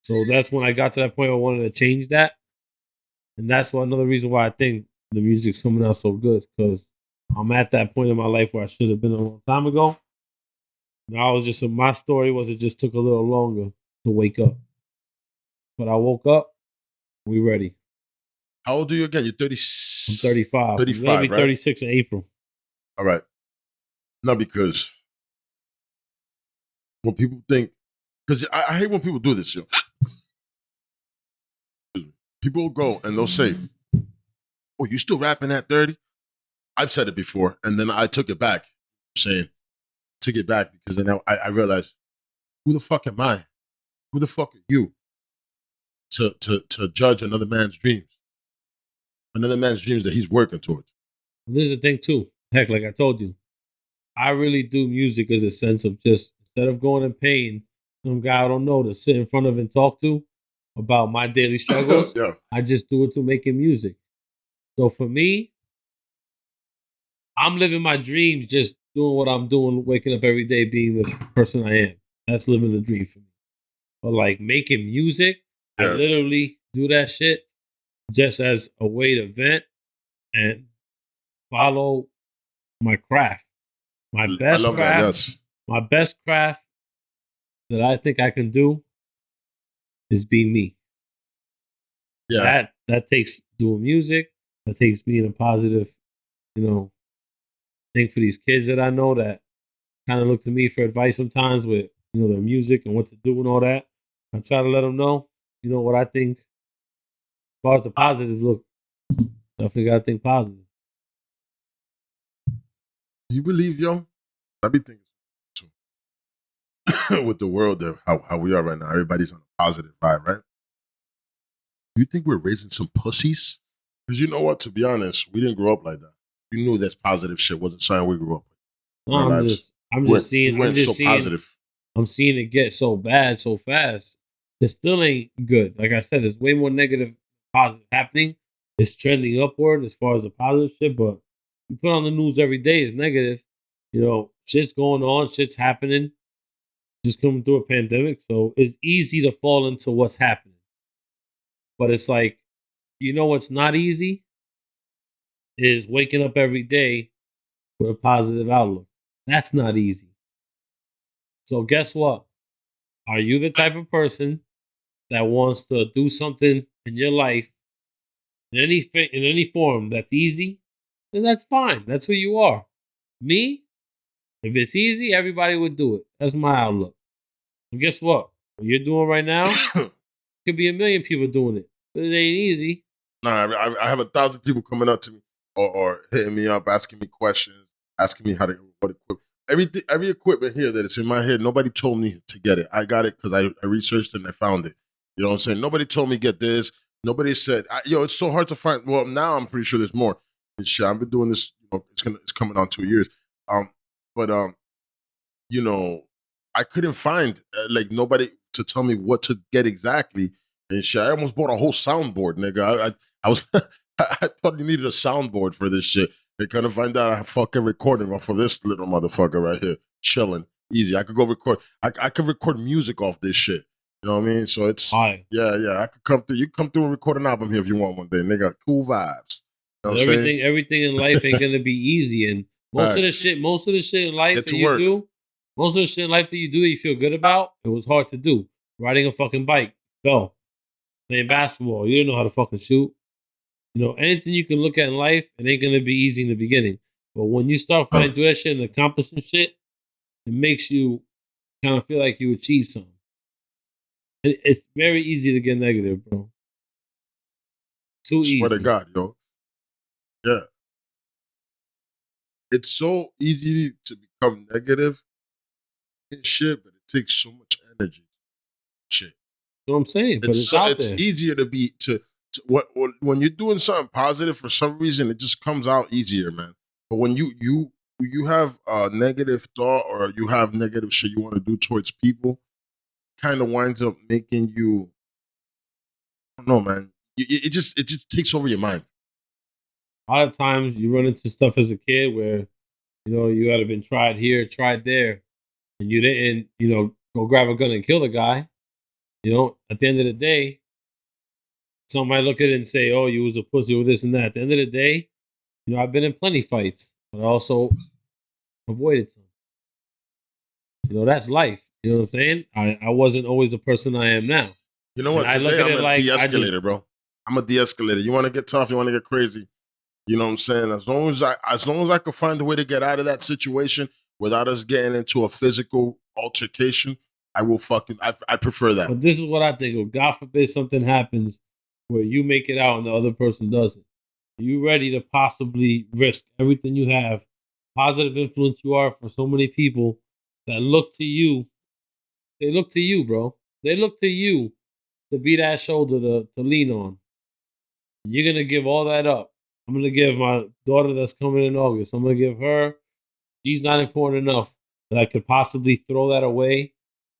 So that's when I got to that point where I wanted to change that, and that's another reason why I think the music's coming out so good because I'm at that point in my life where I should have been a long time ago. Now I was just my story was it just took a little longer to wake up, but I woke up. We ready. How old are you again? You're 30. I'm 35. I'm 35, gonna be right? 36 in April. All right. No, because when people think, because I hate when people do this, yo. People will go and they'll say, "Oh, you still rapping at 30?" I've said it before, and then I took it back, saying, took it back because then I realized, who the fuck am I? Who the fuck are you to judge another man's dreams that he's working towards? This is the thing too. Heck, like I told you, I really do music as a sense of just instead of going and paying some guy I don't know to sit in front of and talk to about my daily struggles, Yeah. I just do it to making music. So for me, I'm living my dreams, just doing what I'm doing, waking up every day, being the person I am. That's living the dream for me. But like making music, I Yeah. literally do that shit just as a way to vent and follow my craft. My I best love that. craft, Yes. my best craft that I think I can do is be me. Yeah. That takes doing music. That takes being a positive, thing for these kids that I know that kind of look to me for advice sometimes with their music and what to do and all that. I try to let them know, what I think. As far as the positive look, definitely got to think positive. Do you believe, yo? I be thinking too. With the world, how we are right now, everybody's on a positive vibe, right? Do you think we're raising some pussies? Because you know what? To be honest, we didn't grow up like that. We knew that positive shit wasn't something we grew up with No, in our I'm lives. just, I'm We just seeing, went I'm just so seeing, positive. I'm seeing it get so bad so fast. It still ain't good. Like I said, there's way more negative, positive happening. It's trending upward as far as the positive shit, but you put on the news every day, it's negative. Shit's going on, shit's happening. Just coming through a pandemic, so it's easy to fall into what's happening. But it's like, what's not easy is waking up every day with a positive outlook. That's not easy. So guess what? Are you the type of person that wants to do something in your life in any form that's easy? Then that's fine. That's who you are. Me, if it's easy, everybody would do it. That's my outlook. And guess what? What you're doing right now could be a million people doing it, but it ain't easy. Nah, I have 1,000 people coming up to me or hitting me up, asking me questions, asking me how to what equipment. Every equipment here that is in my head, nobody told me to get it. I got it because I researched it and I found it. You know what I'm saying? Nobody told me get this. Nobody said, it's so hard to find. Well, now I'm pretty sure there's more. And shit, I've been doing this. It's coming on 2 years. But I couldn't find like nobody to tell me what to get exactly. And shit, I almost bought a whole soundboard, nigga. I was I thought you needed a soundboard for this shit. They kind of find out I have fucking recording off of this little motherfucker right here, chilling, easy. I could go record. I could record music off this shit. You know what I mean? So it's yeah. I could come through. You come through and record an album here if you want one day, nigga. Cool vibes. You know what I'm saying? Everything in life ain't gonna be easy, and most of the shit in life that you do, most of the shit in life that you feel good about, it was hard to do. Riding a fucking bike, fell. Playing basketball, you didn't know how to fucking shoot. Anything you can look at in life, it ain't gonna be easy in the beginning. But when you start fighting through that shit and accomplishing shit, it makes you kind of feel like you achieved something. It's very easy to get negative, bro. Too easy. Swear to God, yo. Yeah. It's so easy to become negative and shit, but it takes so much energy. Shit. You know what I'm saying? But it's out there. It's easier to be when you're doing something positive for some reason, it just comes out easier, man. But when you have a negative thought or you have negative shit you want to do towards people, kind of winds up making you. I don't know, man. It just takes over your mind. A lot of times you run into stuff as a kid where you had been tried here, tried there, and you didn't go grab a gun and kill the guy. At the end of the day, some might look at it and say, "Oh, you was a pussy with this and that." At the end of the day, I've been in plenty fights, but I also avoided some. That's life. You know what I'm saying? I wasn't always the person I am now. You know what? And I look Today at I'm it a like de-escalator, bro. I'm a de-escalator. You want to get tough? You want to get crazy? You know what I'm saying? As long as I can find a way to get out of that situation without us getting into a physical altercation, I will fucking. I prefer that. But this is what I think of. God forbid something happens where you make it out and the other person doesn't. Are you ready to possibly risk everything you have, positive influence you are for so many people that look to you? They look to you, bro. They look to you to be that shoulder to lean on. You're going to give all that up. I'm going to give my daughter that's coming in August, I'm going to give her, she's not important enough that I could possibly throw that away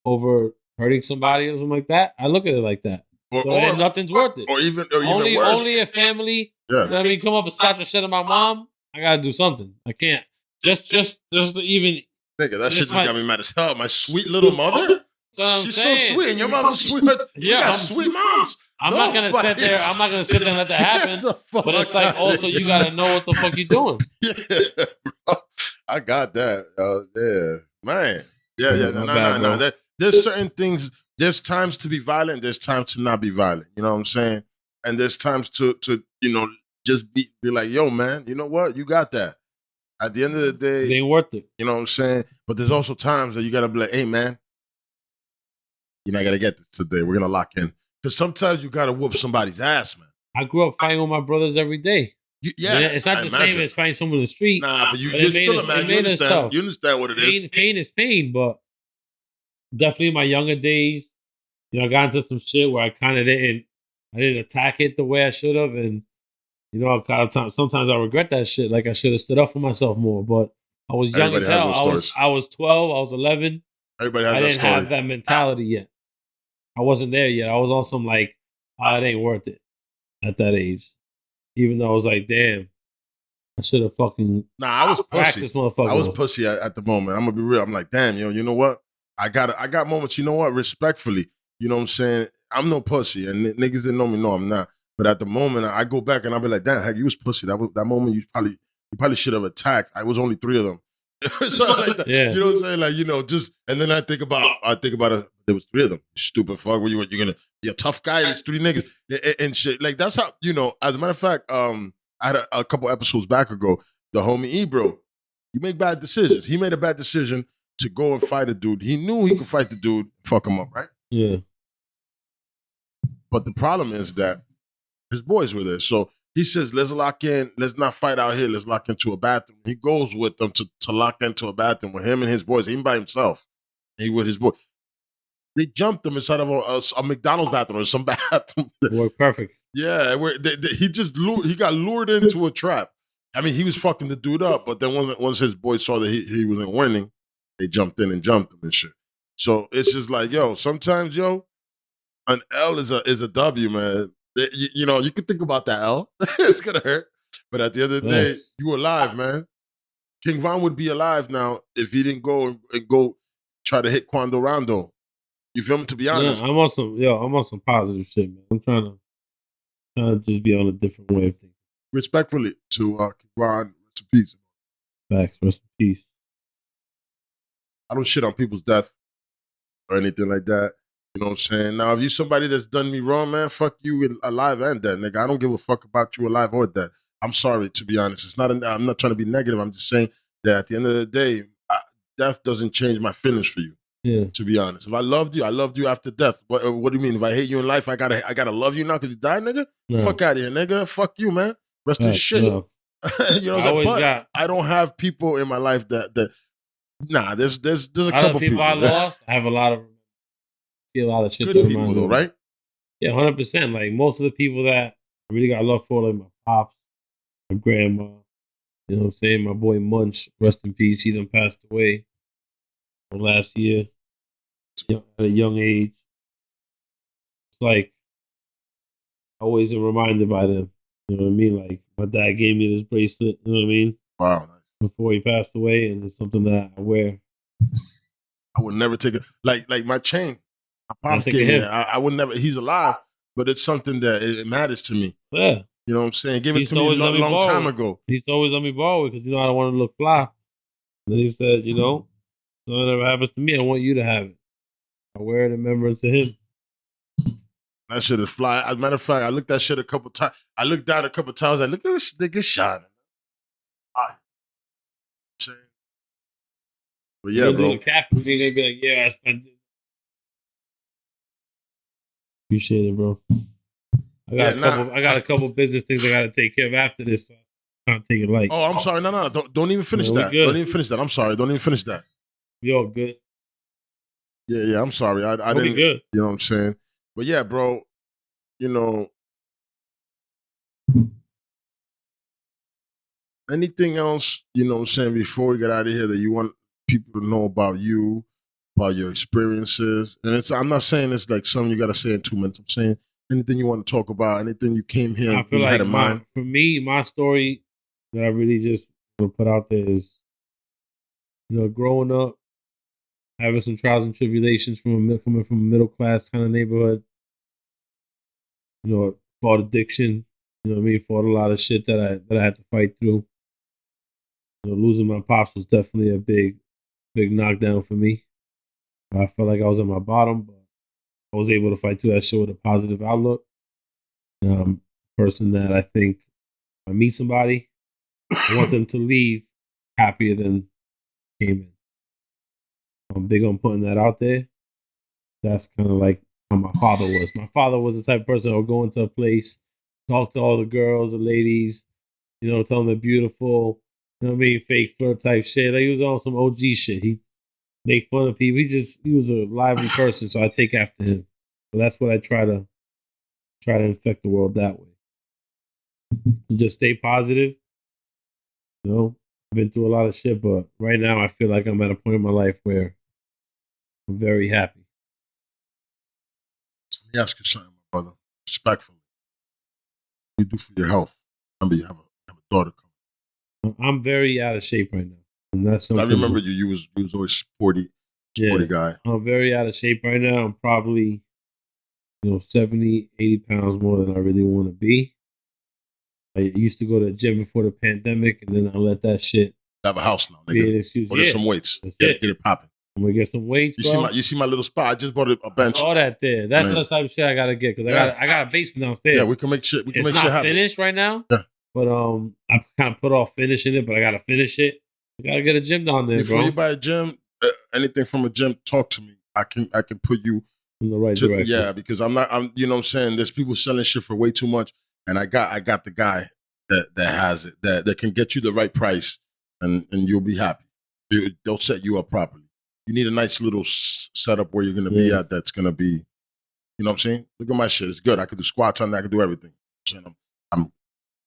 over hurting somebody or something like that. I look at it like that. Or nothing's worth it. Or even Only worse. Only a family, come up and slap the shit out of my mom, I got to do something. I can't. Just to even... Nigga, that shit just got me mad as hell. My sweet little mother? She's so sweet, and your mom's sweet. You got sweet moms. I'm not gonna sit there and let that happen. But it's like also you gotta know what the fuck you're doing. Yeah, bro. I got that. Yeah, man. Yeah. No. There's certain things. There's times to be violent. There's times to not be violent. You know what I'm saying? And there's times to just be like, yo, man. You know what? You got that. At the end of the day, it ain't worth it. You know what I'm saying? But there's also times that you gotta be like, hey, man. I gotta get this today. We're gonna lock in. Because sometimes you gotta whoop somebody's ass, man. I grew up fighting with my brothers every day. It's not the same as fighting someone in the street. Nah, but you're still a man. You understand what it is. Pain is pain, but definitely in my younger days, I got into some shit where I kind of didn't attack it the way I should have, and sometimes I regret that shit. Like I should have stood up for myself more, but I was young as hell. I was 12. I was 11. Everybody has that story. I didn't have that mentality yet. I wasn't there yet. I was on some like, it ain't worth it at that age. Even though I was like, damn, I should have fucking. Nah, I was pussy. This motherfucker. I was pussy at the moment. I'm gonna be real. I'm like, damn, you know what? I got moments. You know what? Respectfully, you know what I'm saying? I'm no pussy, and niggas didn't know me. No, I'm not. But at the moment, I go back and I'll be like, damn, heck, you was pussy. That moment, you probably should have attacked. I was only 3 of them. Like that. Yeah. You know what I'm saying? Like, just, and then I think about it. There was 3 of them. Stupid fuck. You're gonna be a tough guy. There's 3 niggas and shit. Like that's how, as a matter of fact, I had a couple episodes back ago, the homie Ebro, he make bad decisions. He made a bad decision to go and fight a dude. He knew he could fight the dude, fuck him up, right? Yeah. But the problem is that his boys were there. So he says, let's lock in. Let's not fight out here. Let's lock into a bathroom. He goes with them to lock into a bathroom with him and his boys. He by himself. He with his boy. They jumped him inside of a McDonald's bathroom or some bathroom. Worked perfect. Yeah, he got lured into a trap. I mean, he was fucking the dude up, but then once his boys saw that he wasn't winning, they jumped in and jumped him and shit. So it's just like, sometimes, an L is a W, man. You can think about that L. It's gonna hurt, but at the end of the day, you alive, man. King Von would be alive now if he didn't go and go try to hit Quando Rondo. You feel me? To be honest, I'm on some positive shit, man. I'm trying to just be on a different way of thinking. Respectfully to King Von, rest in peace. Facts, rest in peace. I don't shit on people's death or anything like that. You know what I'm saying? Now, if you somebody that's done me wrong, man, fuck you alive and dead, nigga. I don't give a fuck about you alive or dead. I'm sorry, to be honest. I'm not trying to be negative. I'm just saying that at the end of the day, death doesn't change my feelings for you. Yeah. To be honest, if I loved you after death. What do you mean? If I hate you in life, I gotta love you now because you died, nigga? No. Fuck out of here, nigga. Fuck you, man. Rest in shit. No. I don't have people in my life that nah. There's a couple people I lost. I have a lot of shit. Good people though, right? Yeah, 100%. Like most of the people that I really got love for, like my pops, my grandma. You know what I'm saying? My boy Munch, rest in peace. He done passed away last year at a young age. It's like always a reminder by them. You know what I mean? Like my dad gave me this bracelet. You know what I mean? Wow. Before he passed away, and it's something that I wear. I would never take it. Like my chain. My pops gave me that. I would never. He's alive, but it's something that it matters to me. Yeah. You know what I'm saying? Give it He's to me a always let me long borrow time it. ago. He used to always let me borrow it because, I don't want to look fly. And then he said, so whatever happens to me, I want you to have it. I wear it in remembrance of him. That shit is fly. As a matter of fact, I looked that shit a couple times. I looked down a couple times. I look at this nigga shot. But yeah, bro. Do the cap. We ain't gonna be like, yeah, I spent it. Appreciate it, bro. I got a couple business things I gotta take care of after this. So I can't take it light. Oh, I'm sorry. No. Don't even finish that. Good. Don't even finish that. I'm sorry. Don't even finish that. Yo, good. Yeah. I'm sorry. I We'll didn't. Be good. You know what I'm saying? But yeah, bro. Anything else? You know what I'm saying? Before we get out of here, that you want people to know about you, about your experiences, and I'm not saying it's like something you got to say in 2 minutes. I'm saying anything you want to talk about, anything you came here and you had in mind. For me, my story that I really just want to put out there is, growing up, having some trials and tribulations coming from a middle class kind of neighborhood. Fought addiction. Fought a lot of shit that I had to fight through. Losing my pops was definitely a big knockdown for me. I felt like I was at my bottom, but I was able to fight through that shit with a positive outlook. Person that I think if I meet somebody, I want them to leave happier than came in. I'm big on putting that out there. That's kind of like how my father was. My father was the type of person that would go into a place, talk to all the girls, the ladies, tell them they're beautiful, fake flirt type shit. Like, he was on some OG shit. He make fun of people. He was a lively person, so I take after him. So that's what I try to infect the world that way. Just stay positive. I've been through a lot of shit, but right now I feel like I'm at a point in my life where I'm very happy. Let me ask you something, my brother. Respectfully. What do you do for your health? Remember, you have a daughter coming. I'm very out of shape right now. And that's I remember you was always sporty guy. I'm very out of shape right now. I'm probably 70, 80 pounds more than I really want to be. I used to go to the gym before the pandemic, and then I let that shit. I have a house now, nigga. Order some weights. Get it popping. I'm gonna get some weights. You see my little spot? I just bought a bench. All that there. That's the type of shit I gotta get because I got a basement downstairs. Yeah, we can make shit. It's not finished right now. Yeah. But I kind of put off finishing it, but I gotta finish it. I gotta get a gym down there, before you buy a gym, anything from a gym, talk to me. I can put you in the right direction. Yeah, because I'm you know what I'm saying, there's people selling shit for way too much, and I got the guy that has it that can get you the right price, and you'll be happy. They'll set you up properly. You need a nice little setup where you're gonna be at. That's gonna be, you know what I'm saying. Look at my shit. It's good. I could do squats on that. I could do everything.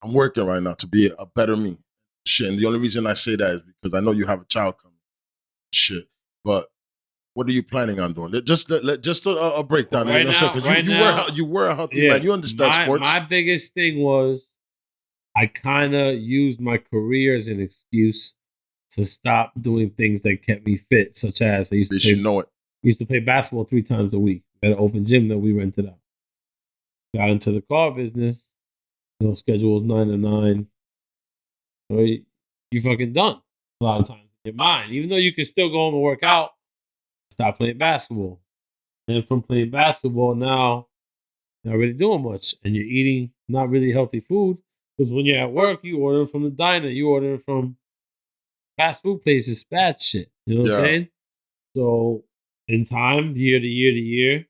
I'm working right now to be a better me. Shit, and the only reason I say that is because I know you have a child coming. Shit, but what are you planning on doing? Just a breakdown. Right, you know what I'm saying? Because you were a healthy man. You understand sports. My biggest thing was I kind of used my career as an excuse to stop doing things that kept me fit, such as I used to play basketball 3 times a week at an open gym that we rented out. Got into the car business. Schedule was 9 to 9. You fucking done a lot of times in your mind. Even though you can still go home and work out, stop playing basketball. And from playing basketball now, not really doing much. And you're eating not really healthy food. Because when you're at work, you order from the diner. You order from fast food places, bad shit. You know what I'm saying? So in time, year to year,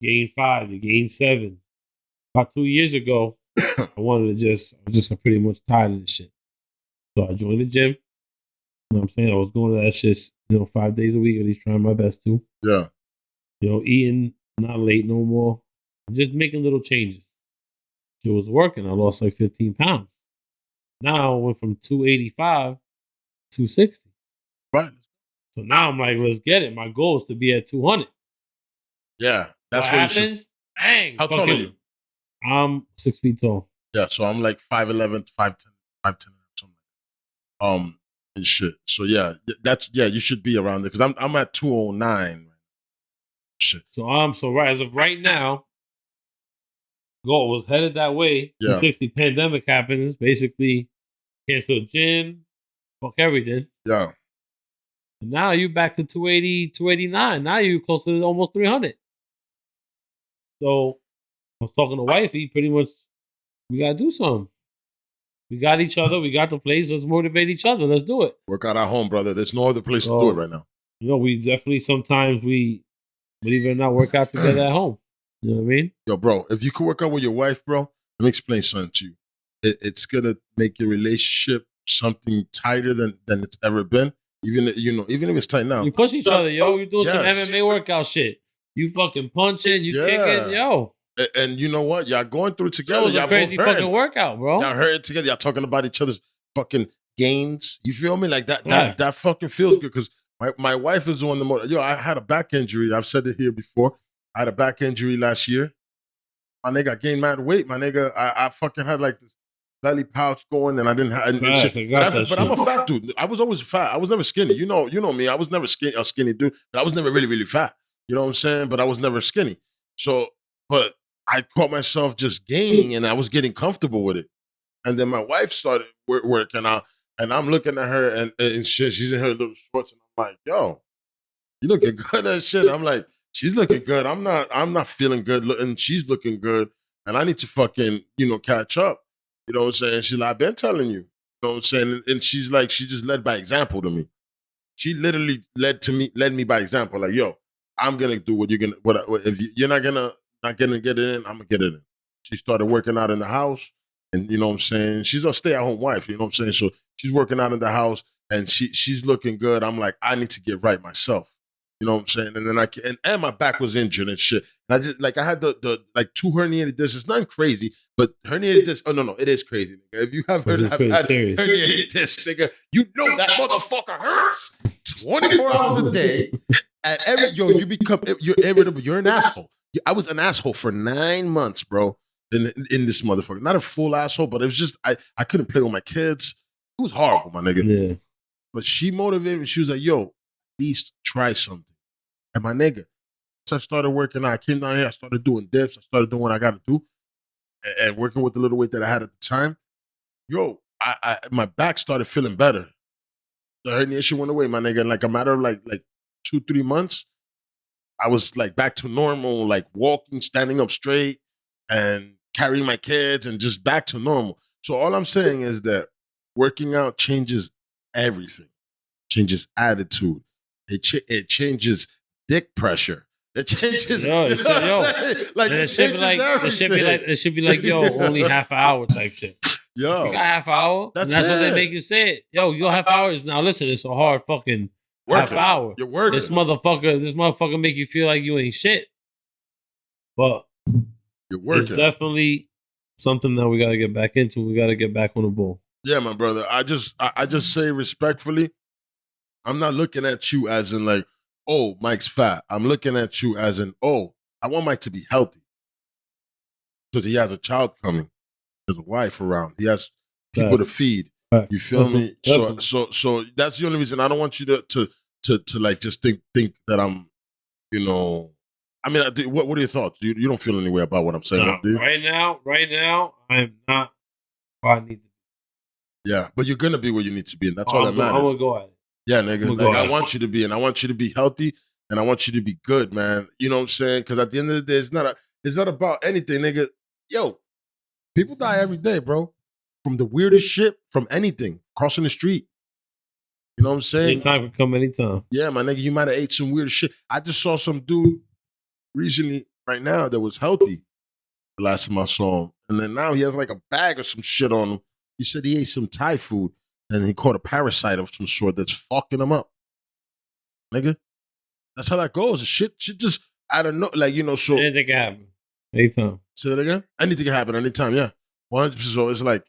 gain 5, you gain 7. About 2 years ago, I was just pretty much tired of this shit. So I joined the gym. You know what I'm saying? I was going to that shit, 5 days a week, at least trying my best to. Yeah. Eating not late no more. Just making little changes. It was working. I lost like 15 pounds. Now I went from 285 to 260. Right. So now I'm like, let's get it. My goal is to be at 200. Yeah. That's what happens. Bang. How tall are you? I'm 6 feet tall. Yeah, so I'm like 5'11", 5'10", something. And shit. So yeah, you should be around there because I'm at 209. Shit. So as of right now, goal was headed that way. Yeah. 260 pandemic happens, basically cancel gym, fuck everything. Yeah. And now you back to 280, 289. Now you close to almost 300. So I was talking to wifey, pretty much we gotta do something. We got each other, we got the place, let's motivate each other. Let's do it. Work out at home, brother. There's no other place to do it right now. You know, we definitely sometimes we, believe it or not, work out together at home. You know what I mean? Yo, bro, if you could work out with your wife, bro, let me explain something to you. It's gonna make your relationship something tighter than it's ever been. Even if it's tight now. You push each other, yo. You're doing Yes. some MMA workout shit. You fucking punching, you kicking, yo. And you know what? Y'all going through it That together. was a Y'all crazy both hurting. fucking workout, bro. Y'all hurting together. Y'all talking about each other's fucking gains. You feel me? Like that. Right. That fucking feels good because my wife is doing the most. Yo, I had a back injury. I've said it here before. I had a back injury last year. My nigga, I gained mad weight. My nigga, I fucking had like this belly pouch going, and I didn't have. And shit. But I'm a fat dude. I was always fat. I was never skinny. You know me. I was never a skinny dude. But I was never really, really fat. You know what I'm saying? But I was never skinny. So, but I caught myself just gaining, and I was getting comfortable with it. And then my wife started working out, and I'm looking at her, and shit. She's in her little shorts, and I'm like, yo, you looking good and shit. I'm like, she's looking good. I'm not feeling good, and she's looking good, and I need to fucking catch up. You know what I'm saying? She's like, I've been telling you. You know what I'm saying? And she's like, she just led by example to me. She literally led me by example. Like, yo, I'm gonna do what you're gonna. What if you're not gonna get it in? I'm gonna get it in. She started working out in the house, and you know what I'm saying. She's a stay-at-home wife. You know what I'm saying. So she's working out in the house, and she's looking good. I'm like, I need to get right myself. You know what I'm saying? And then and my back was injured and shit. And I just I had the like 2 herniated discs. It's not crazy, but herniated discs. Oh no, it is crazy. Nigga. If you have had herniated discs, nigga, you know that motherfucker hurts 24 hours a day. At you become you're irritable. You're an asshole. I was an asshole for 9 months, bro. In this motherfucker, not a full asshole, but it was just I couldn't play with my kids. It was horrible, my nigga. Yeah. But she motivated me. She was like, yo, at least try something. And my nigga, so I started working out. I came down here. I started doing dips. I started doing what I got to do, and working with the little weight that I had at the time. Yo, my back started feeling better. The herniation went away, my nigga. In like a matter of like 2-3 months, I was like back to normal, like walking, standing up straight, and carrying my kids, and just back to normal. So all I'm saying is that working out changes everything. Changes attitude. It changes dick pressure. It changes. It should be like, yo, only half an hour type shit. Yo, you got half an hour. That's what they make you say it. Yo, your half hours. Now listen, it's a hard fucking half hour. You're working. This motherfucker make you feel like you ain't shit. But you're working. It's definitely something that we gotta get back into. We gotta get back on the ball. Yeah, my brother. I just say respectfully, I'm not looking at you as in like, oh, Mike's fat. I'm looking at you as in, oh, I want Mike to be healthy. Because he has a child coming. There's a wife around. He has people to feed. You feel me? So that's the only reason I don't want you to like just think that I'm, I mean, what are your thoughts? You don't feel any way about what I'm saying, no, do you? Right now, I'm not where I need to be. Yeah, but you're gonna be where you need to be, and that's all that matters. I'm gonna go at it. Yeah, nigga. Like, I want you to be, and I want you to be healthy, and I want you to be good, man. You know what I'm saying? Because at the end of the day, it's not about anything, nigga. Yo, people die every day, bro. From the weirdest shit, from anything, crossing the street. You know what I'm saying? Anytime can come anytime. Yeah, my nigga, you might have ate some weird shit. I just saw some dude recently, right now, that was healthy. The last time I saw him, and then now he has like a bag of some shit on him. He said he ate some Thai food. And he caught a parasite of some sort that's fucking him up. Nigga. That's how that goes. Shit just, I don't know. Like, so. Anything can happen. Anytime. Say that again? Anything can happen anytime, yeah. 100%. So it's like,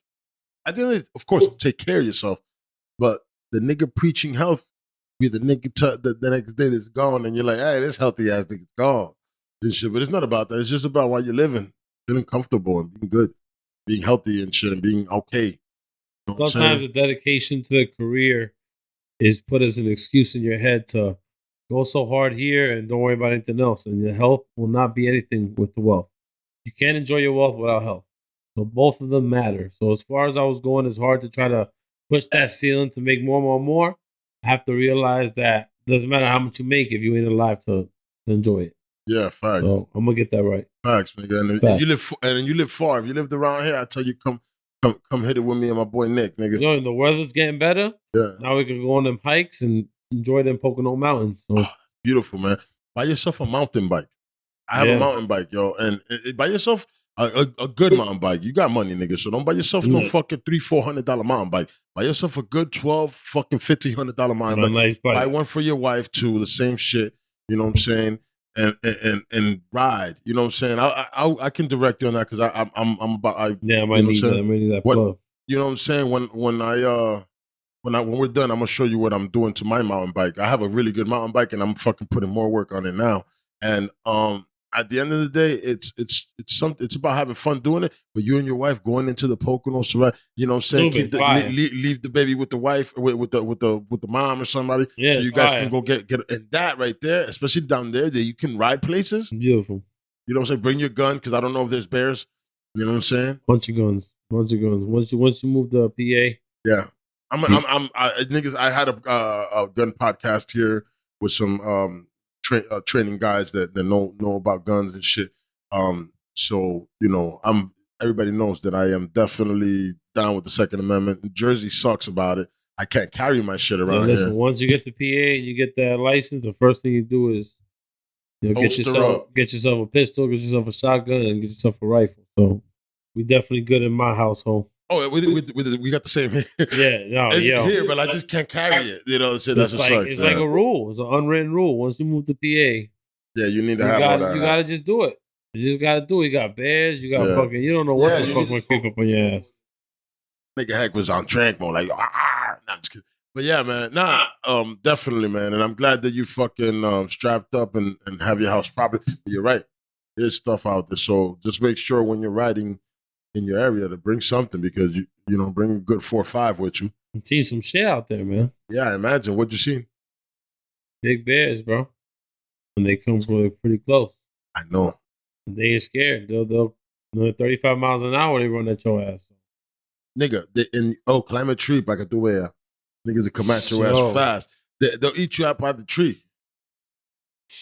I think, of course, take care of yourself. But the nigga preaching health, be the nigga the next day that's gone, and you're like, hey, this healthy ass nigga's gone. This shit. But it's not about that. It's just about why you're living, feeling comfortable and being good, being healthy and shit, and being okay. Sometimes the dedication to the career is put as an excuse in your head to go so hard here and don't worry about anything else. And your health will not be anything with the wealth. You can't enjoy your wealth without health. So both of them matter. So as far as I was going, it's hard to try to push that ceiling to make more. I have to realize that it doesn't matter how much you make if you ain't alive to enjoy it. Yeah, facts. So I'm gonna get that right. Facts, nigga. And Facts. you live far. If you lived around here, I tell you, come hit it with me and my boy Nick, nigga. You know, the weather's getting better. Yeah. Now we can go on them hikes and enjoy them Pocono Mountains. So Beautiful, man. Buy yourself a mountain bike. I have a mountain bike, yo, and buy yourself a good mountain bike. You got money, nigga, so don't buy yourself no fucking $300-$400 mountain bike. Buy yourself a good $1,200-$1,500 mountain bike. Nice bike. Buy one for your wife too. The same shit. You know what I'm saying? And ride. You know what I'm saying? I can direct you on that because I'm about. I might need that plug. You know what I'm saying? When we're done, I'm gonna show you what I'm doing to my mountain bike. I have a really good mountain bike, and I'm fucking putting more work on it now. And at the end of the day, it's about having fun doing it. But you and your wife going into the Poconos, right? You know what I'm saying? Leave the baby with the wife, with the mom or somebody, so you guys can go get and that right there, especially down there, that you can ride places. Beautiful. You know what I'm saying? Bring your gun because I don't know if there's bears. You know what I'm saying? Bunch of guns. Once you move to PA. Yeah. Niggas. I had a gun podcast here with some training guys that know about guns and shit. So you know, everybody knows that I am definitely down with the Second Amendment. Jersey sucks about it. I can't carry my shit around here. Listen, once you get to PA and you get that license, the first thing you do is get yourself a pistol, get yourself a shotgun, and get yourself a rifle. So we definitely good in my household. Oh, we got the same here. Yeah, here, but I just can't carry it. You know, so that's it's like a rule. It's an unwritten rule. Once you move to PA, you need to have all that. You gotta just do it. You just gotta do it. You got bears. You got fucking. You don't know what the fuck might creep up on your ass. Nigga Heck was on trank mode, like nah, I'm just kidding. But yeah, man, definitely, man. And I'm glad that you fucking strapped up and have your house properly. But you're right. There's stuff out there, so just make sure when you're riding in your area to bring something because you know bring a good 4 or 5 with you. I'm seeing some shit out there, man. Yeah, I imagine. What you seen? Big bears, bro. And they come pretty close. I know. And they ain't scared. They'll 35 miles an hour. They run at your ass. Nigga, climb a tree like a duea. Niggas will come at your ass fast. They'll eat you up out the tree.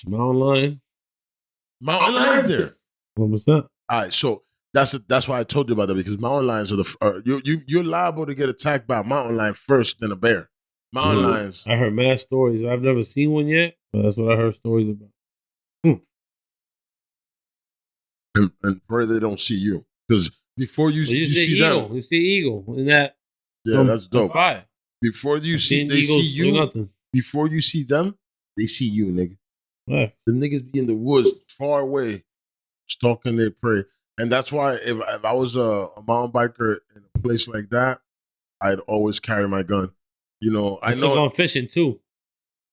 Mountain lion. Mountain lion there. What was that? All right, so. That's why I told you about that because mountain lions are you're liable to get attacked by a mountain lion first than a bear. Mountain lions. I heard mad stories. I've never seen one yet, but that's what I heard stories about. And pray they don't see you because before you see eagle. them, you see eagle in that. Yeah, that's dope. Fire. Before they see you. Before you see them, they see you, nigga. Right. The niggas be in the woods far away, stalking their prey. And that's why if I was a mountain biker in a place like that, I'd always carry my gun. You know, I took on fishing too.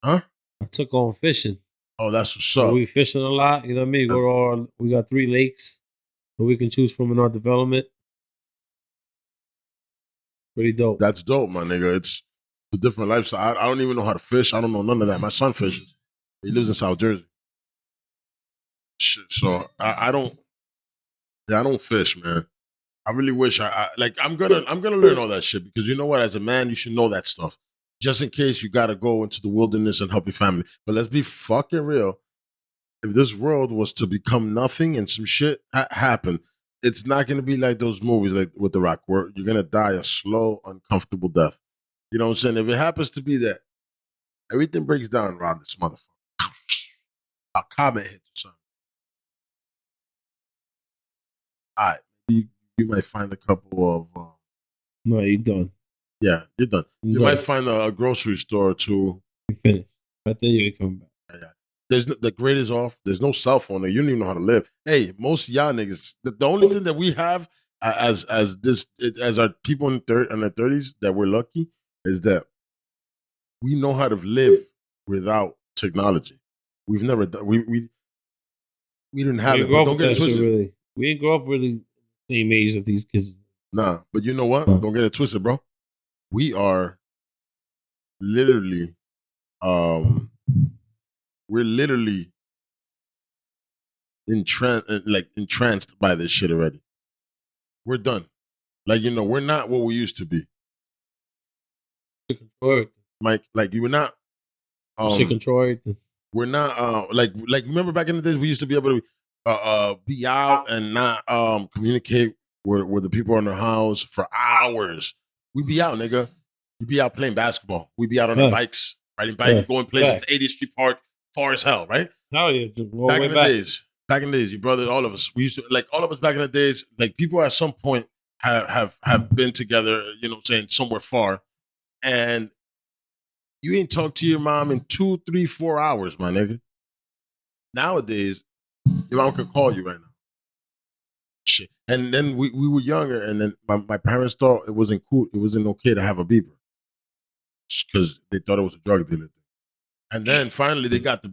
Huh? I took on fishing. Oh, that's what's up. We fishing a lot. You know what I mean? We got 3 lakes that we can choose from in our development. Pretty dope. That's dope, my nigga. It's a different lifestyle. I don't even know how to fish. I don't know none of that. My son fishes. He lives in South Jersey. Shit, so I don't. Yeah, I don't fish, man. I really wish I'm gonna learn all that shit because you know what? As a man, you should know that stuff. Just in case you gotta go into the wilderness and help your family. But let's be fucking real. If this world was to become nothing and some shit happen, it's not gonna be like those movies like with The Rock, where you're gonna die a slow, uncomfortable death. You know what I'm saying? If it happens to be that, everything breaks down around this motherfucker. A comment hit or something. All right, you might find a couple of. No, you're done. Yeah, you're done. You might find a grocery store or two. You finished. Right there, you come back. Yeah. There's the grade is off. There's no cell phone there. You don't even know how to live. Hey, most of y'all niggas, the only thing that we have as our people in their 30s that we're lucky is that we know how to live without technology. We've never done. We didn't have it. But don't get it twisted. Really. We didn't grow up really the same age that these kids. Nah, but you know what? Don't get it twisted, bro. We are literally, we're literally entranced by this shit already. We're done. Like, we're not what we used to be. Mike, like you were not. Control everything. We're not like remember back in the days we used to be able to be out and not communicate with the people in the house for hours. We'd be out, nigga. We'd be out playing basketball. We'd be out on the bikes, riding bikes, going places to 80th Street Park, far as hell, right? Hell yeah. Back in the days, you brother, all of us. We used to all of us back in the days, like people at some point have been together, somewhere far. And you ain't talked to your mom in 2, 3, 4 hours, my nigga. Nowadays, your mom could call you right now. Shit. And then we were younger, and then my parents thought it wasn't cool, it wasn't okay to have a beeper. Because they thought it was a drug dealer thing. And then finally they got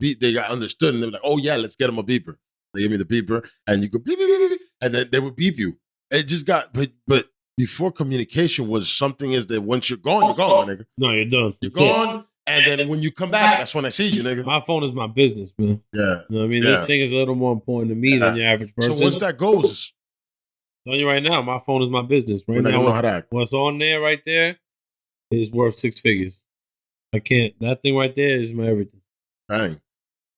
understood, and they were like, oh yeah, let's get them a beeper. They gave me the beeper, and you go beep, beep, beep, beep, and then they would beep you. It just got, but before communication was something is that once you're gone, my nigga. No, you're done. You're gone, and then when you come back, that's when I see you, nigga. My phone is my business, man. Yeah. You know what I mean? This thing is a little more important to me than your average person. So once that goes, I'm telling you right now, my phone is my business. Right now, what's on there right there is worth 6 figures. I can't. That thing right there is my everything. Dang,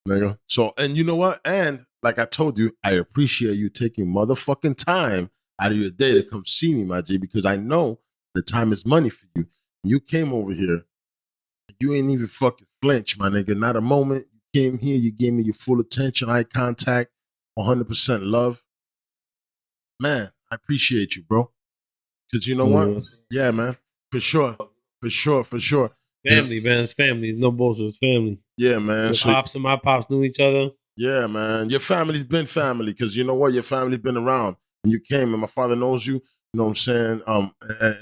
nigga. So, and you know what? And like I told you, I appreciate you taking motherfucking time out of your day to come see me, my G, because I know the time is money for you. You came over here. You ain't even fucking flinch, my nigga. Not a moment. You came here. You gave me your full attention, eye contact, 100% love. Man, I appreciate you, bro. Because you know what? Yeah, man. For sure. Family, man. It's family. No bullshit. It's family. Yeah, man. Your pops and my pops knew each other. Yeah, man. Your family's been family because you know what? Your family's been around. And you came and my father knows you. You know what I'm saying?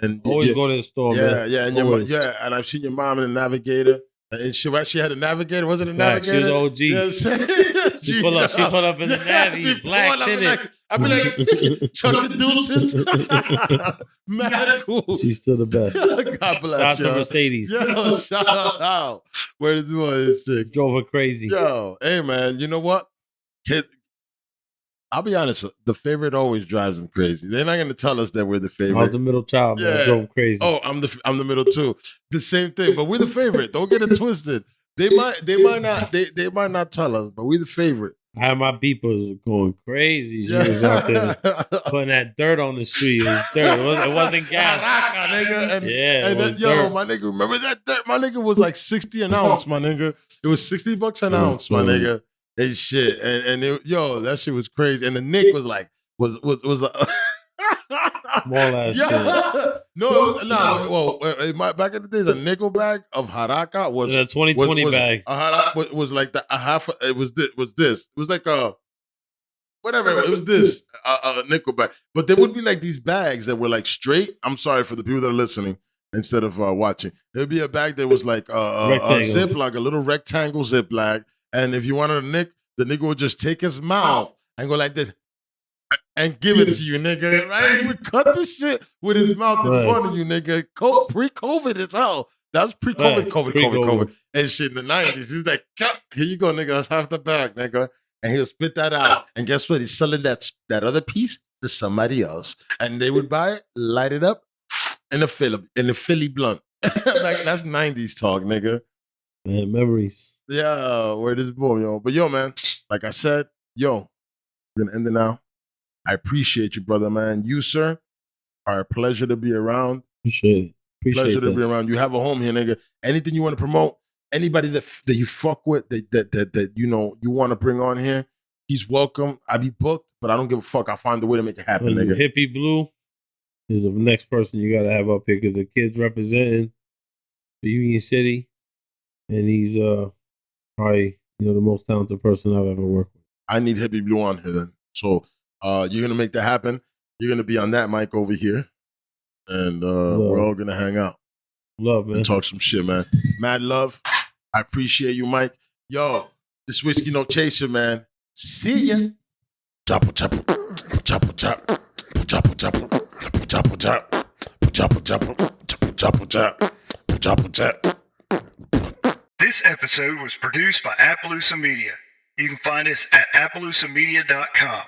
And always go to the store, man. Yeah, and and I've seen your mom in the Navigator. And she had a Navigator. Was it a Navigator? She's OG. Yes. She pull up in the Navi, black tinted. I be like, Chuck the Deuces. Mad cool. She's still the best. God bless. Shout out to Mercedes. Yo, shout out. Where this boy chick? Drove her crazy. Yo, hey man, you know what? Kid, I'll be honest, the favorite always drives them crazy. They're not gonna tell us that we're the favorite. I was the middle child, man. I drove them crazy. Oh, I'm the middle too. The same thing, but we're the favorite. Don't get it twisted. They might not tell us, but we're the favorite. I had my beepers going crazy. She was out there putting that dirt on the street. It was dirt. It wasn't gas. Nigga. My nigga, remember that dirt? My nigga was like 60 an ounce, my nigga. It was $60 an ounce, my nigga. And shit. And that shit was crazy. And the Nick was like, was small ass shit. No, back in the days, a nickel bag of haraka was a 2020 bag. A haraka was like a half. It was this. It was like a whatever. It was this a nickel bag. But there would be like these bags that were like straight. I'm sorry for the people that are listening instead of watching. There'd be a bag that was like a Ziploc, a little rectangle Ziploc, and if you wanted a nick, the nigga would just take his mouth and go like this. And give it to you, nigga. Right? He would cut the shit with his mouth in front of you, nigga. Pre-COVID as hell. That was pre-COVID, COVID. And shit in the 90s. He's like, here you go, nigga. That's half the bag, nigga. And he'll spit that out. And guess what? He's selling that other piece to somebody else. And they would buy it, light it up in a Philly blunt. Like, that's 90s talk, nigga. Man, memories. Yeah, where this boy, yo. But yo, man, like I said, we're going to end it now. I appreciate you, brother, man. You, sir, are a pleasure to be around. Appreciate it. Pleasure to be around. You have a home here, nigga. Anything you want to promote, anybody that you fuck with, that you want to bring on here, he's welcome. I be booked, but I don't give a fuck. I'll find a way to make it happen, nigga. Hippie Blue is the next person you got to have up here because the kid's representing the Union City, and he's probably the most talented person I've ever worked with. I need Hippie Blue on here then. So you're going to make that happen. You're going to be on that mic over here. And we're all going to hang out. Love, man. And talk some shit, man. Mad love. I appreciate you, Mike. Yo, this Whiskey No Chaser, man. See ya. Chopper, chopper. Chopper, chopper. Chopper, chopper. Chopper, chopper. Chopper, chopper. Chopper, chopper. Chopper, chopper. This episode was produced by Appaloosa Media. You can find us at AppaloosaMedia.com.